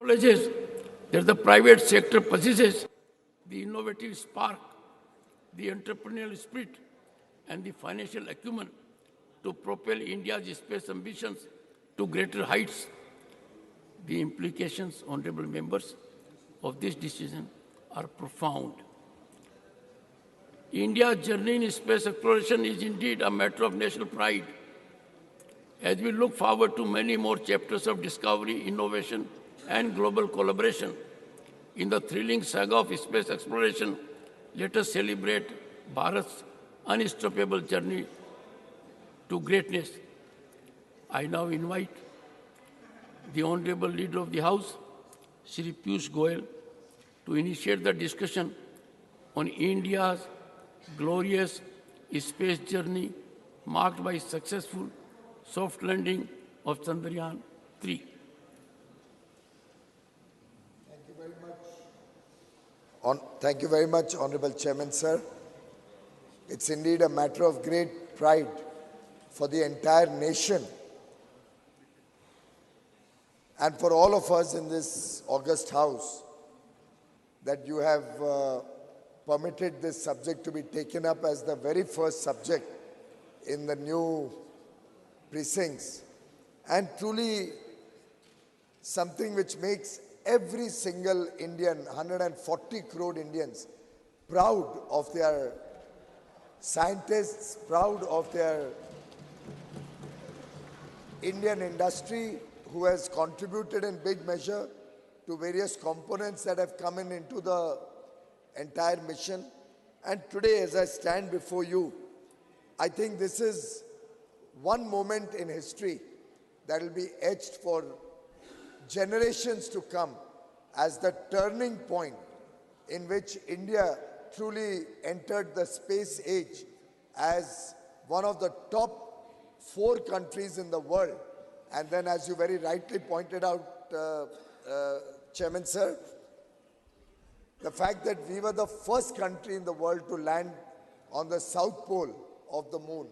acknowledges that the private sector possesses the innovative spark, the entrepreneurial spirit, and the financial acumen to propel India's space ambitions to greater heights. The implications, honorable members, of this decision are profound. India's journey in space exploration is indeed a matter of national pride. As we look forward to many more chapters of discovery, innovation, and global collaboration in the thrilling saga of space exploration, let us celebrate Bharat's unstoppable journey to greatness. I now invite the Honorable Leader of the House, Shri Piyush Goyal, to initiate the discussion on India's glorious space journey marked by successful soft landing of Chandrayaan 3. Thank you very much, Honorable Chairman, sir. It's indeed a matter of great pride for the entire nation and for all of us in this august house that you have permitted this subject to be taken up as the very first subject in the new precincts, and truly something which makes every single Indian, 140 crore Indians, proud of their scientists, proud of their Indian industry who has contributed in big measure to various components that have come into the entire mission. And today, as I stand before you, I think this is one moment in history that will be etched for generations to come as the turning point in which India truly entered the space age as one of the top 4 countries in the world. And then, as you very rightly pointed out, Chairman Sir, the fact that we were the first country in the world to land on the south pole of the moon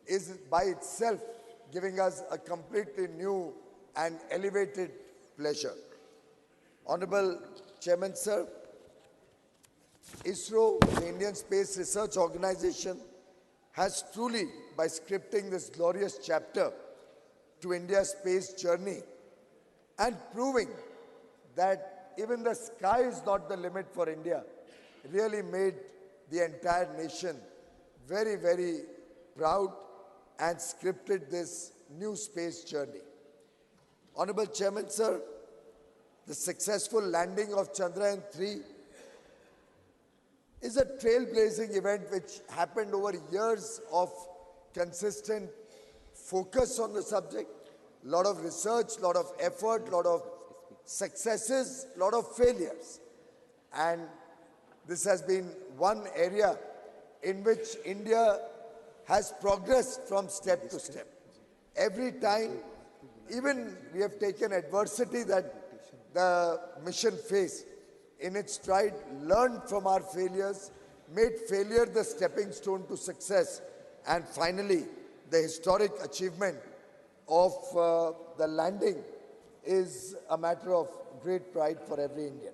is by itself giving us a completely new and elevated pleasure. Honorable Chairman Sir, ISRO, the Indian Space Research Organization, has truly, by scripting this glorious chapter to India's space journey and proving that even the sky is not the limit for India, really made the entire nation very, very proud and scripted this new space journey. Honorable Chairman, sir, the successful landing of Chandrayaan 3 is a trailblazing event which happened over years of consistent focus on the subject, a lot of research, a lot of effort, a lot of successes, a lot of failures. And this has been one area in which India has progressed from step to step. Every time, even we have taken adversity that the mission faced in its stride, learned from our failures, made failure the stepping stone to success, and finally, the historic achievement of the landing is a matter of great pride for every Indian.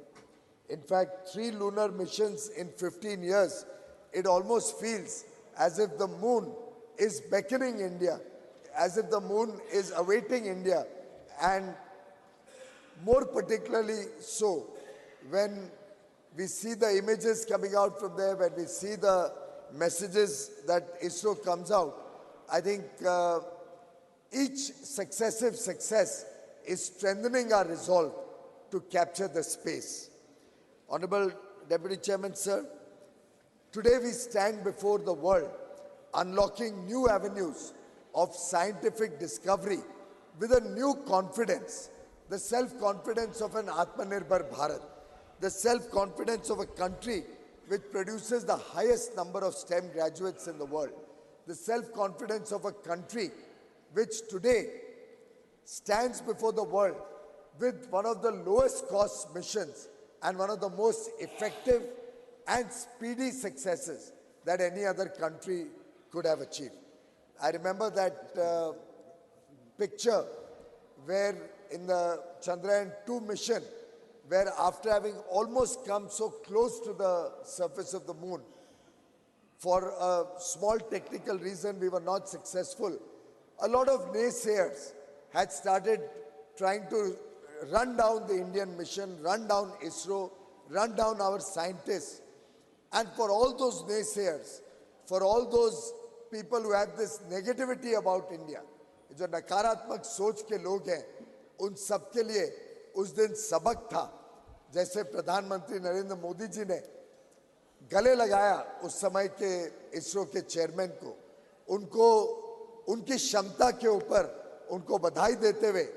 In fact, 3 lunar missions in 15 years, it almost feels as if the moon is beckoning India, as if the moon is awaiting India, and more particularly so when we see the images coming out from there, when we see the messages that ISRO comes out, I think each successive success is strengthening our resolve to capture the space. Honorable Deputy Chairman, sir, today we stand before the world unlocking new avenues of scientific discovery with a new confidence, the self-confidence of an Atmanirbhar Bharat, the self-confidence of a country which produces the highest number of STEM graduates in the world, the self-confidence of a country which today stands before the world with one of the lowest cost missions and one of the most effective and speedy successes that any other country could have achieved. I remember that picture where in the Chandrayaan 2 mission, where after having almost come so close to the surface of the moon, for a small technical reason we were not successful, a lot of naysayers had started trying to run down the Indian mission, run down ISRO, run down our scientists. And for all those naysayers, for all those people who have this negativity about India, जो नकारात्मक सोच के लोग हैं, उन सब के लिए उस दिन सबक था. जैसे प्रधानमंत्री नरेंद्र मोदी जी ने गले लगाया उस समय के इसरो के चेयरमैन को, उनको उनकी क्षमता के ऊपर उनको बधाई देते हुए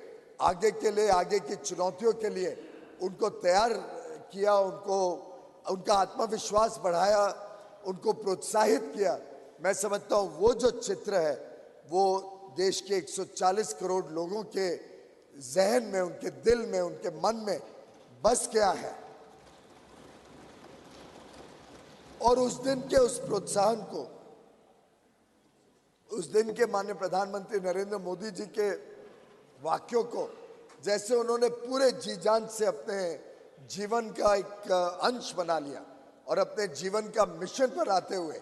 आगे के लिए, आगे की चुनौतियों के लिए उनको तैयार किया, उनको उनका आत्मविश्वास बढ़ाया, उनको प्रोत्साहित किया. मैं समझता हूँ वो जो चित्र है वो देश के 140 करोड़ लोगों के जहन में, उनके दिल में, उनके मन में बस गया है. और उस दिन के उस प्रोत्साहन को, उस दिन के माननीय प्रधानमंत्री नरेंद्र मोदी जी के वाक्यों को, जैसे उन्होंने पूरे जी जान से अपने जीवन का एक अंश बना लिया और अपने जीवन का मिशन पर आते हुए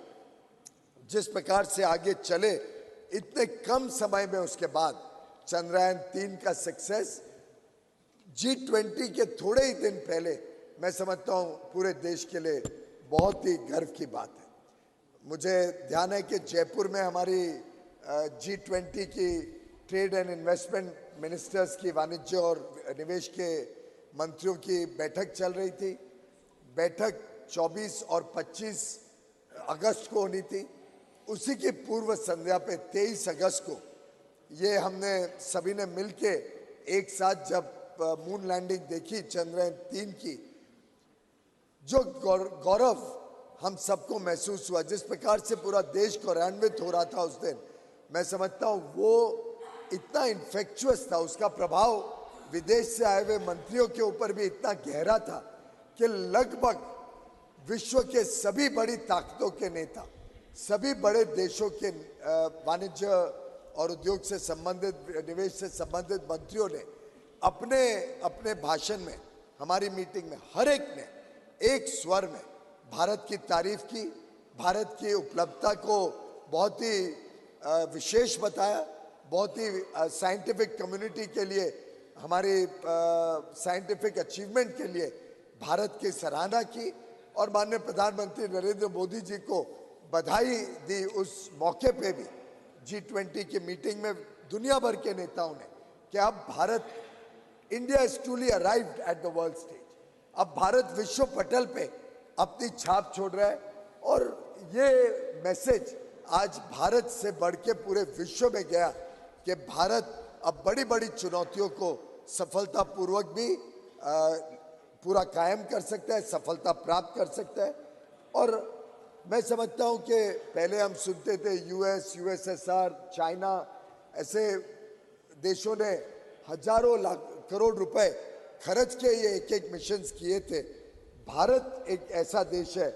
जिस प्रकार से आगे चले, इतने कम समय में उसके बाद चंद्रयान-3 का सक्सेस, G20 के थोड़े ही दिन पहले, मैं समझता हूँ पूरे देश के लिए बहुत ही गर्व की बात है. मुझे ध्यान है कि जयपुर में हमारी G20 की ट्रेड एंड इन्वेस्टमेंट मिनिस्टर्स की, वाणिज्य और निवेश के मंत्रियों की बैठक चल रही थी. बैठक 24 और 25 अगस्त को होनी थी. उसी की पूर्व संध्या पे 23 अगस्त को ये हमने सभी ने मिलके एक साथ जब मून लैंडिंग देखी चंद्रयान-3 की, जो गौरव हम सबको महसूस हुआ, जिस प्रकार से पूरा देश गौरवान्वित हो रहा था उस दिन, मैं समझता हूँ वो इतना इन्फेक्चुअस था, उसका प्रभाव विदेश से आए हुए मंत्रियों के ऊपर भी इतना गहरा था कि लगभग विश्व के सभी बड़ी ताकतों के नेता, सभी बड़े देशों के वाणिज्य और उद्योग से संबंधित, निवेश से संबंधित मंत्रियों ने अपने अपने भाषण में, हमारी मीटिंग में, हर एक ने एक स्वर में भारत की तारीफ की, भारत की उपलब्धता को बहुत ही विशेष बताया, बहुत ही साइंटिफिक कम्युनिटी के लिए, हमारी साइंटिफिक अचीवमेंट के लिए भारत की सराहना की और माननीय प्रधानमंत्री नरेंद्र मोदी जी को बधाई दी. उस मौके पे भी G20 की मीटिंग में दुनिया भर के नेताओं ने कि अब Bharat, India is truly arrived at the world stage. अब भारत विश्व पटल पे अपनी छाप छोड़ रहा है और ये मैसेज आज भारत से बढ़ के पूरे विश्व में गया कि भारत अब बड़ी बड़ी चुनौतियों को सफलतापूर्वक भी पूरा कायम कर सकता है, सफलता प्राप्त कर सकता है. और मैं समझता हूँ कि पहले हम सुनते थे यूएस, यूएसएसआर, चाइना, ऐसे देशों ने हजारों लाख करोड़ रुपए खर्च के ये एक एक मिशंस किए थे. भारत एक ऐसा देश है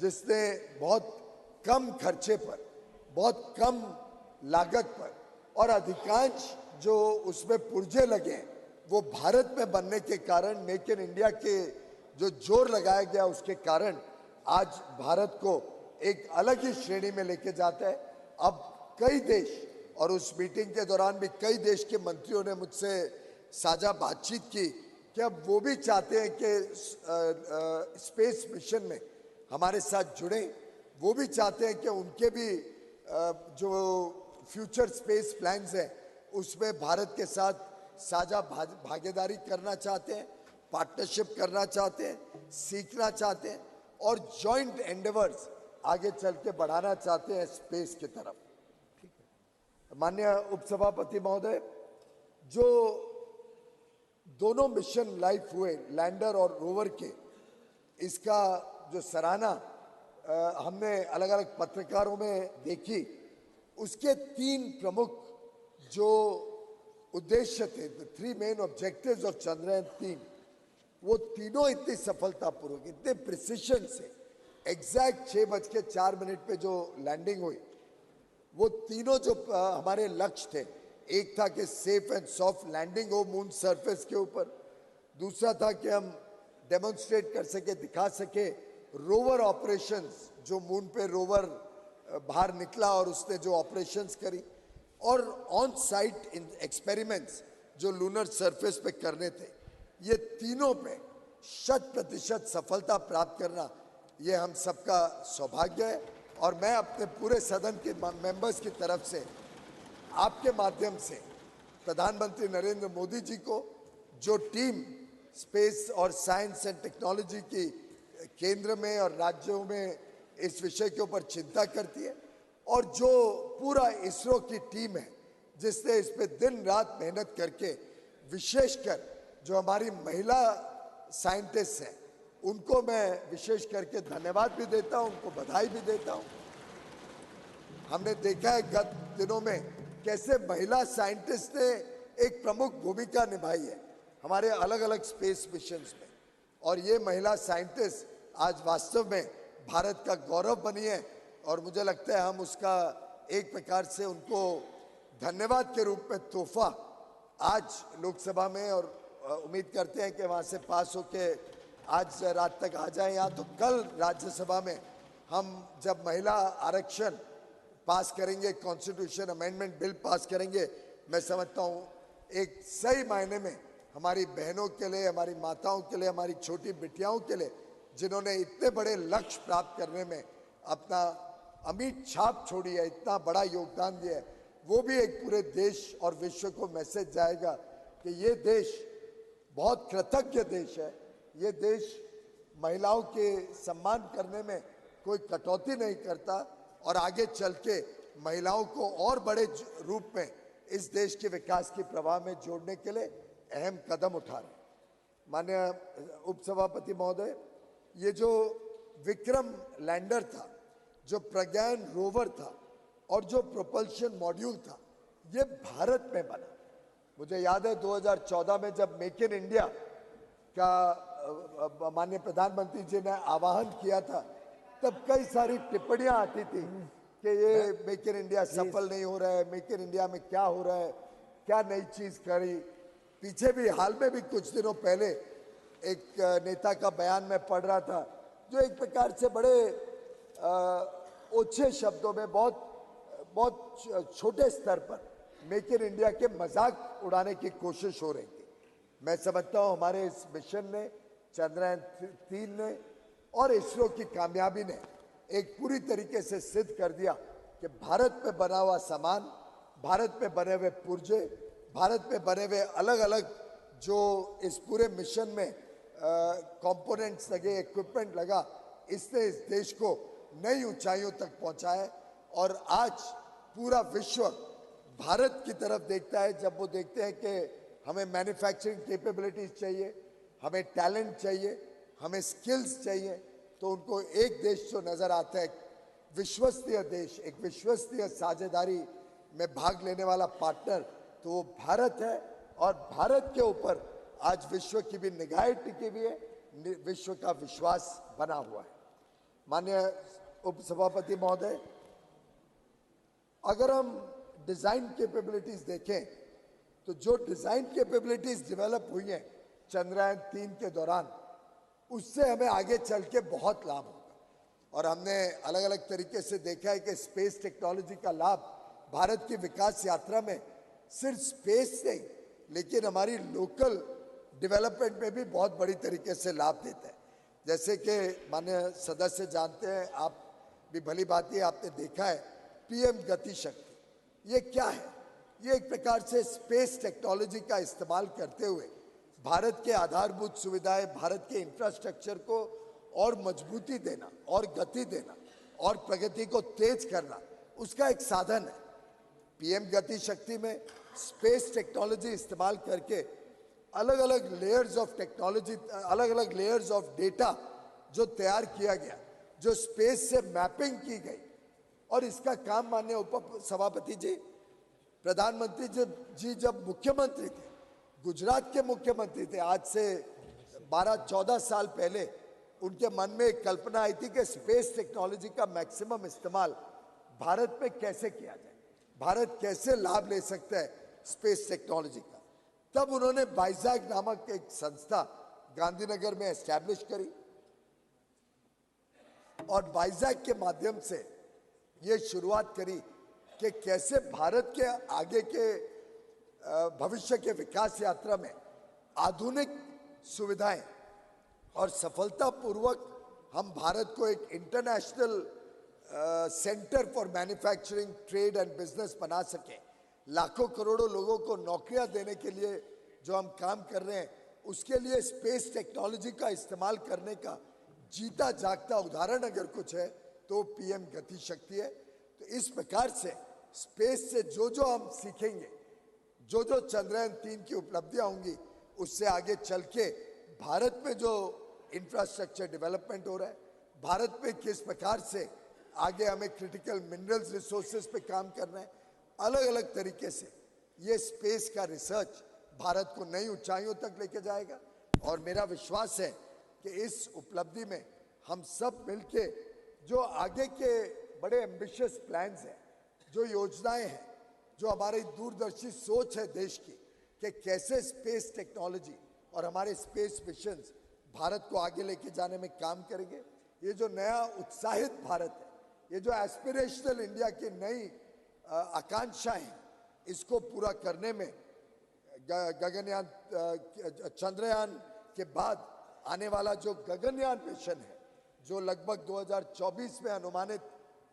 जिसने बहुत कम खर्चे पर, बहुत कम लागत पर और अधिकांश जो उसमें पुर्जे लगे हैं वो भारत में बनने के कारण, मेक इन इंडिया के जो जोर लगाया गया उसके कारण आज भारत को एक अलग ही श्रेणी में लेके जाता है. अब कई देश, और उस मीटिंग के दौरान भी कई देश के मंत्रियों ने मुझसे साझा बातचीत की कि अब वो भी चाहते हैं कि स्पेस मिशन में हमारे साथ जुड़ें. वो भी चाहते हैं कि उनके भी जो फ्यूचर स्पेस प्लान्स हैं उसमें भारत के साथ साझा भागीदारी करना चाहते हैं, पार्टनरशिप करना चाहते हैं, सीखना चाहते हैं और जॉइंट एंडेवर्स आगे चल के बढ़ाना चाहते हैं स्पेस की तरफ. माननीय उपसभापति महोदय, जो दोनों मिशन लाइफ हुए, लैंडर और रोवर के, इसका जो सराहना हमने अलग अलग पत्रकारों में देखी, उसके 3 प्रमुख जो उद्देश्य थे, the 3 main objectives of Chandrayaan-3, वो तीनों इतनी सफलतापूर्वक, इतने प्रिसिशन से, एग्जैक्ट 6:04 पे जो लैंडिंग हुई, वो तीनों जो हमारे लक्ष्य थे, एक था कि सेफ एंड सॉफ्ट लैंडिंग हो मून सरफेस के ऊपर, दूसरा था कि हम डेमोन्स्ट्रेट कर सके, दिखा सके। रोवर ऑपरेशंस, जो मून पे रोवर बाहर निकला और उसने जो ऑपरेशंस करी, और ऑन साइट एक्सपेरिमेंट्स जो लूनर सरफेस पे करने थे, ये तीनों पे 100% सफलता प्राप्त करना, ये हम सबका सौभाग्य है। और मैं अपने पूरे सदन के मेंबर्स की तरफ से आपके माध्यम से प्रधानमंत्री नरेंद्र मोदी जी को, जो टीम स्पेस और साइंस एंड टेक्नोलॉजी की केंद्र में और राज्यों में इस विषय के ऊपर चिंता करती है, और जो पूरा इसरो की टीम है जिसने इस पे दिन रात मेहनत करके, विशेषकर जो हमारी महिला साइंटिस्ट हैं, उनको मैं विशेष करके धन्यवाद भी देता हूं, उनको बधाई भी देता हूं। हमने देखा है गत दिनों में कैसे महिला साइंटिस्ट ने एक प्रमुख भूमिका निभाई है हमारे अलग अलग स्पेस मिशंस में, और ये महिला साइंटिस्ट आज वास्तव में भारत का गौरव बनी है। और मुझे लगता है हम उसका एक प्रकार से उनको धन्यवाद के रूप में तोहफा आज लोकसभा में, और उम्मीद करते हैं कि वहाँ से पास होके आज रात तक आ जाए यहाँ, तो कल राज्यसभा में हम जब महिला आरक्षण पास करेंगे, कॉन्स्टिट्यूशन अमेंडमेंट बिल पास करेंगे, मैं समझता हूँ एक सही मायने में हमारी बहनों के लिए, हमारी माताओं के लिए, हमारी छोटी बिटियाओं के लिए, जिन्होंने इतने बड़े लक्ष्य प्राप्त करने में अपना अमिट छाप छोड़ी है, इतना बड़ा योगदान दिया है, वो भी एक पूरे देश और विश्व को मैसेज जाएगा कि ये देश बहुत कृतज्ञ देश है। ये देश महिलाओं के सम्मान करने में कोई कटौती नहीं करता, और आगे चल के महिलाओं को और बड़े रूप में इस देश के विकास की प्रवाह में जोड़ने के लिए अहम कदम उठा रहे। माननीय उपसभापति महोदय, ये जो विक्रम लैंडर था, जो प्रज्ञान रोवर था, और जो प्रोपल्शन मॉड्यूल था, ये भारत में बना। मुझे याद है 2014 में जब मेक इन इंडिया का माननीय प्रधानमंत्री जी ने आह्वान किया था, तब कई सारी टिप्पणियां आती थी कि ये मेक इन इंडिया सफल नहीं हो रहा है, मेक इन इंडिया में क्या हो रहा है, क्या नई चीज करी। पीछे भी हाल में भी कुछ दिनों पहले एक नेता का बयान में पढ़ रहा था, जो एक प्रकार से बड़े ओछे शब्दों में बहुत छोटे स्तर पर मेक इन इंडिया के मजाक उड़ाने की कोशिश हो रही थी। मैं समझता हूँ हमारे इस मिशन ने, चंद्रयान 3 ने और इसरो की कामयाबी ने एक पूरी तरीके से सिद्ध कर दिया कि भारत में बना हुआ सामान, भारत में बने हुए पुर्जे, भारत में बने हुए अलग अलग जो इस पूरे मिशन में कंपोनेंट्स लगे, इक्विपमेंट लगा, इसने इस देश को नई ऊंचाइयों तक पहुंचाया। और आज पूरा विश्व भारत की तरफ देखता है, जब वो देखते हैं कि हमें मैन्युफैक्चरिंग कैपेबिलिटीज चाहिए, हमें टैलेंट चाहिए, हमें स्किल्स चाहिए, तो उनको एक देश जो नजर आता है, विश्वसनीय देश, एक विश्वसनीय साझेदारी में भाग लेने वाला पार्टनर, तो वो भारत है। और भारत के ऊपर आज विश्व की भी निगाहें टिकी हुई है, विश्व का विश्वास बना हुआ है। माननीय उपसभापति महोदय, अगर हम डिजाइन कैपेबिलिटीज देखें, तो जो डिजाइन कैपेबिलिटीज डेवलप हुई हैं चंद्रयान 3 के दौरान, उससे हमें आगे चल के बहुत लाभ होगा। और हमने अलग अलग तरीके से देखा है कि स्पेस टेक्नोलॉजी का लाभ भारत की विकास यात्रा में सिर्फ स्पेस नहीं, लेकिन हमारी लोकल डेवलपमेंट में भी बहुत बड़ी तरीके से लाभ देता है। जैसे कि माननीय सदस्य जानते हैं, आप भी भली बात ही आपने देखा है, पीएम गति शक्ति, ये क्या है? ये एक प्रकार से स्पेस टेक्नोलॉजी का इस्तेमाल करते हुए भारत के आधारभूत सुविधाएं, भारत के इंफ्रास्ट्रक्चर को और मजबूती देना, और गति देना, और प्रगति को तेज करना, उसका एक साधन है। पीएम गति शक्ति में स्पेस टेक्नोलॉजी इस्तेमाल करके अलग अलग लेयर्स ऑफ टेक्नोलॉजी, अलग अलग लेयर्स ऑफ डेटा जो तैयार किया गया, जो स्पेस से मैपिंग की गई, और इसका काम माननीय उप सभापति जी, प्रधानमंत्री जी जब मुख्यमंत्री थे, गुजरात के मुख्यमंत्री थे, आज से 12-14 साल पहले उनके मन में एक कल्पना आई थी कि स्पेस टेक्नोलॉजी का मैक्सिमम इस्तेमाल भारत में कैसे किया जाए, भारत कैसे लाभ ले सकता है स्पेस टेक्नोलॉजी का। तब उन्होंने बाइजैक नामक एक संस्था गांधीनगर में एस्टैब्लिश करी और वाइजैक के माध्यम से ये शुरुआत करी कि कैसे भारत के आगे के भविष्य के विकास यात्रा में आधुनिक सुविधाएं और सफलतापूर्वक हम भारत को एक international centre for manufacturing trade and business बना सके। लाखों करोड़ों लोगों को नौकरियां देने के लिए जो हम काम कर रहे हैं, उसके लिए स्पेस टेक्नोलॉजी का इस्तेमाल करने का जीता जागता उदाहरण अगर कुछ है तो पीएम गति शक्ति है। तो इस प्रकार से स्पेस से जो हम सीखेंगे, जो चंद्रयान-3 की उपलब्धियां होंगी, उससे आगे चल के भारत में जो इंफ्रास्ट्रक्चर डेवलपमेंट हो रहा है, भारत में किस प्रकार से आगे हमें क्रिटिकल मिनरल्स रिसोर्सेज पे काम करना है, अलग अलग तरीके से ये स्पेस का रिसर्च भारत को नई ऊंचाइयों तक लेके जाएगा। और मेरा विश्वास है कि इस उपलब्धि में हम सब मिलके जो आगे के बड़े एम्बिशियस प्लान्स हैं, जो योजनाएं हैं, जो हमारी दूरदर्शी सोच है देश की कि कैसे स्पेस टेक्नोलॉजी और हमारे स्पेस मिशंस भारत को आगे लेके जाने में काम करेंगे। ये जो नया उत्साहित भारत है, ये जो एस्पिरेशनल इंडिया की नई आकांक्षाएं हैं, इसको पूरा करने में गगनयान चंद्रयान के बाद आने वाला जो गगनयान मिशन है, जो लगभग 2024 में अनुमानित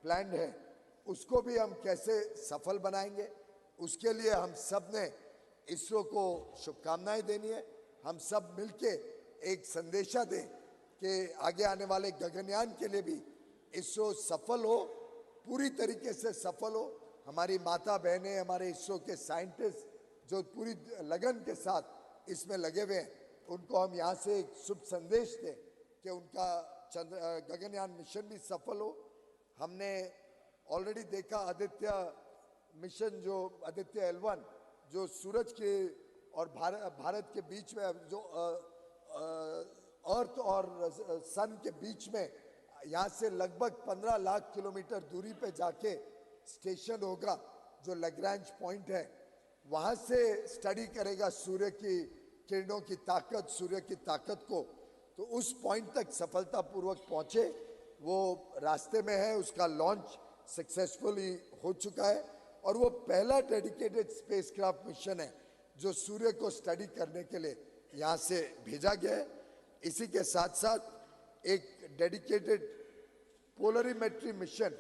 प्लान है, उसको भी हम कैसे सफल बनाएंगे, उसके लिए हम सब ने इसरो को शुभकामनाएं देनी है। हम सब मिलके एक संदेशा दें कि आगे आने वाले गगनयान के लिए भी इसरो सफल हो, पूरी तरीके से सफल हो। हमारी माता बहनें, हमारे इसरो के साइंटिस्ट जो पूरी लगन के साथ इसमें लगे हुए हैं, उनको हम यहाँ से एक शुभ संदेश दें कि उनका गगनयान मिशन भी सफल हो। हमने ऑलरेडी देखा आदित्य मिशन, जो आदित्य L1 जो सूरज के और भारत के बीच में, जो अर्थ और सन के बीच में यहाँ से लगभग 15 लाख किलोमीटर दूरी पे जाके स्टेशन होगा, जो लैग्रैंज पॉइंट है, वहाँ से स्टडी करेगा सूर्य की किरणों की ताकत, सूर्य की ताकत को। तो उस पॉइंट तक सफलतापूर्वक पहुँचे, वो रास्ते में है, उसका लॉन्च सक्सेसफुली हो चुका है और वो पहला डेडिकेटेड स्पेसक्राफ्ट मिशन है जो सूर्य को स्टडी करने के लिए यहाँ से भेजा गया है। इसी के साथ साथ एक डेडिकेटेड पोलरीमेट्री मिशन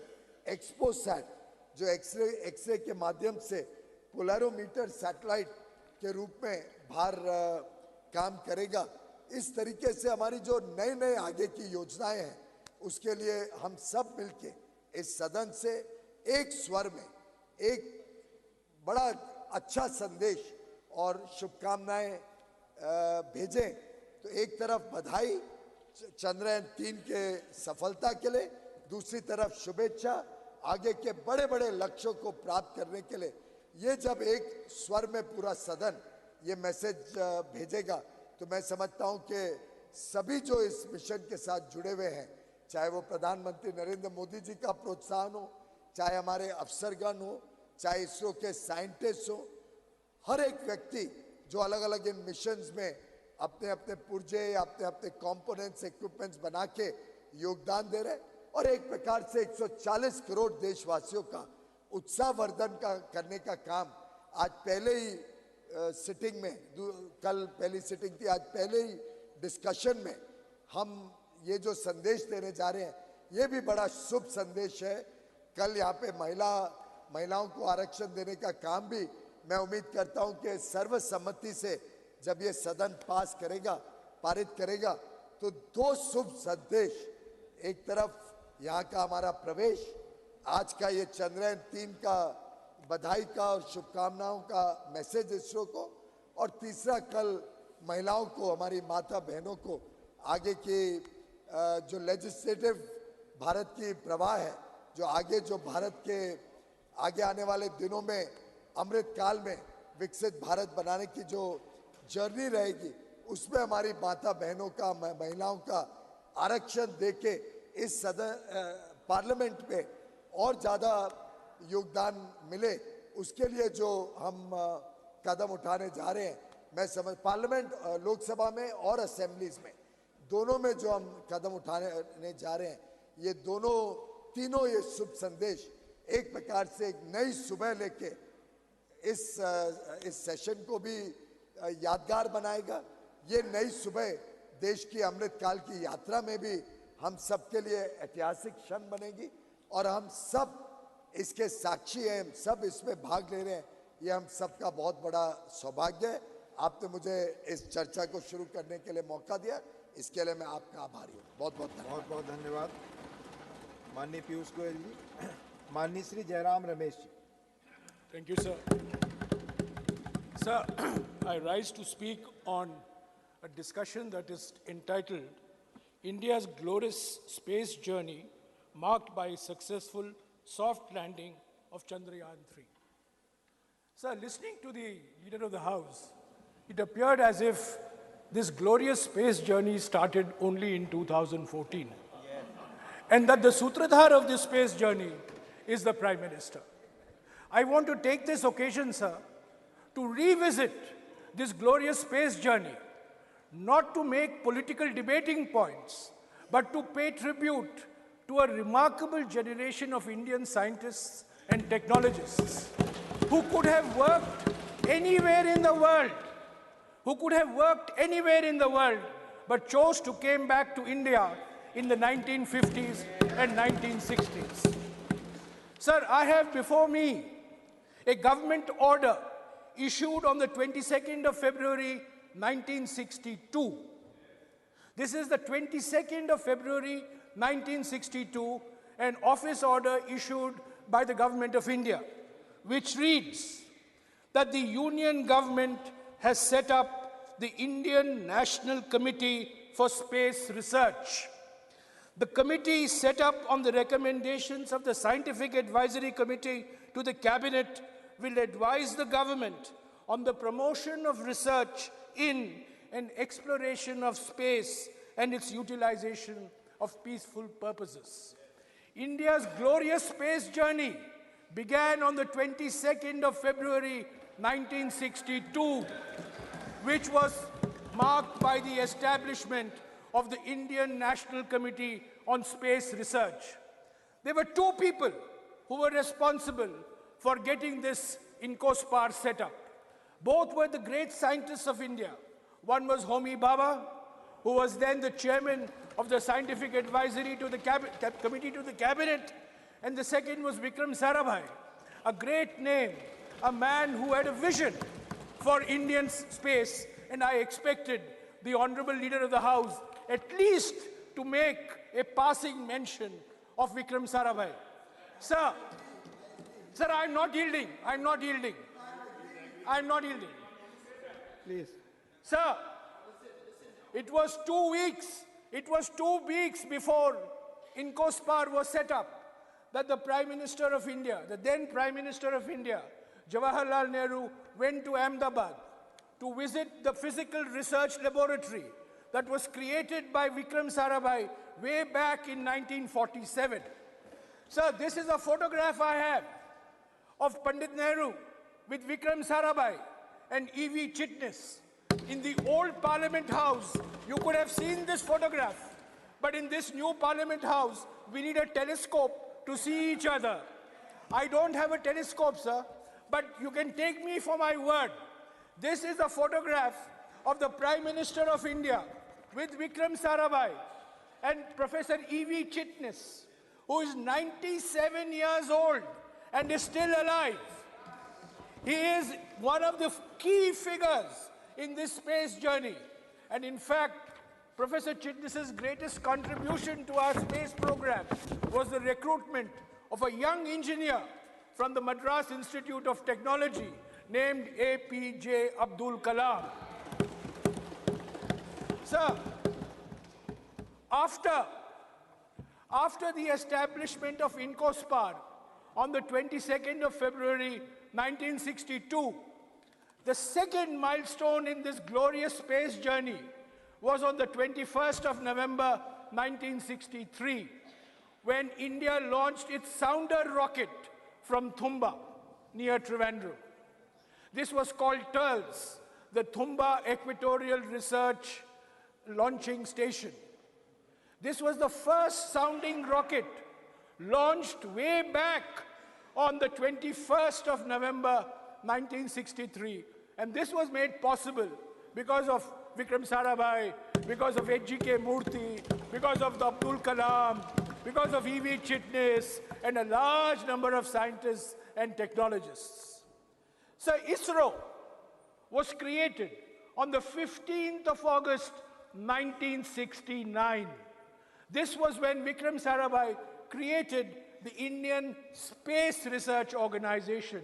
एक्सपोसैट, जो एक्सरे के माध्यम से पोलरोमीटर सैटेलाइट के रूप में बाहर काम करेगा। इस तरीके से हमारी जो नए नए आगे की योजनाएं हैं, उसके लिए हम सब मिलके इस सदन से एक स्वर में एक बड़ा अच्छा संदेश और शुभकामनाएं भेजें। तो एक तरफ बधाई चंद्रयान-3 के सफलता के लिए, दूसरी तरफ शुभेच्छा आगे के बड़े बड़े लक्ष्यों को प्राप्त करने के लिए। ये जब एक स्वर में पूरा सदन ये मैसेज भेजेगा, तो मैं समझता हूं कि सभी जो इस मिशन के साथ जुड़े हुए हैं, चाहे वो प्रधानमंत्री नरेंद्र मोदी जी का प्रोत्साहन हो, चाहे हमारे अफसरगण हो, चाहे इसरो के साइंटिस्ट हो, हर एक व्यक्ति जो अलग अलग इन मिशंस में अपने अपने पुर्जे, अपने अपने कंपोनेंट्स, इक्विपमेंट्स बना के योगदान दे रहे, और एक प्रकार से 140 करोड़ देशवासियों का उत्साहवर्धन करने का काम आज पहले ही सिटिंग में, कल पहली सिटिंग थी, आज पहले ही डिस्कशन में हम ये जो संदेश देने जा रहे हैं, ये भी बड़ा शुभ संदेश है। कल यहाँ पे महिलाओं को आरक्षण देने का काम भी मैं उम्मीद करता हूँ कि सर्वसम्मति से जब ये सदन पास करेगा, पारित करेगा, तो दो शुभ संदेश, एक तरफ यहाँ का हमारा प्रवेश, आज का ये चंद्रयान-3 का बधाई का और शुभकामनाओं का मैसेज इसरो को, और तीसरा कल महिलाओं को, हमारी माता बहनों को आगे की जो लेजिस्लेटिव भारत की प्रवाह है, जो आगे जो भारत के आगे आने वाले दिनों में अमृत काल में विकसित भारत बनाने की जो जर्नी रहेगी, उसमें हमारी माता बहनों का, महिलाओं का आरक्षण देके इस सदन पार्लियामेंट में और ज़्यादा योगदान मिले, उसके लिए जो हम कदम उठाने जा रहे हैं, मैं समझ पार्लियामेंट लोकसभा में और असेंबलीज में दोनों में जो हम कदम उठाने जा रहे हैं, ये दोनों तीनों ये शुभ संदेश एक प्रकार से एक नई सुबह लेके इस सेशन को भी यादगार बनाएगा। ये नई सुबह देश की अमृत काल की यात्रा में भी हम सब के लिए ऐतिहासिक क्षण बनेगी और हम सब इसके साक्षी हैं, हम सब इसमें भाग ले रहे हैं। ये हम सबका बहुत बड़ा सौभाग्य है। आपने मुझे इस चर्चा को शुरू करने के लिए मौका दिया, इसके लिए मैं आपका आभारी हूँ। बहुत बहुत धन्यवाद। बहुत बहुत धन्यवाद माननीय पीयूष गोयल जी। माननीय Shri Jairam Ramesh ji. Thank you, sir. Sir, I rise to speak on a discussion that is entitled India's Glorious Space Journey Marked by Successful Soft Landing of Chandrayaan-3. Sir, listening to the Leader of the House, it appeared as if this glorious space journey started only in 2014. And that the sutradhar of this space journey is the Prime Minister. I want to take this occasion, sir, to revisit this glorious space journey, not to make political debating points, but to pay tribute to a remarkable generation of Indian scientists and technologists who could have worked anywhere in the world, but chose to come back to India in the 1950s and 1960s. Sir, I have before me a government order issued on the 22nd of February 1962. This is the 22nd of February 1962, an office order issued by the Government of India, which reads that the Union Government has set up the Indian National Committee for Space Research. The committee is set up on the recommendations of the Scientific Advisory Committee to the Cabinet will advise the government on the promotion of research in and exploration of space and its utilization of peaceful purposes. India's glorious space journey began on the 22nd of February 1962, which was marked by the establishment of the Indian National Committee on Space Research. There were two people who were responsible for getting this INCOSPAR set up. Both were the great scientists of India. One was Homi Bhabha, who was then the chairman of the Scientific Advisory to the Committee to the Cabinet, and the second was Vikram Sarabhai, a great name, a man who had a vision for Indian space, and I expected the Honorable Leader of the House at least to make a passing mention of Vikram Sarabhai. Sir, I'm not yielding. Please. Sir, it was 2 weeks before INCOSPAR was set up that the Prime Minister of India, the then Prime Minister of India, Jawaharlal Nehru, went to Ahmedabad to visit the physical research laboratory that was created by Vikram Sarabhai way back in 1947. Sir, this is a photograph I have of Pandit Nehru with Vikram Sarabhai and E.V. Chitnis. In the old Parliament House, you could have seen this photograph. But in this new Parliament House, we need a telescope to see each other. I don't have a telescope, sir, but you can take me for my word. This is a photograph of the Prime Minister of India with Vikram Sarabhai and Professor E.V. Chitnis, who is 97 years old and is still alive. He is one of the key figures in this space journey. And in fact, Professor Chitnis' greatest contribution to our space program was the recruitment of a young engineer from the Madras Institute of Technology named APJ Abdul Kalam. Sir, after the establishment of INCOSPAR on the 22nd of February 1962, the second milestone in this glorious space journey was on the 21st of November 1963, when India launched its sounder rocket from Thumba, near Trivandrum. This was called TERLS, the Thumba Equatorial Research Launching Station. This was the first sounding rocket launched way back on the 21st of November 1963. And this was made possible because of Vikram Sarabhai, because of H.G.K. Murthy, because of the Abdul Kalam, because of E.V. Chitnis, and a large number of scientists and technologists. So ISRO was created on the 15th of August 1969. This was when Vikram Sarabhai created the Indian Space Research Organization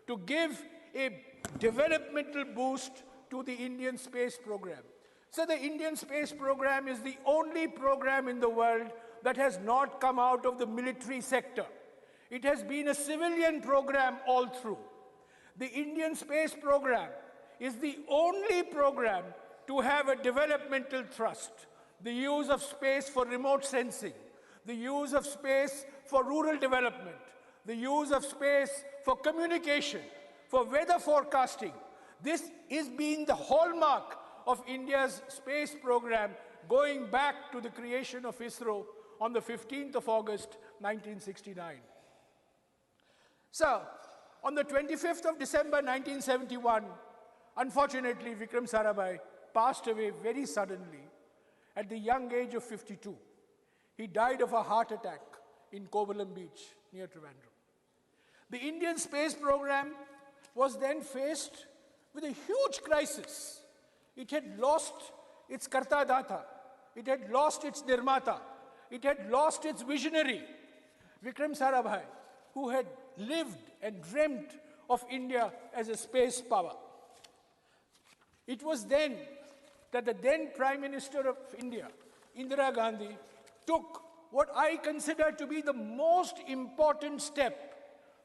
to give a developmental boost to the Indian space program. So the Indian space program is the only program in the world that has not come out of the military sector. It has been a civilian program all through. The Indian space program is the only program to have a developmental thrust, the use of space for remote sensing, the use of space for rural development, the use of space for communication, for weather forecasting. This is being the hallmark of India's space program going back to the creation of ISRO on the 15th of August 1969. So, on the 25th of December 1971, unfortunately, Vikram Sarabhai passed away very suddenly at the young age of 52. He died of a heart attack in Kovalam Beach near Trivandrum. The Indian space program was then faced with a huge crisis. It had lost its Karta Data. It had lost its Nirmata. It had lost its visionary, Vikram Sarabhai, who had lived and dreamt of India as a space power. It was then that the then Prime Minister of India, Indira Gandhi, took what I consider to be the most important step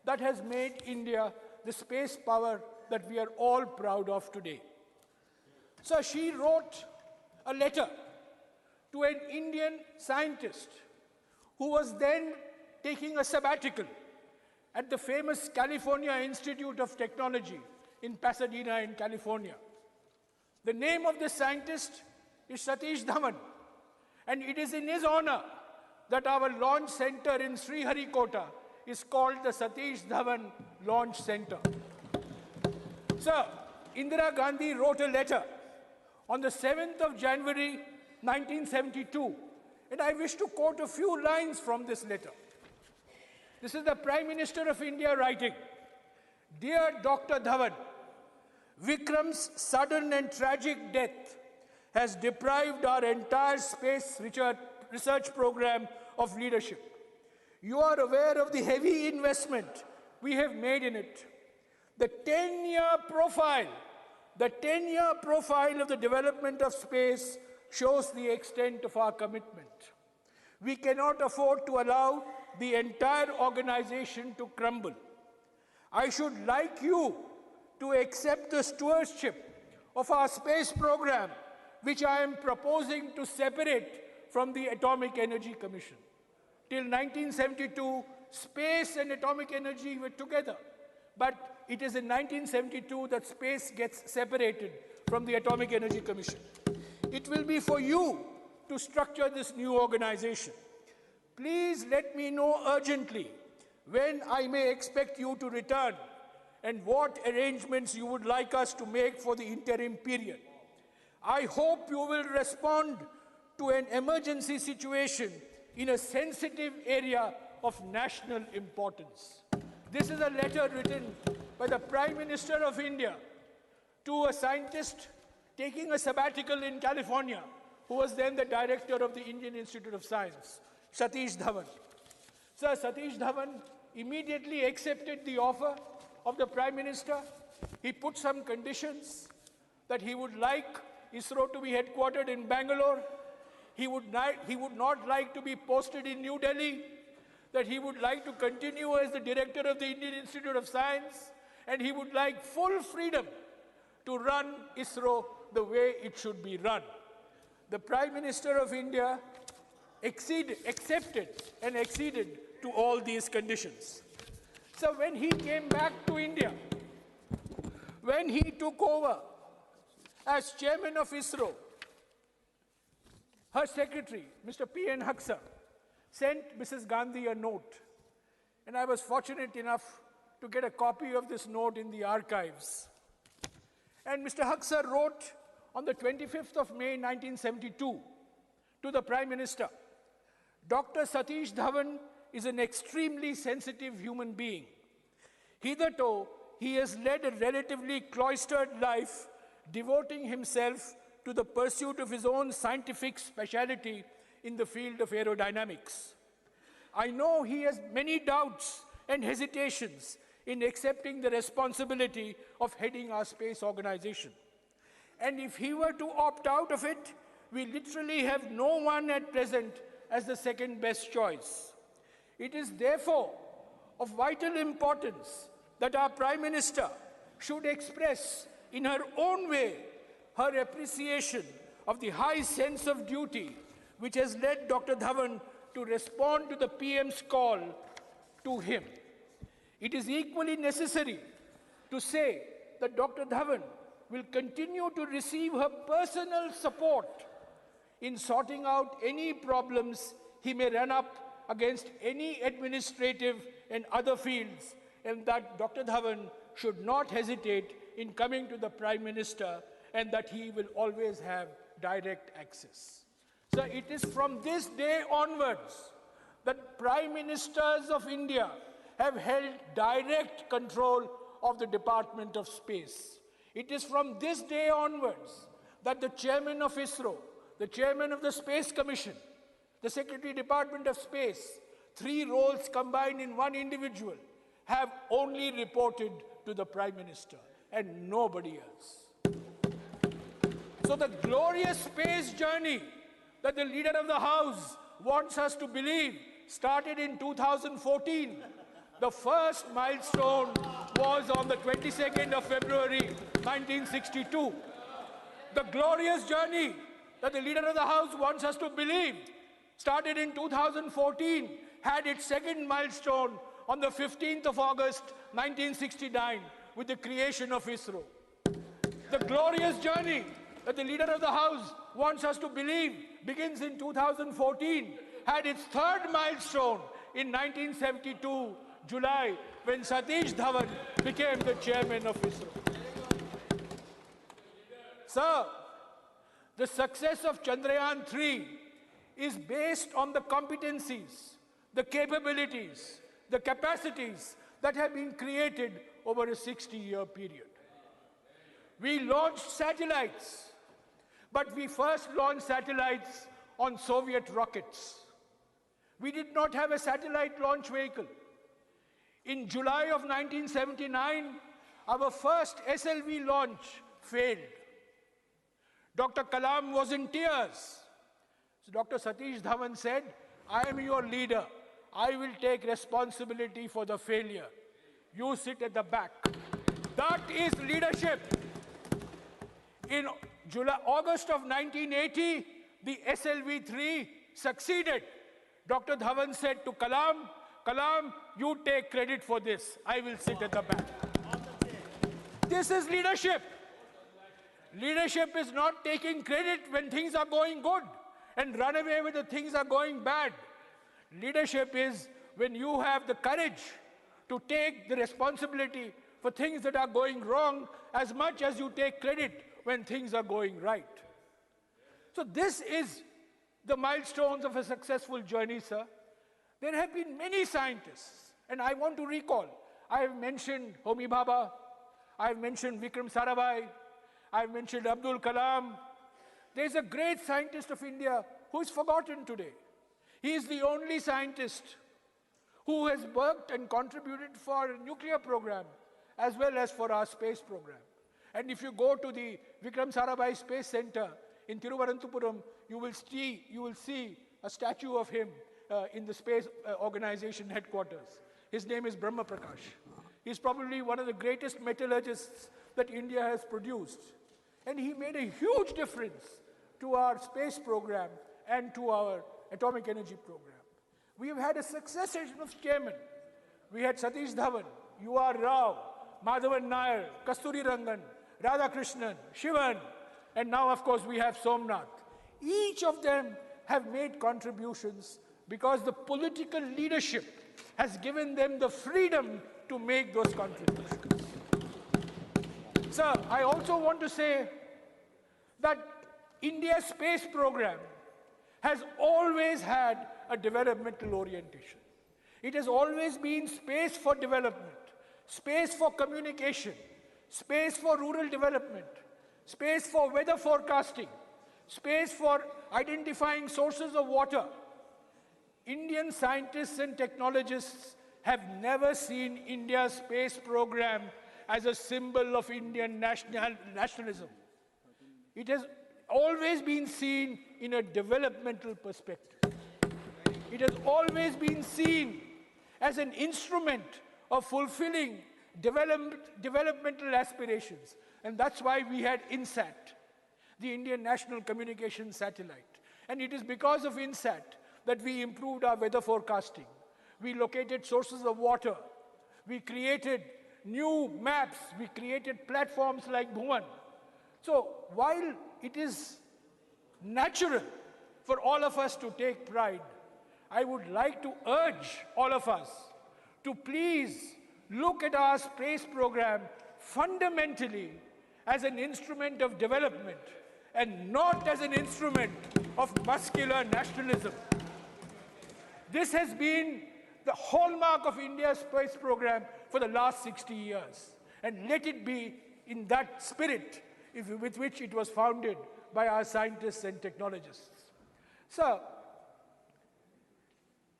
that has made India the space power that we are all proud of today. So she wrote a letter to an Indian scientist who was then taking a sabbatical at the famous California Institute of Technology in Pasadena in California. The name of this scientist is Satish Dhawan, and it is in his honor that our launch center in Sriharikota is called the Satish Dhawan Launch Center. So, Indira Gandhi wrote a letter on the 7th of January 1972, and I wish to quote a few lines from this letter. This is the Prime Minister of India writing, "Dear Dr. Dhawan, Vikram's sudden and tragic death has deprived our entire space research program of leadership. You are aware of the heavy investment we have made in it. The 10-year profile of the development of space shows the extent of our commitment. We cannot afford to allow the entire organization to crumble. I should like you to accept the stewardship of our space program, which I am proposing to separate from the Atomic Energy Commission. Till 1972, space and atomic energy were together. But it is in 1972 that space gets separated from the Atomic Energy Commission. It will be for you to structure this new organization. Please let me know urgently when I may expect you to return and what arrangements you would like us to make for the interim period. I hope you will respond to an emergency situation in a sensitive area of national importance." This is a letter written by the Prime Minister of India to a scientist taking a sabbatical in California, who was then the director of the Indian Institute of Science, Satish Dhawan. Sir, Satish Dhawan immediately accepted the offer of the Prime Minister. He put some conditions that he would like ISRO to be headquartered in Bangalore. He would not like to be posted in New Delhi, that he would like to continue as the director of the Indian Institute of Science, and he would like full freedom to run ISRO the way it should be run. The Prime Minister of India accepted and acceded to all these conditions. So when he came back to India, when he took over As chairman of ISRO, her secretary, Mr. P.N. Haksar, sent Mrs. Gandhi a note, and I was fortunate enough to get a copy of this note in the archives. And Mr. Haksar wrote on the 25th of May 1972 to the Prime Minister, Dr. Satish Dhawan is an extremely sensitive human being. Hitherto, he has led a relatively cloistered life, devoting himself to the pursuit of his own scientific specialty in the field of aerodynamics. I know he has many doubts and hesitations in accepting the responsibility of heading our space organization. And if he were to opt out of it, we literally have no one at present as the second best choice. It is therefore of vital importance that our Prime Minister should express in her own way her appreciation of the high sense of duty which has led Dr. Dhawan to respond to the PM's call to him. It is equally necessary to say that Dr. Dhawan will continue to receive her personal support in sorting out any problems he may run up against any administrative and other fields, and that Dr. Dhawan should not hesitate in coming to the Prime Minister, and that he will always have direct access. So it is from this day onwards that Prime Ministers of India have held direct control of the Department of Space. It is from this day onwards that the chairman of ISRO, the chairman of the Space Commission, the Secretary Department of Space, three roles combined in one individual, have only reported to the Prime Minister and nobody else. So the glorious space journey that the leader of the House wants us to believe started in 2014. The first milestone was on the 22nd of February, 1962. The glorious journey that the leader of the House wants us to believe started in 2014, had its second milestone on the 15th of August, 1969, with the creation of ISRO. The glorious journey that the leader of the House wants us to believe begins in 2014, had its third milestone in 1972, July, when Satish Dhawan became the chairman of ISRO. Sir, the success of Chandrayaan-3 is based on the competencies, the capabilities, the capacities that have been created over a 60-year period. We launched satellites, but we first launched satellites on Soviet rockets. We did not have a satellite launch vehicle. In July of 1979, our first SLV launch failed. Dr. Kalam was in tears. So Dr. Satish Dhawan said, I am your leader. I will take responsibility for the failure. You sit at the back. That is leadership. In August of 1980, the SLV-3 succeeded. Dr. Dhawan said to Kalam, Kalam, you take credit for this. I will sit at the back. This is leadership. Leadership is not taking credit when things are going good and run away when the things are going bad. Leadership is when you have the courage to take the responsibility for things that are going wrong as much as you take credit when things are going right. So this is the milestones of a successful journey, sir. There have been many scientists, and I want to recall. I have mentioned Homi Bhabha, I have mentioned Vikram Sarabhai, I have mentioned Abdul Kalam. There is a great scientist of India who is forgotten today. He is the only scientist who has worked and contributed for a nuclear program as well as for our space program. And if you go to the Vikram Sarabhai Space Center in Thiruvananthapuram, you will see a statue of him in the space organization headquarters. His name is Brahma Prakash. He's probably one of the greatest metallurgists that India has produced. And he made a huge difference to our space program and to our atomic energy program. We have had a succession of chairmen. We had Satish Dhawan, U.R. Rao, Madhavan Nair, Kasturi Rangan, Radhakrishnan, Shivan, and now, of course, we have Somnath. Each of them have made contributions because the political leadership has given them the freedom to make those contributions. Sir, I also want to say that India's space program has always had a developmental orientation. It has always been space for development, space for communication, space for rural development, space for weather forecasting, space for identifying sources of water. Indian scientists and technologists have never seen India's space program as a symbol of Indian nationalism. It has always been seen in a developmental perspective. It has always been seen as an instrument of fulfilling developmental aspirations. And that's why we had INSAT, the Indian National Communications Satellite. And it is because of INSAT that we improved our weather forecasting. We located sources of water. We created new maps. We created platforms like Bhuvan. So while it is natural for all of us to take pride, I would like to urge all of us to please look at our space program fundamentally as an instrument of development and not as an instrument of muscular nationalism. This has been the hallmark of India's space program for the last 60 years. And let it be in that spirit with which it was founded by our scientists and technologists. So,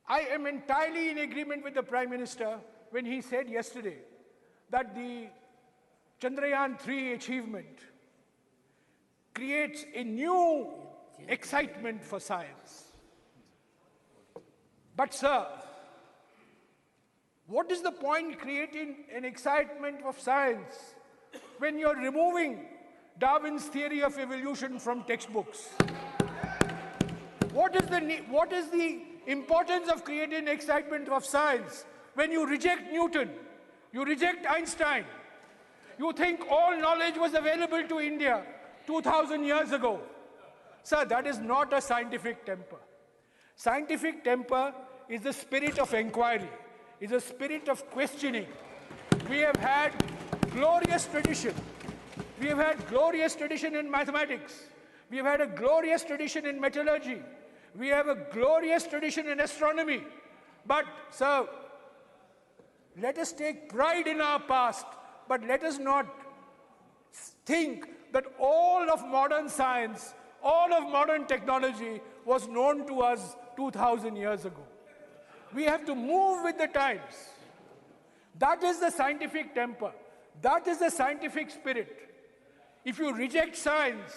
I am entirely in agreement with the Prime Minister when he said yesterday that the Chandrayaan-3 achievement creates a new excitement for science. But, sir, what is the point creating an excitement of science when you're removing Darwin's theory of evolution from textbooks? What is the importance of creating excitement of science when you reject Newton, you reject Einstein, you think all knowledge was available to India 2,000 years ago? Sir, that is not a scientific temper. Scientific temper is the spirit of inquiry, is a spirit of questioning. We have had glorious tradition. We have had glorious tradition in mathematics. We have had a glorious tradition in metallurgy. We have a glorious tradition in astronomy. But, sir, let us take pride in our past, but let us not think that all of modern science, all of modern technology was known to us 2,000 years ago. We have to move with the times. That is the scientific temper. That is the scientific spirit. If you reject science,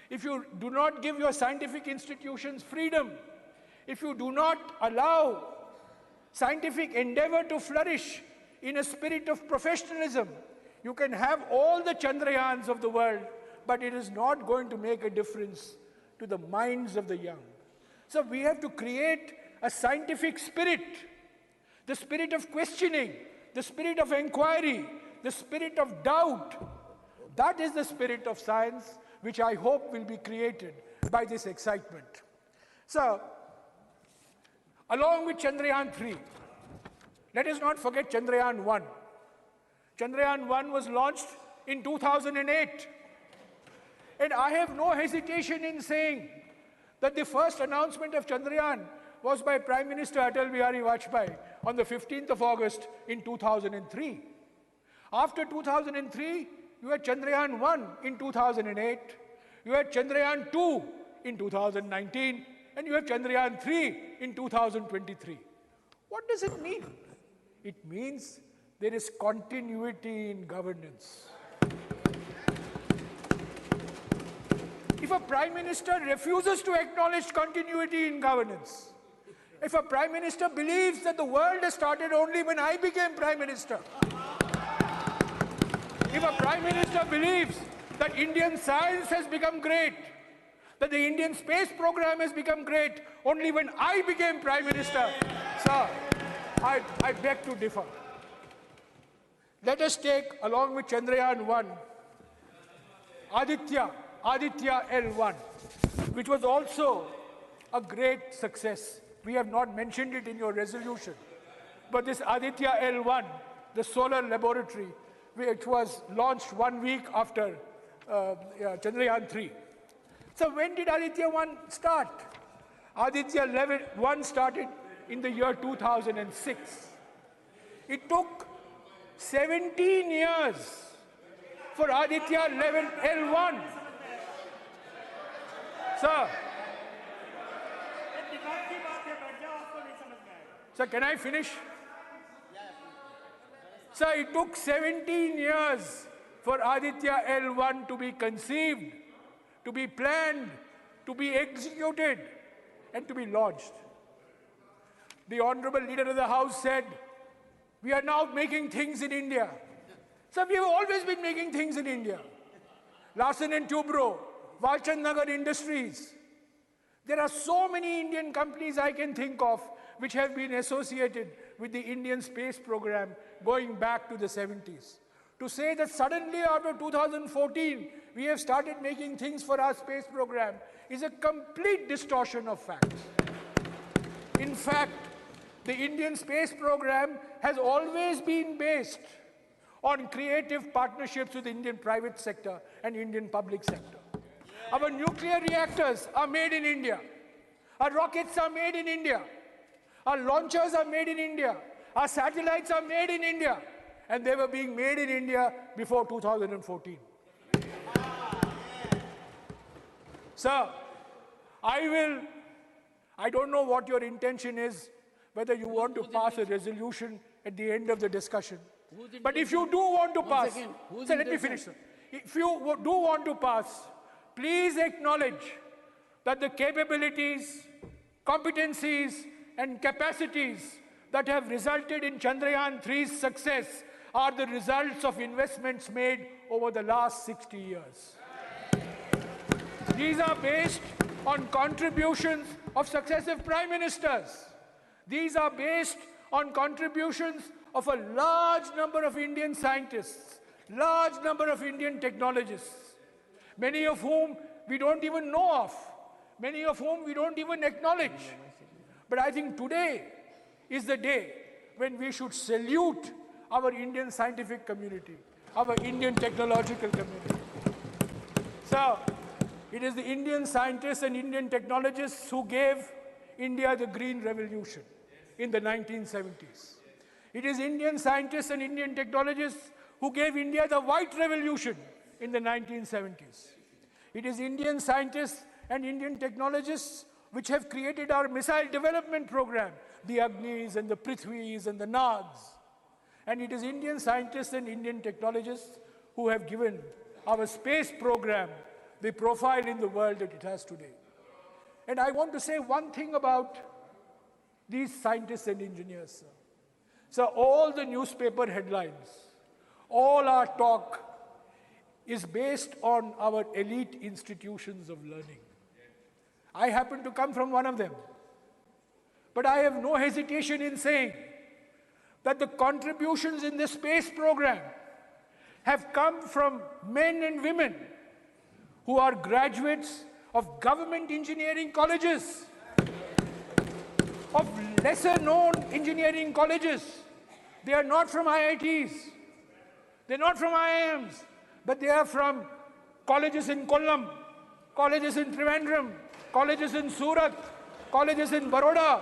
if you do not give your scientific institutions freedom, if you do not allow scientific endeavor to flourish in a spirit of professionalism, you can have all the Chandrayaans of the world, but it is not going to make a difference to the minds of the young. So we have to create a scientific spirit, the spirit of questioning, the spirit of inquiry, the spirit of doubt. That is the spirit of science, which I hope will be created by this excitement. So, along with Chandrayaan-3, let us not forget Chandrayaan-1. Chandrayaan-1 was launched in 2008. And I have no hesitation in saying that the first announcement of Chandrayaan was by Prime Minister Atal Bihari Vajpayee on the 15th of August in 2003. After 2003, you had Chandrayaan-1 in 2008, you had Chandrayaan-2 in 2019, and you have Chandrayaan-3 in 2023. What does it mean? It means there is continuity in governance. If a Prime Minister refuses to acknowledge continuity in governance, if a Prime Minister believes that the world has started only when I became Prime Minister, if a Prime Minister believes that Indian science has become great, that the Indian space program has become great only when I became Prime Minister, sir, I beg to differ. Let us take, along with Chandrayaan-1, Aditya, Aditya L1, which was also a great success. We have not mentioned it in your resolution. But this Aditya L1, the solar laboratory, which was launched 1 week after Chandrayaan 3. So when did Aditya 1 start? Aditya 1 started in the year 2006. It took 17 years for Aditya L1. Sir, can I finish? Sir, it took 17 years for Aditya L1 to be conceived, to be planned, to be executed, and to be launched. The Honorable Leader of the House said, we are now making things in India. So we have always been making things in India. Larsen and Toubro, Walchand Nagar Industries. There are so many Indian companies I can think of which have been associated with the Indian space program going back to the 70s. To say that suddenly after 2014, we have started making things for our space program is a complete distortion of facts. In fact, the Indian space program has always been based on creative partnerships with the Indian private sector and Indian public sector. Our nuclear reactors are made in India. Our rockets are made in India. Our launchers are made in India. Our satellites are made in India. And they were being made in India before 2014. Sir, I don't know what your intention is, whether you want to pass a resolution at the end of the discussion. But if you do want to pass, sir, let me finish, sir. If you do want to pass, please acknowledge that the capabilities, competencies, and capacities that have resulted in Chandrayaan 3's success are the results of investments made over the last 60 years. These are based on contributions of successive prime ministers. These are based on contributions of a large number of Indian scientists, large number of Indian technologists, many of whom we don't even know of, many of whom we don't even acknowledge. But I think today is the day when we should salute our Indian scientific community, our Indian technological community. So, it is the Indian scientists and Indian technologists who gave India the Green Revolution in the 1970s. It is Indian scientists and Indian technologists who gave India the White Revolution in the 1970s. It is Indian scientists and Indian technologists which have created our missile development program, the Agnis and the Prithvis and the Nags. And it is Indian scientists and Indian technologists who have given our space program the profile in the world that it has today. And I want to say one thing about these scientists and engineers, sir. So all the newspaper headlines, all our talk is based on our elite institutions of learning. I happen to come from one of them. But I have no hesitation in saying that the contributions in the space program have come from men and women who are graduates of government engineering colleges, of lesser known engineering colleges. They are not from IITs, they're not from IIMs, but they are from colleges in Kollam, colleges in Trivandrum, colleges in Surat, colleges in Baroda,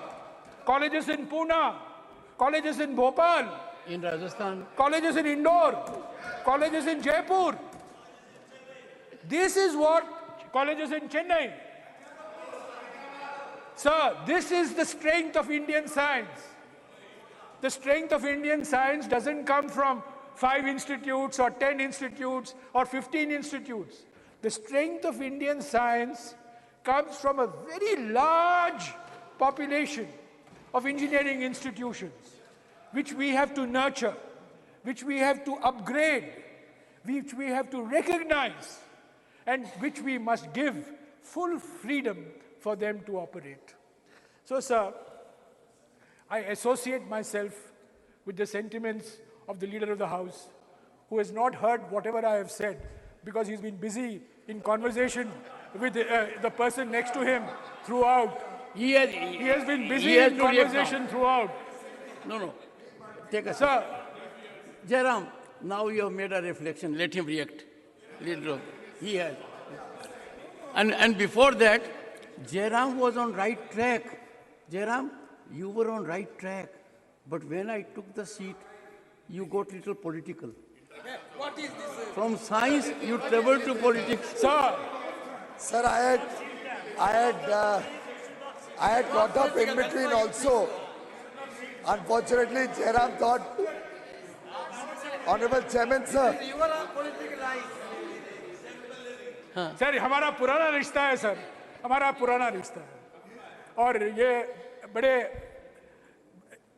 colleges in Pune, colleges in Bhopal, in Rajasthan, colleges in Indore, colleges in Jaipur. This is what colleges in Chennai. Sir, this is the strength of Indian science. The strength of Indian science doesn't come from 5 institutes or 10 institutes or 15 institutes. The strength of Indian science comes from a very large population of engineering institutions, which we have to nurture, which we have to upgrade, which we have to recognize, and which we must give full freedom for them to operate. So, sir, I associate myself with the sentiments of the Leader of the House, who has not heard whatever I have said, because he's been busy in conversation with the person next to him throughout. He has been busy in conversation throughout. No. Take a Sir. Jairam, now you have made a reflection. Let him react. He has. And before that, Jairam was on right track. Jairam, you were on right track. But when I took the seat, you got little political. What is this? From science, you traveled to politics. Sir, I had got up in between also. Unfortunately, Jairam thought, Honorable Chairman, sir. You are a politicalized. Sir हमारा पुराना रिश्ता है sir, हमारा पुराना रिश्ता है और ये बड़े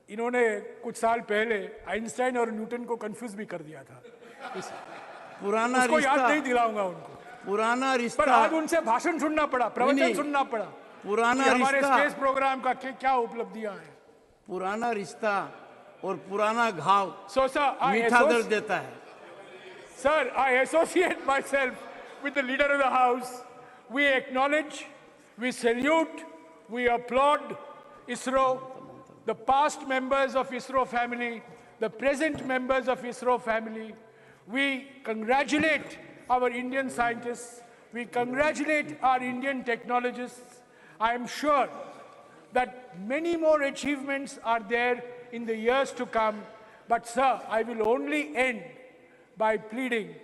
इन्होंने कुछ साल पहले आइंस्टाइन और न्यूटन को कंफ्यूज भी कर दिया था। पुराना उसको रिश्ता याद नहीं दिलाऊंगा उनको। पुराना रिश्ता पर आज उनसे भाषण सुनना पड़ा, प्रवचन सुनना पड़ा। पुराना हमारे रिश्ता स्पेस प्रोग्राम का क्या उपलब्धियां हैं। पुराना रिश्ता और पुराना घाव मीठा दर्द देता है। Sir, I associate myself with the leader of the House. We acknowledge, we salute, we applaud ISRO, the past members of ISRO family, the present members of ISRO family. We congratulate our Indian scientists. We congratulate our Indian technologists. I am sure that many more achievements are there in the years to come. But sir, I will only end by pleading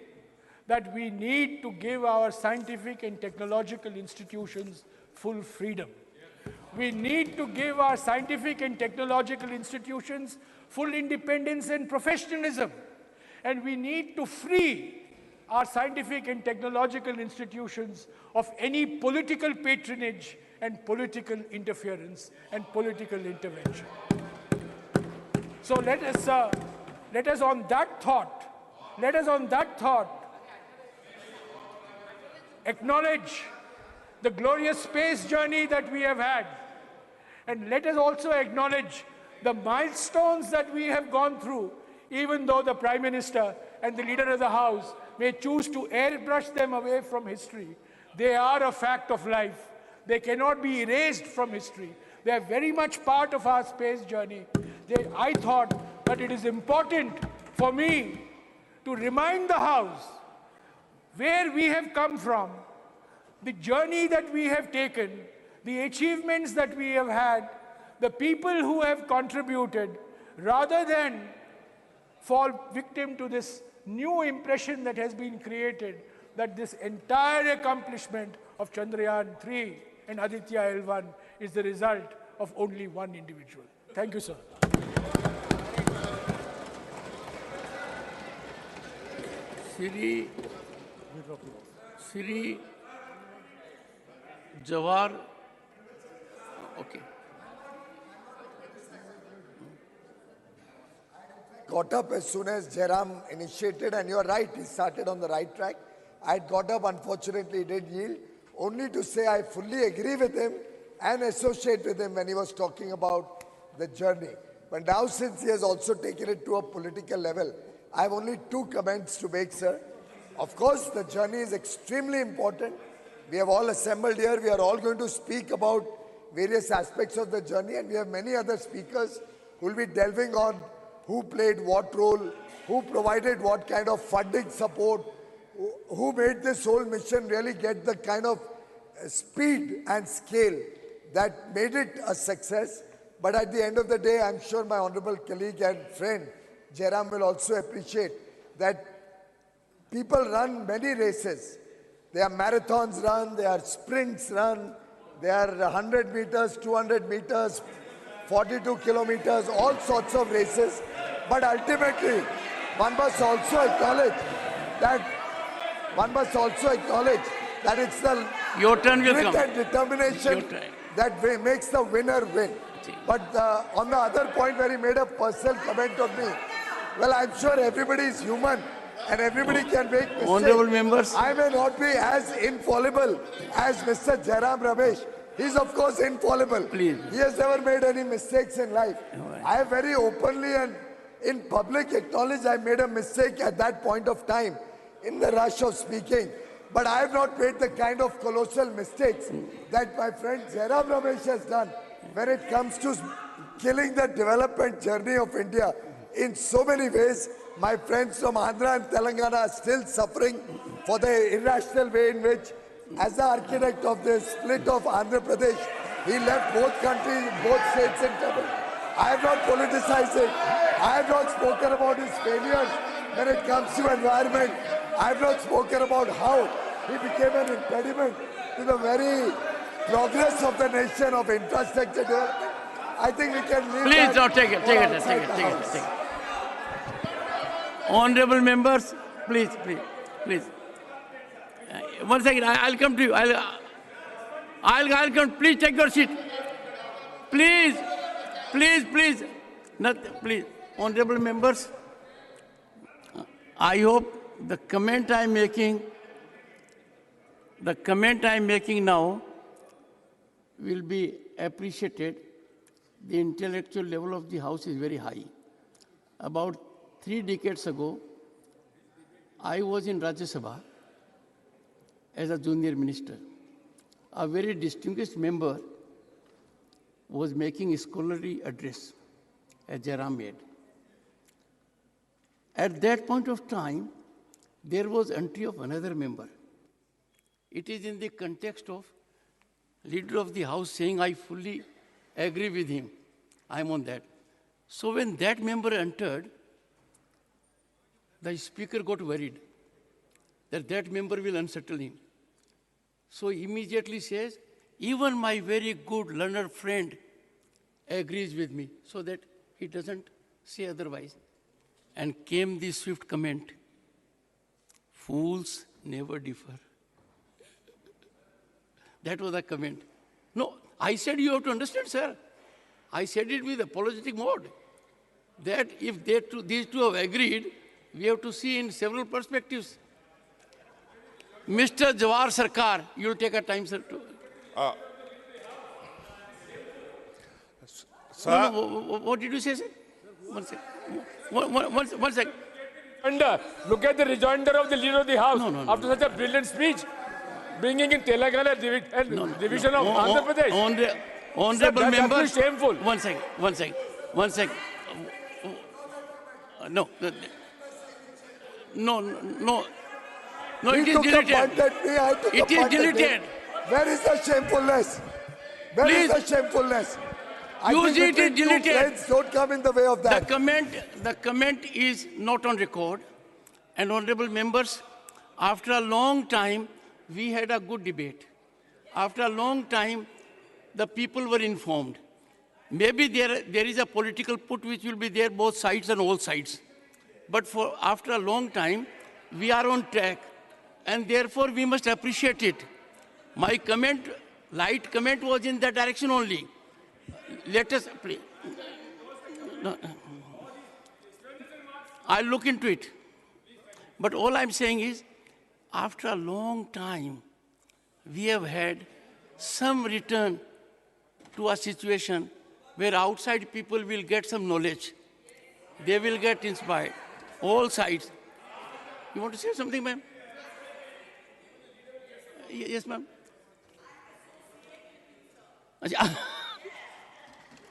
that we need to give our scientific and technological institutions full freedom. We need to give our scientific and technological institutions full independence and professionalism. And we need to free our scientific and technological institutions of any political patronage and political interference and political intervention. So let us on that thought acknowledge the glorious space journey that we have had. And let us also acknowledge the milestones that we have gone through, even though the Prime Minister and the Leader of the House may choose to airbrush them away from history. They are a fact of life. They cannot be erased from history. They are very much part of our space journey. I thought that it is important for me to remind the House where we have come from, the journey that we have taken, the achievements that we have had, the people who have contributed, rather than fall victim to this new impression that has been created that this entire accomplishment of Chandrayaan-3 and Aditya L1 is the result of only one individual. Thank you, sir. Shri Jawar, okay. Got up as soon as Jairam initiated, and you're right, he started on the right track. I had got up, unfortunately, he did yield, only to say I fully agree with him and associate with him when he was talking about the journey. But now, since he has also taken it to a political level, I have only two comments to make, sir. Of course, the journey is extremely important. We have all assembled here. We are all going to speak about various aspects of the journey, and we have many other speakers who will be delving on who played what role, who provided what kind of funding support, who made this whole mission really get the kind of speed and scale that made it a success. But at the end of the day, I'm sure my honorable colleague and friend, Jairam, will also appreciate that people run many races. There are marathons run, there are sprints run, there are 100 meters, 200 meters, 42 kilometers, all sorts of races. But ultimately, one must also acknowledge that it's the Your turn will grit come. and determination that makes the winner win. But on the other point where he made a personal comment on me, well, I'm sure everybody is human and everybody can make mistakes. Honorable members. I may not be as infallible as Mr. Jairam Ramesh. He's of course infallible. Please. He has never made any mistakes in life. I have very openly and in public acknowledged I made a mistake at that point of time in the rush of speaking. But I have not made the kind of colossal mistakes that my friend Jairam Ramesh has done when it comes to killing the development journey of India. In so many ways, my friends from Andhra and Telangana are still suffering for the irrational way in which, as the architect of the split of Andhra Pradesh, he left both countries, both states in trouble. I have not politicized it. I have not spoken about his failures when it comes to environment. I have not spoken about how he became an impediment to the very progress of the nation of infrastructure development. I think we can leave Please, that no, take it. Honorable members, please. One second, I'll come to you. I'll come. Please take your seat. Please. Please. Honorable members, I hope the comment I'm making now will be appreciated. The intellectual level of the House is very high. About 3 decades ago, I was in Rajya Sabha as a junior minister. A very distinguished member was making a scholarly address, as Jairam made. At that point of time, there was entry of another member. It is in the context of leader of the House saying, I fully agree with him. I'm on that. So when that member entered, the speaker got worried that that member will unsettle him. So he immediately says, even my very good learned friend agrees with me, so that he doesn't say otherwise. And came the swift comment, fools never differ. That was the comment. No, I said you have to understand, sir. I said it with apologetic mode. That if these two have agreed, we have to see in several perspectives. Mr. Jawar Sarkar, you'll take a time, sir. Sir, No, what did you say, sir? One second. One second. Look at the rejoinder of the leader of the House No. after such a brilliant speech, bringing in Telangana and division of Andhra Pradesh. Honorable Sir, that's members. absolutely shameful. One second. No, He it is took a deleted. punt at me, I took a It is punt at him. deleted. Where is the shamefulness? Where is Please. the shamefulness? I Use think it, it between two deleted. friends, don't come in the way of that. The comment is not on record. And honorable members, after a long time, we had a good debate. After a long time, the people were informed. Maybe there is a political put which will be there both sides and all sides. But after a long time, we are on track. And therefore, we must appreciate it. My light comment was in that direction only. Let us, please. No. I'll look into it. But all I'm saying is, after a long time, we have had some return to a situation where outside people will get some knowledge. They will get inspired. All sides. You want to say something, ma'am? Yes, ma'am.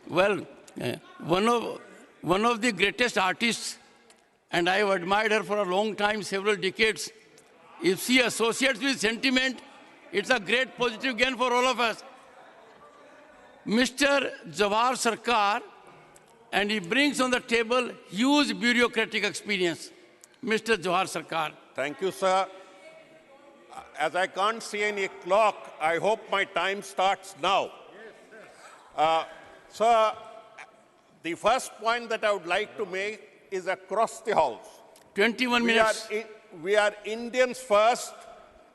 Well, one of the greatest artists, and I have admired her for a long time, several decades. If she associates with sentiment, it's a great positive gain for all of us. Mr. Jawar Sarkar, and he brings on the table huge bureaucratic experience. Mr. Jawar Sarkar. thank you, sir. As I can't see any clock, I hope my time starts now. Sir, the first point that I would like to make is across the House. 21 minutes. We are Indians first,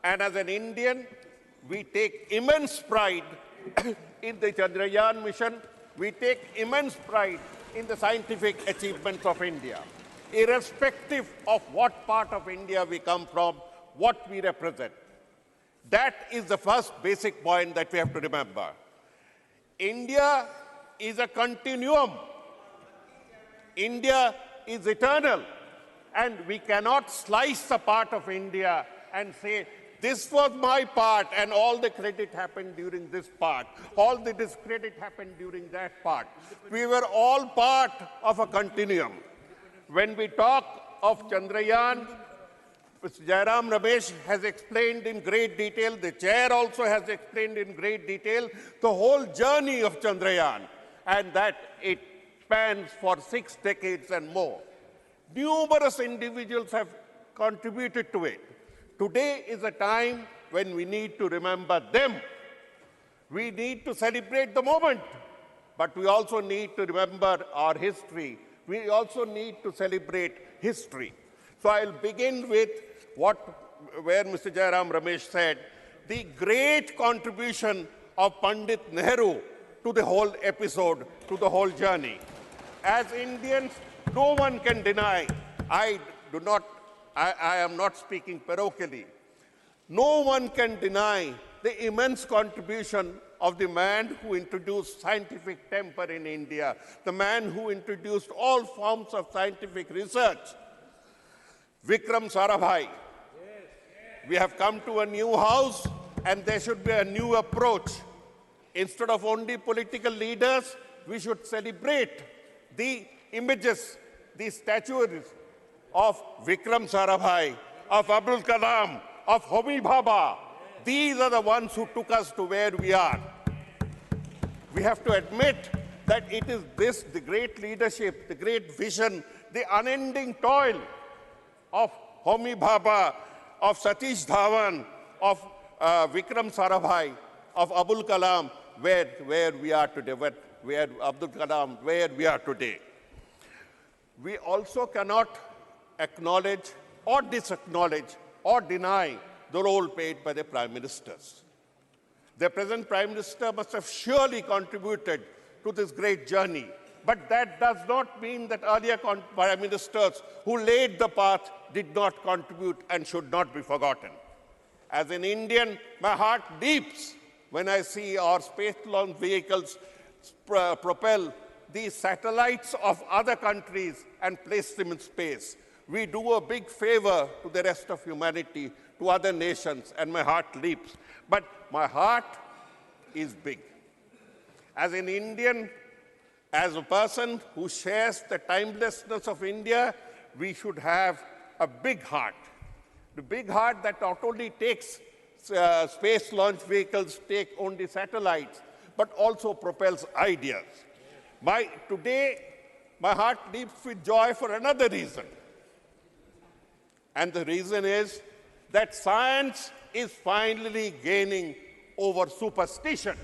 and as an Indian, we take immense pride in the Chandrayaan mission. We take immense pride in the scientific achievements of India, irrespective of what part of India we come from, what we represent. That is the first basic point that we have to remember. India is a continuum. India is eternal. And we cannot slice a part of India and say, this was my part and all the credit happened during this part. All the discredit happened during that part. We were all part of a continuum. When we talk of Chandrayaan, Mr. Jairam Ramesh has explained in great detail, the chair also has explained in great detail, the whole journey of Chandrayaan, and that it spans for 6 decades and more. Numerous individuals have contributed to it. Today is a time when we need to remember them. We need to celebrate the moment, but we also need to remember our history. We also need to celebrate history. So I'll begin with where Mr. Jairam Ramesh said, the great contribution of Pandit Nehru to the whole episode, to the whole journey. As Indians, no one can deny, I am not speaking parochially, no one can deny the immense contribution of the man who introduced scientific temper in India, the man who introduced all forms of scientific research, Vikram Sarabhai. We have come to a new house and there should be a new approach. Instead of only political leaders, we should celebrate the images, the statues of Vikram Sarabhai, of Abdul Kalam, of Homi Bhabha. These are the ones who took us to where we are. We have to admit that it is this, the great leadership, the great vision, the unending toil of Homi Bhabha, of Satish Dhawan, of Vikram Sarabhai, of Abdul Kalam, where we are today, where Abdul Kalam, where we are today. We also cannot acknowledge or disacknowledge or deny the role played by the Prime Ministers. The present Prime Minister must have surely contributed to this great journey, but that does not mean that earlier Prime Ministers who laid the path did not contribute and should not be forgotten. As an Indian, my heart leaps when I see our space launch vehicles propel these satellites of other countries and place them in space. We do a big favor to the rest of humanity, to other nations, and my heart leaps. But my heart is big. As an Indian, as a person who shares the timelessness of India, we should have a big heart. The big heart that not only takes space launch vehicles, take only satellites, but also propels ideas. Today, my heart leaps with joy for another reason. And the reason is that science is finally gaining over superstition.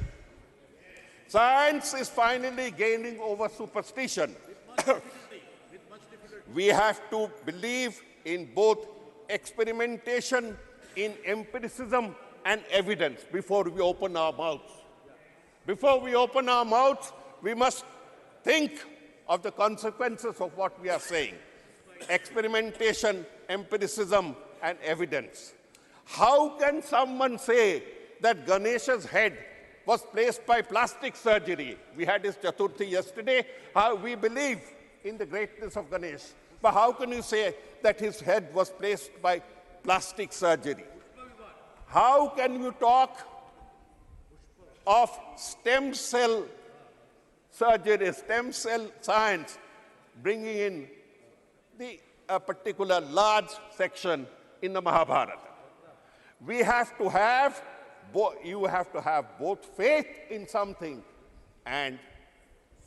Science is finally gaining over superstition. We have to believe in both experimentation, in empiricism and evidence before we open our mouths. Before we open our mouths, we must think of the consequences of what we are saying. Experimentation, empiricism, and evidence. How can someone say that Ganesha's head was placed by plastic surgery? We had his Chaturthi yesterday. We believe in the greatness of Ganesh. But how can you say that his head was placed by plastic surgery? How can you talk of stem cell surgery, stem cell science, bringing in a particular large section in the Mahabharata? You have to have both faith in something and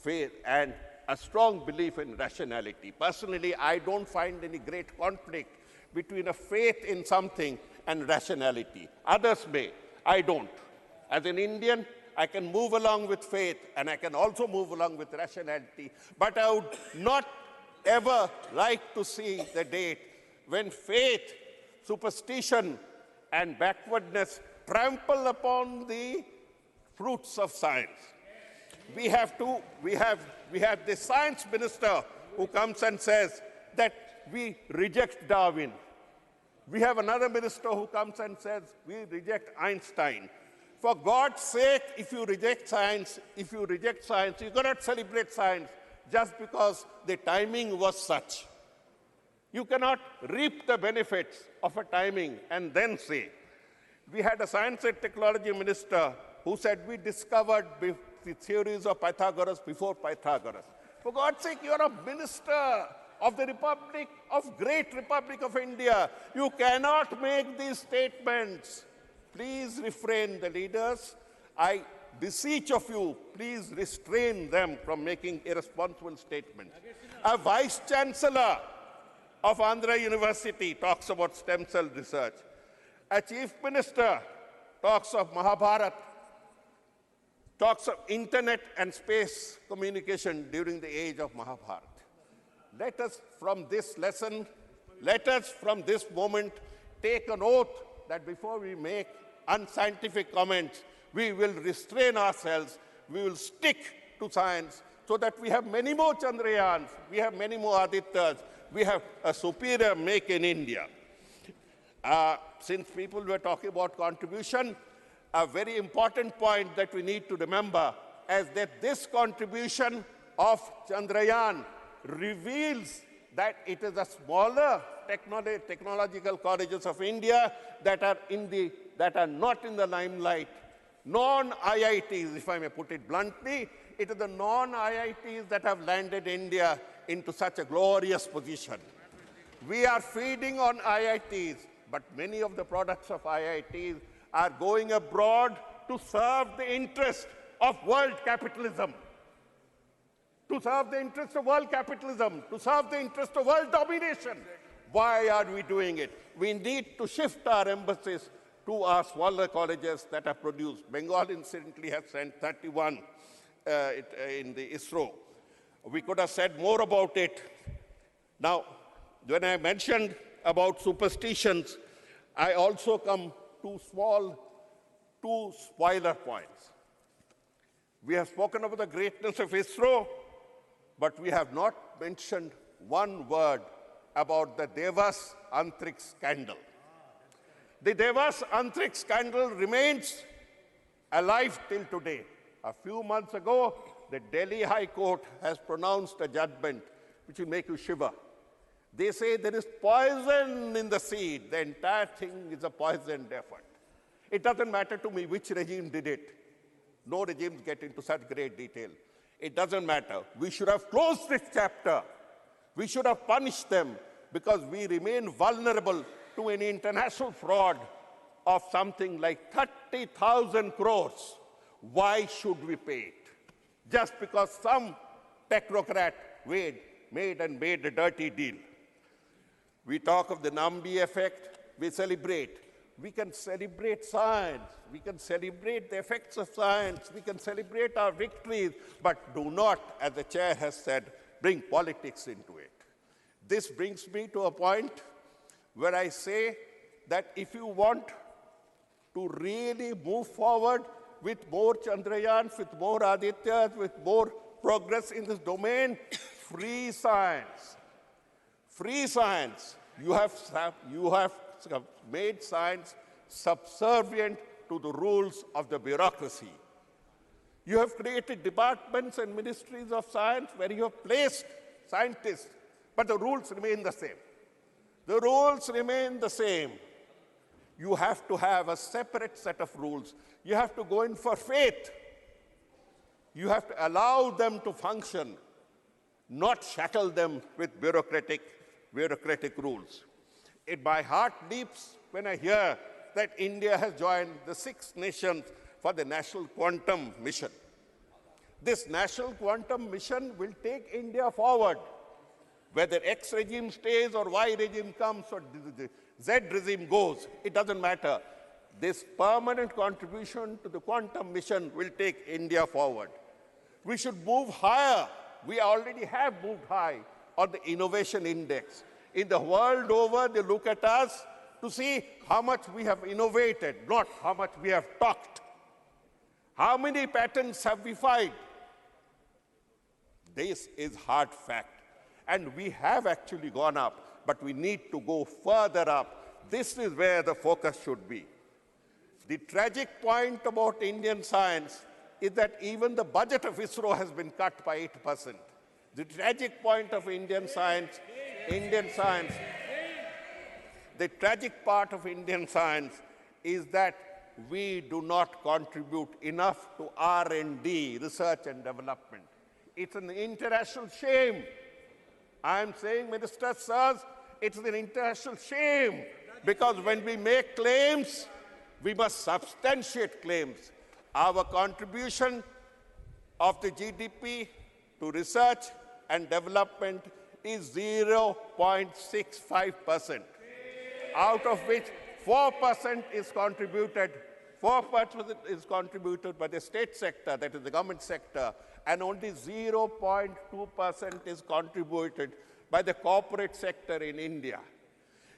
a strong belief in rationality. Personally, I don't find any great conflict between a faith in something and rationality. Others may, I don't. As an Indian, I can move along with faith and I can also move along with rationality, but I would not ever like to see the date when faith, superstition, and backwardness trample upon the fruits of science. We have the science minister who comes and says that we reject Darwin. We have another minister who comes and says we reject Einstein. For God's sake, if you reject science, you cannot celebrate science just because the timing was such. You cannot reap the benefits of a timing and then say. We had a science and technology minister who said we discovered the theories of Pythagoras before Pythagoras. For God's sake, you're a minister of the Republic, of Great Republic of India. You cannot make these statements. Please refrain, the leaders. I beseech of you, please restrain them from making irresponsible statements. A vice-chancellor of Andhra University talks about stem cell research. A chief minister talks of Mahabharat, talks of internet and space communication during the age of Mahabharat. Let us, from this lesson, let us from this moment take an oath that before we make unscientific comments, we will restrain ourselves, we will stick to science, so that we have many more Chandrayans, we have many more Adityas, we have a superior make in India. Since people were talking about contribution, a very important point that we need to remember is that this contribution of Chandrayaan reveals that it is the smaller technological colleges of India that are not in the limelight. Non-IITs, if I may put it bluntly, it is the non-IITs that have landed India into such a glorious position. We are feeding on IITs, but many of the products of IITs are going abroad to serve the interest of world capitalism. To serve the interest of world capitalism, to serve the interest of world domination. Why are we doing it? We need to shift our emphasis to our smaller colleges that have produced. Bengal, incidentally, has sent 31 in the ISRO. We could have said more about it. Now, when I mentioned about superstitions, I also come to two spoiler points. We have spoken about the greatness of ISRO, but we have not mentioned one word about the Devas Antriksh scandal. The Devas Antriksh scandal remains alive till today. A few months ago, the Delhi High Court has pronounced a judgment which will make you shiver. They say there is poison in the seed. The entire thing is a poisoned effort. It doesn't matter to me which regime did it. No regimes get into such great detail. It doesn't matter. We should have closed this chapter. We should have punished them because we remain vulnerable to an international fraud of something like 30,000 crores. Why should we pay it? Just because some technocrat made a dirty deal. We talk of the Nambi effect, we celebrate. We can celebrate science, we can celebrate the effects of science, we can celebrate our victories, but do not, as the chair has said, bring politics into it. This brings me to a point where I say that if you want to really move forward with more Chandrayans, with more Adityas, with more progress in this domain, free science. Free science. You have made science subservient to the rules of the bureaucracy. You have created departments and ministries of science where you have placed scientists, but the rules remain the same. The rules remain the same. You have to have a separate set of rules. You have to go in for faith. You have to allow them to function, not shackle them with bureaucratic rules. My heart leaps when I hear that India has joined the 6 nations for the National Quantum Mission. This National Quantum Mission will take India forward. Whether X regime stays or Y regime comes or the Z regime goes, it doesn't matter. This permanent contribution to the quantum mission will take India forward. We should move higher. We already have moved high on the innovation index. In the world over, they look at us to see how much we have innovated, not how much we have talked. How many patents have we filed? This is hard fact. And we have actually gone up, but we need to go further up. This is where the focus should be. The tragic point about Indian science is that even the budget of ISRO has been cut by 8%. The tragic point of Indian science Indian science, the tragic part of Indian science is that we do not contribute enough to R&D, research and development. It's an international shame. I'm saying, Minister Sirs, it's an international shame, because when we make claims, we must substantiate claims. Our contribution of the GDP to research and development is 0.65%, out of which 4% is contributed. 4% is contributed by the state sector, that is the government sector, and only 0.2% is contributed by the corporate sector in India.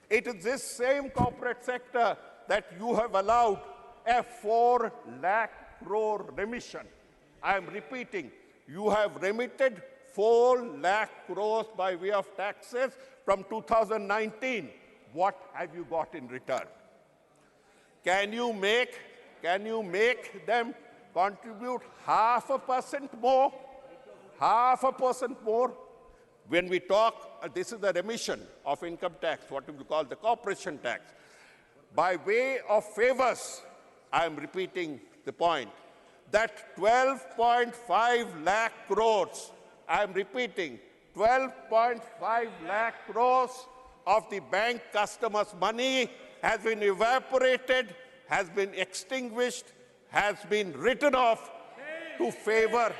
It is this same corporate sector that you have allowed a 4 lakh crore remission. I am repeating, you have remitted 4 lakh crores by way of taxes from 2019. What have you got in return? Can you make them contribute 0.5% more? 0.5% more? When we talk, this is the remission of income tax, what we call the corporation tax. By way of favors, I am repeating the point, that 12.5 lakh crores, I am repeating, 12.5 lakh crores of the bank customers' money has been evaporated, has been extinguished, has been written off to favor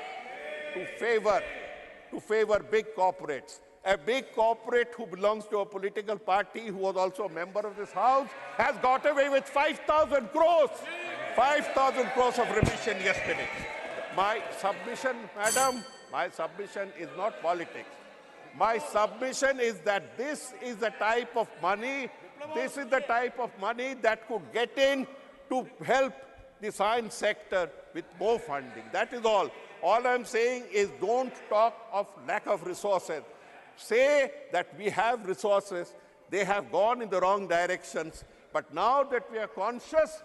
big corporates. A big corporate who belongs to a political party, who was also a member of this House, has got away with 5,000 crores. 5,000 crores of remission yesterday. My submission, madam, my submission is not politics. My submission is that this is the type of money, that could get in to help the science sector with more funding. That is all. All I'm saying is don't talk of lack of resources. Say that we have resources, they have gone in the wrong directions, but now that we are conscious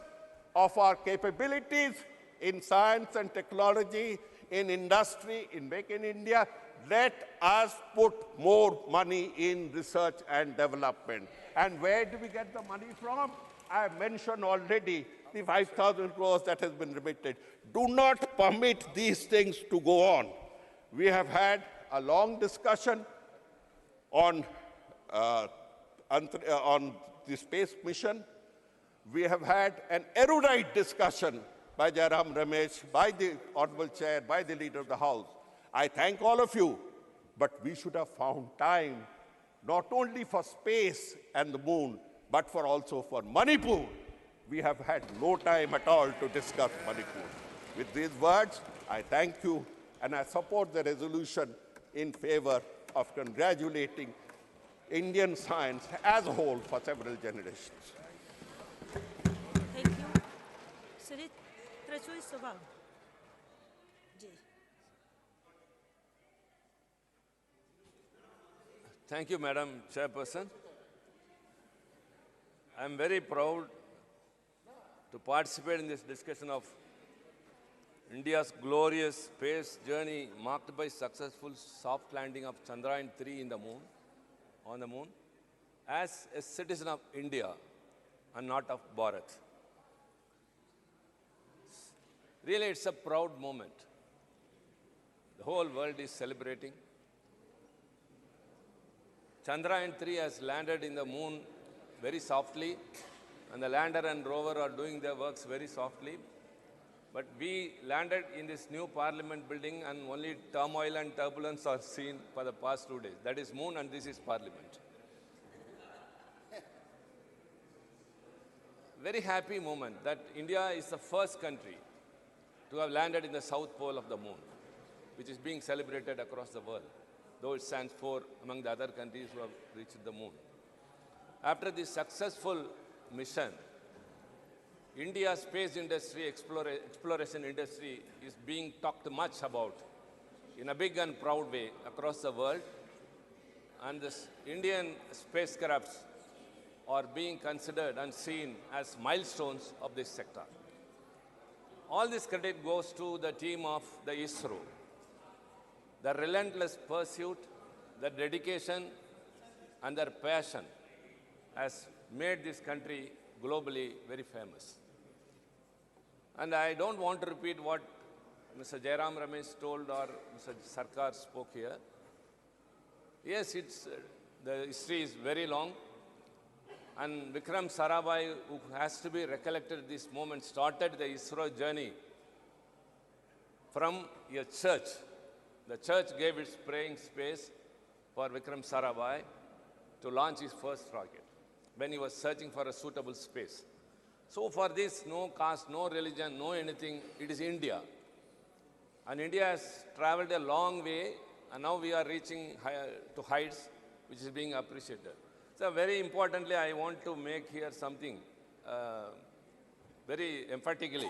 of our capabilities in science and technology, in industry, in Make in India, let us put more money in research and development. And where do we get the money from? I have mentioned already the 5,000 crores that has been remitted. Do not permit these things to go on. We have had a long discussion on the space mission. We have had an erudite discussion by Jairam Ramesh, by the Honorable Chair, by the Leader of the House. I thank all of you, but we should have found time not only for space and the moon, but also for Manipur. We have had no time at all to discuss Manipur. With these words, I thank you, and I support the resolution in favor of congratulating Indian science as a whole for several generations. Thank you. Surit Trachui Sabh. Thank you, Madam Chairperson. I am very proud to participate in this discussion of India's glorious space journey marked by successful soft landing of Chandrayaan-3 on the moon, as a citizen of India and not of Bharat. Really, it's a proud moment. The whole world is celebrating. Chandrayaan-3 has landed in the moon very softly, and the lander and rover are doing their works very softly. But we landed in this new parliament building, and only turmoil and turbulence are seen for the past 2 days. That is moon, and this is parliament. Very happy moment that India is the first country to have landed in the south pole of the moon, which is being celebrated across the world, though it stands for among the other countries who have reached the moon. After this successful mission, India's space industry, exploration industry is being talked much about in a big and proud way across the world. And the Indian spacecrafts are being considered and seen as milestones of this sector. All this credit goes to the team of the ISRO. The relentless pursuit, the dedication, and their passion has made this country globally very famous. And I don't want to repeat what Mr. Jairam Ramesh told or Mr. Sarkar spoke here. Yes, the history is very long. And Vikram Sarabhai, who has to be recollected at this moment, started the ISRO journey from a church. The church gave its praying space for Vikram Sarabhai to launch his first rocket when he was searching for a suitable space. So for this, no caste, no religion, no anything, it is India. And India has traveled a long way, and now we are reaching to heights which is being appreciated. So very importantly, I want to make here something very emphatically.